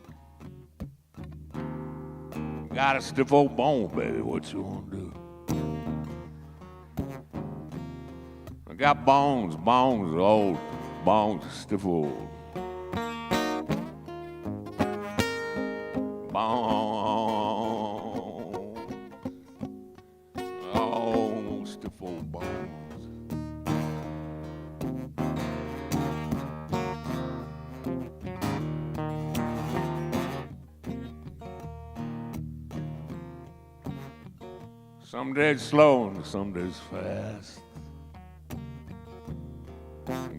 Got a stiff old bone, baby, what you wanna do? I got bones, old bones, stiff old. Bones, oh, stiff old bones. Some days slow and some days fast.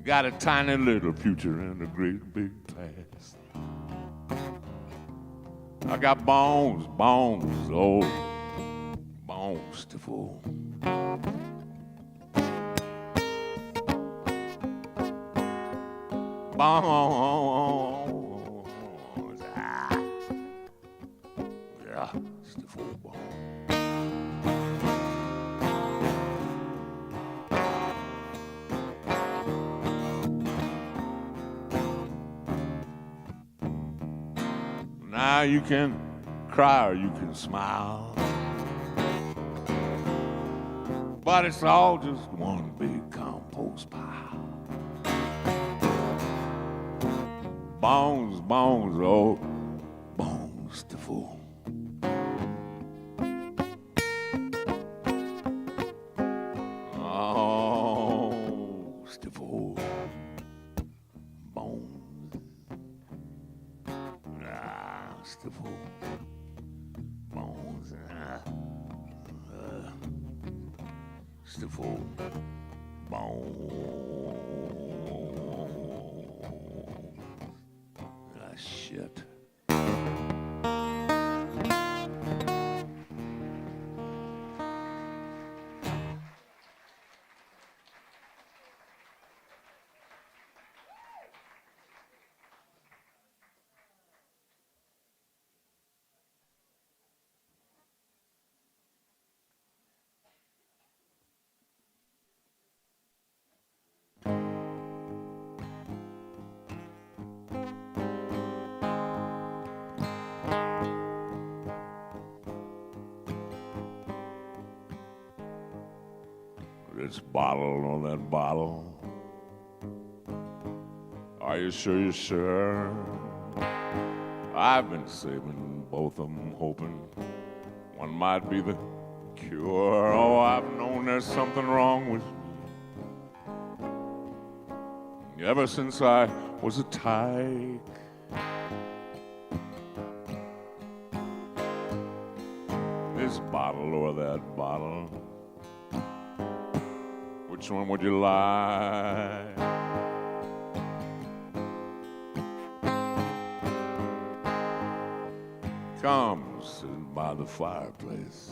Got a tiny little future and a great big past. I got bones, old bones, stiff old. Bones, yeah, stiff old bones. Now you can cry or you can smile, but it's all just one big compost pile. Bones, old bones, stiff old. Oh, stiff old bones. Stiff old bones, stiff old bones. Shit. This bottle on that bottle. Are you sure you're sure? I've been saving both of them, hoping one might be the cure. Oh, I've known there's something wrong with me ever since I was a tyke. This bottle or that bottle, which one would you like? Come sit by the fireplace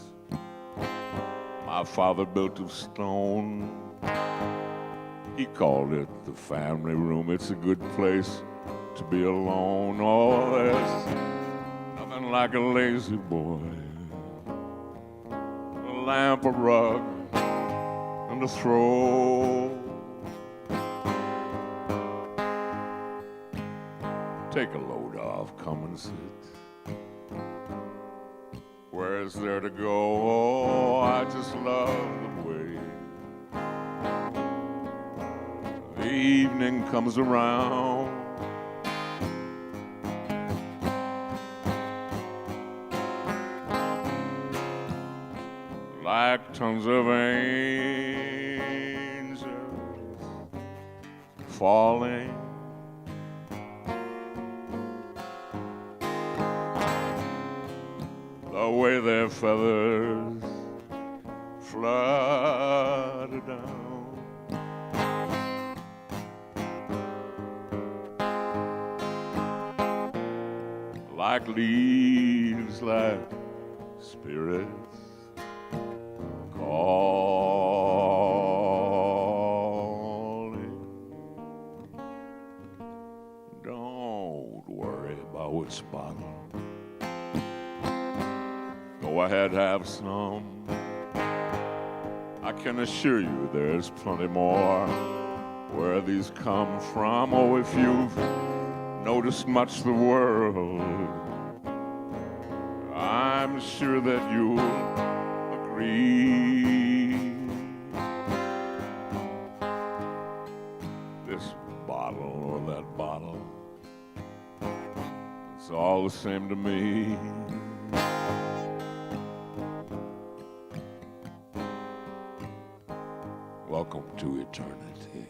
my father built of stone. He called it the family room. It's a good place to be alone. Oh, there's nothing like a lazy boy, a lamp, a rug, and a throw. Take a load off, come and sit. Where's there to go? Oh, I just love the way the evening comes around. Like tons of angels falling. The way their feathers flutter down. Like leaves, like spirits calling. Don't worry about which bottle. Go ahead, have some. I can assure you there's plenty more where these come from. Oh, if you've noticed much of the world, I'm sure that you'll agree. This bottle or that bottle, it's all the same to me. Welcome to eternity.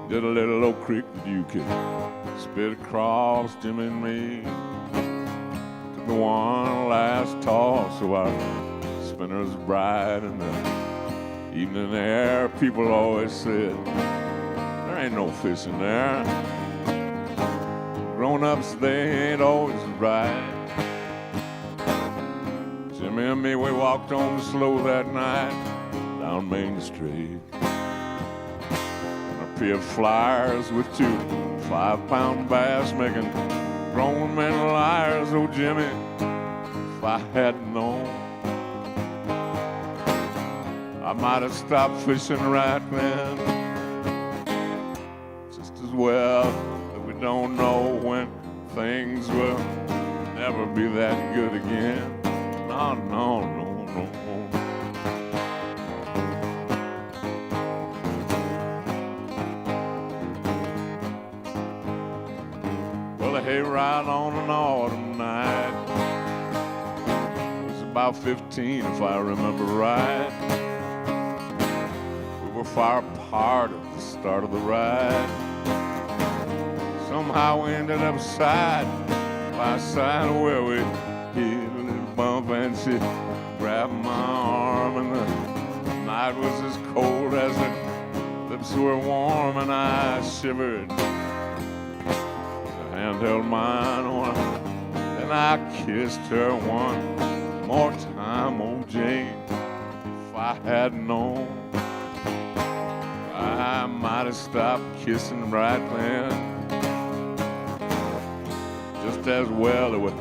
Did a little old creek that you could spit across Jim and me. Took the one last toss so our spinners bright in the evening air. People always said, there ain't no fish in there. Grown-ups, they ain't always right. Jimmy and me, we walked on slow that night down Main Street. Of flyers with 2 5-pound bass making grown men liars. Oh, Jimmy, if I had known, I might have stopped fishing right then. Just as well that we don't know when things will never be that good again. No, no, no, no. Hey, right on an autumn night. It was about 15 if I remember right. We were far apart at the start of the ride. Somehow we ended up side by side where we hit a little bump and she grabbed my arm and the night was as cold as her lips were warm and I shivered. Hand held mine on, then I kissed her one more time, oh Jane. If I had known, I might have stopped kissing right then. Just as well it would.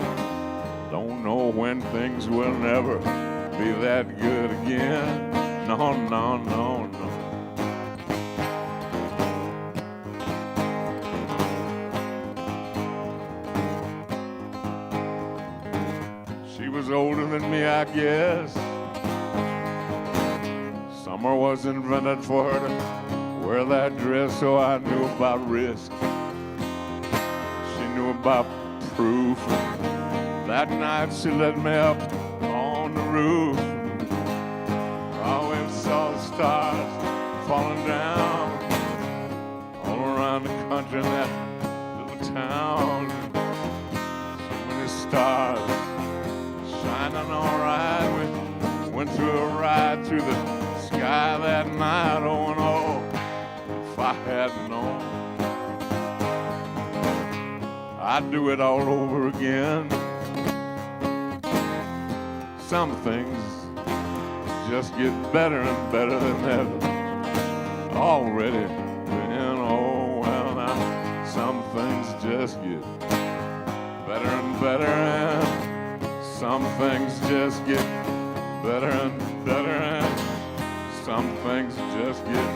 Don't know when things will never be that good again. No, no, no, no. She was older than me, I guess. Summer was invented for her to wear that dress, so I knew about risk. She knew about proof. That night she led me up on the roof. Oh, we saw the stars falling down all around the country in that little town. So many stars shining all right. We went through a ride through the sky that night. Oh, and oh, if I had known, I'd do it all over again. Some things just get better and better than ever already been. Oh, well, now some things just get better and better, and some things just get better and better, and some things just get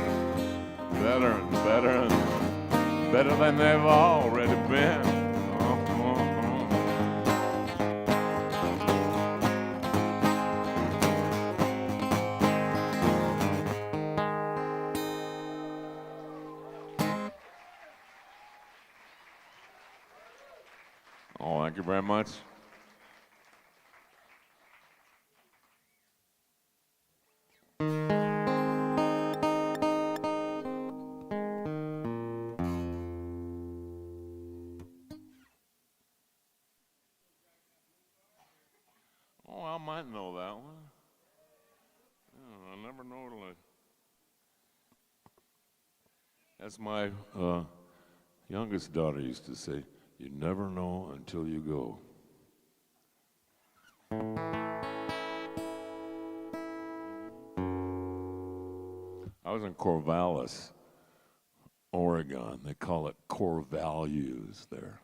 better and better and better than they've already been. Oh, thank you very much. Oh, I might know that one. Yeah, I never know till I... That's my youngest daughter used to say, you never know until you go. I was in Corvallis, Oregon. They call it core values there.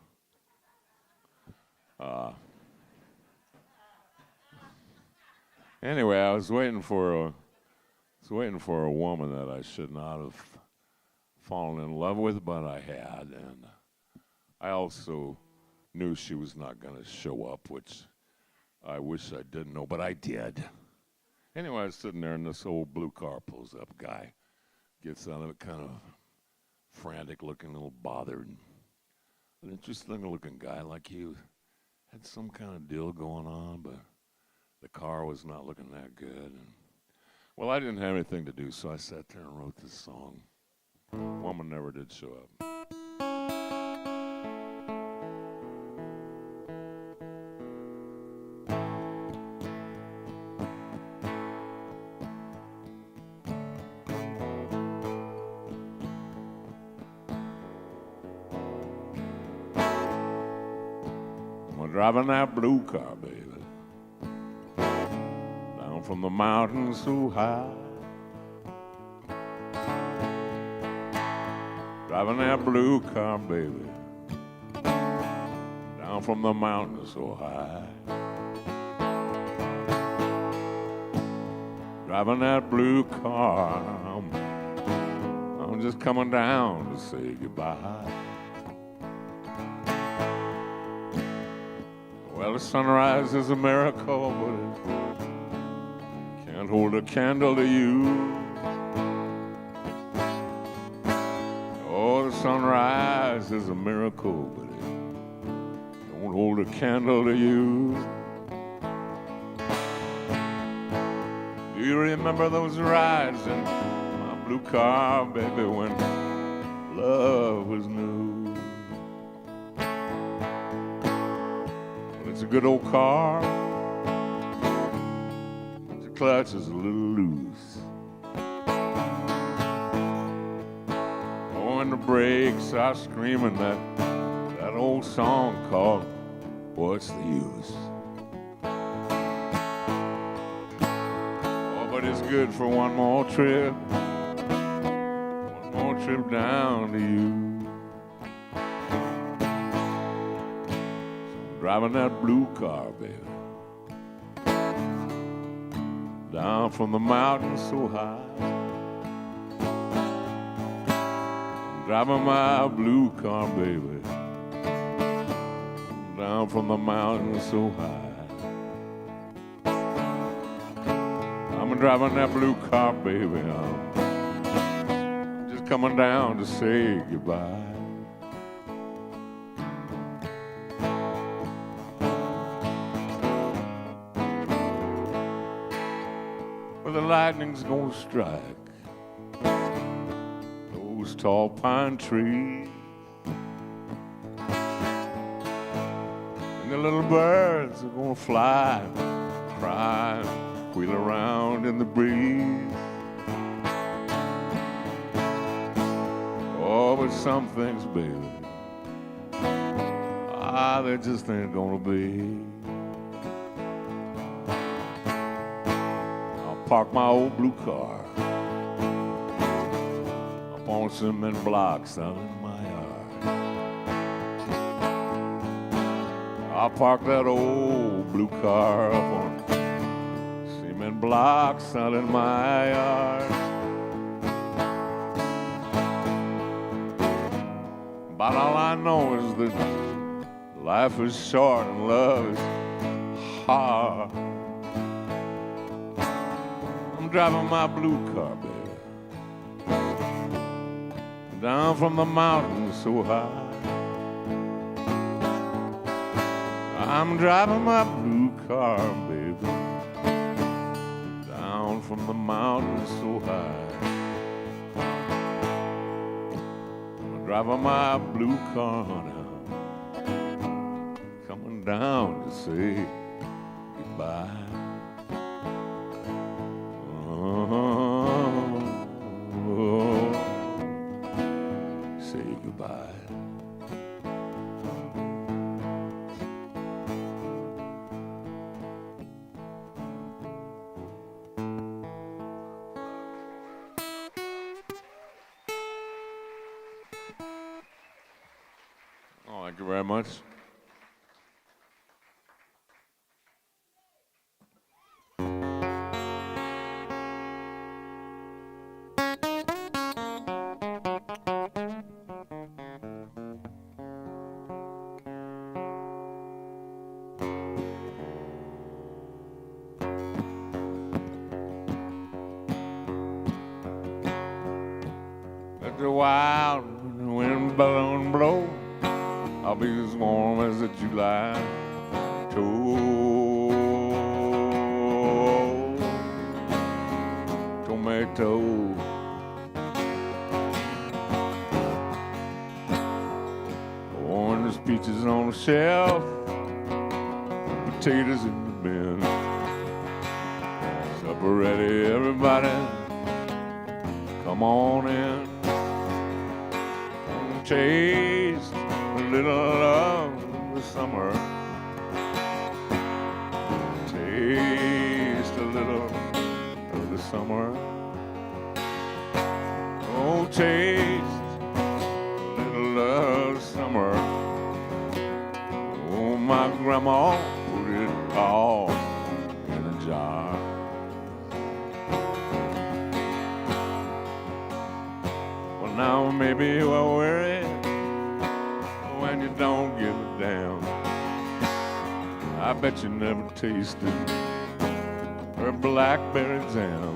Anyway, I was waiting for a woman that I should not have fallen in love with, but I had, and I also knew she was not going to show up, which I wish I didn't know, but I did. Anyway, I was sitting there, and this old blue car pulls up. Guy gets out of it, kind of frantic-looking, a little bothered. An interesting-looking guy like you. Had some kind of deal going on, but the car was not looking that good. And, well, I didn't have anything to do, so I sat there and wrote this song. Woman never did show up. Driving that blue car, baby, down from the mountains so high. Driving that blue car, baby, down from the mountains so high. Driving that blue car, I'm just coming down to say goodbye. Well, the sunrise is a miracle, but it can't hold a candle to you. Oh, the sunrise is a miracle, but it don't hold a candle to you. Do you remember those rides in my blue car, baby, when love was new? It's a good old car. The clutch is a little loose. Oh, and the brakes are screaming that old song called What's the Use? but it's good for one more trip. One more trip down to you. So I'm driving that blue car, baby, down from the mountains so high. I'm driving my blue car, baby, down from the mountains so high. I'm driving that blue car, baby. I'm just coming down to say goodbye. Well, the lightning's gonna strike those tall pine trees, and the little birds are gonna fly, cry, wheel around in the breeze. Oh, but some things, baby, they just ain't gonna be. I'll park my old blue car up on cement blocks out in my yard. I'll park that old blue car up on cement blocks out in my yard. But all I know is that life is short and love is hard. I'm driving my blue car, baby, down from the mountains so high. I'm driving my blue car, baby, down from the mountains so high. I'm driving my blue car now, coming down to say goodbye. Oh, say goodbye. Oh, thank you very much. Let the wild wind blow. I'll be as warm as a July tomato. Oranges, peaches on the shelf, potatoes in the bin. Supper ready, everybody, come on in. Taste a little of the summer. Taste a little of the summer. Oh, taste a little of the summer. Oh, my grandma put it all in a jar. Well, now maybe we're weary when you don't give a damn. I bet you never tasted her blackberry jam.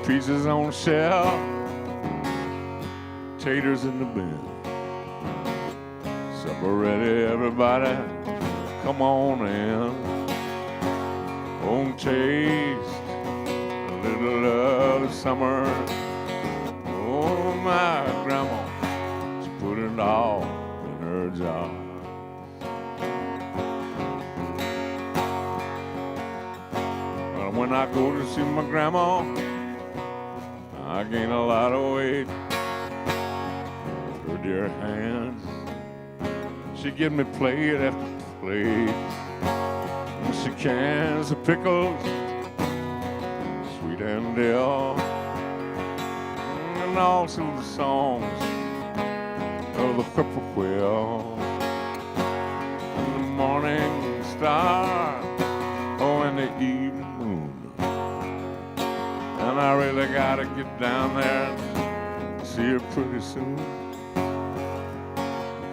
Pieces on shelf, taters in the bin. Supper ready, everybody, come on in. Oh, taste a little of the summer. Oh, my grandma, she put it all in her jar. Well, when I go to see my grandma, I gain a lot of weight. Her dear hands, she give me plate after plate. She cans of pickles sweet and ill, and also the songs of the whippoorwill, and the morning star, oh, and the evening moon. And I really gotta get down there and see her pretty soon,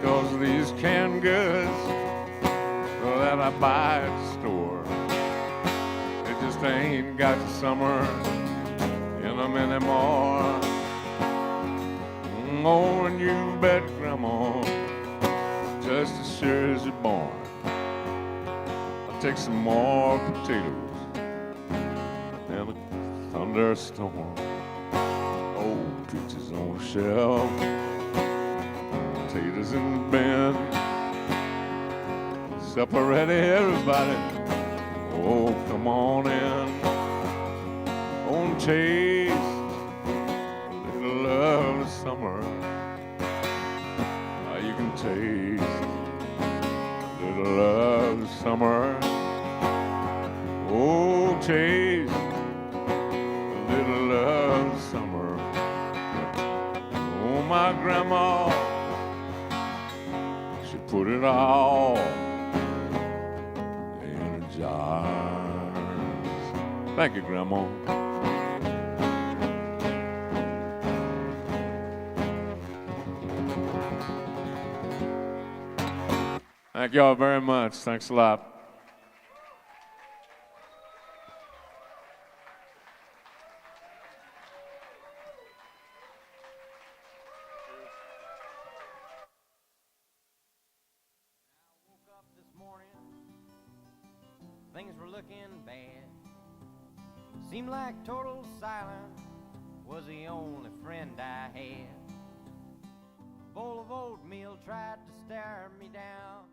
because these canned goods that I buy at the store, it just ain't got the summer in them anymore. Oh, and you bet, Grandma, just as sure as you're born, I'll take some more potatoes and a thunderstorm. Oh, peaches on the shelf, potatoes in the bin, supper ready, everybody. Oh, come on in. Oh, and taste a little love of summer. You can taste a little love of summer. Oh, taste a little love of summer. Oh, my grandma, she put it all in a jar. Thank you, Grandma. Thank y'all very much. Thanks a lot. Things were looking bad. Seemed like total silence was the only friend I had. A bowl of oatmeal tried to stare me down.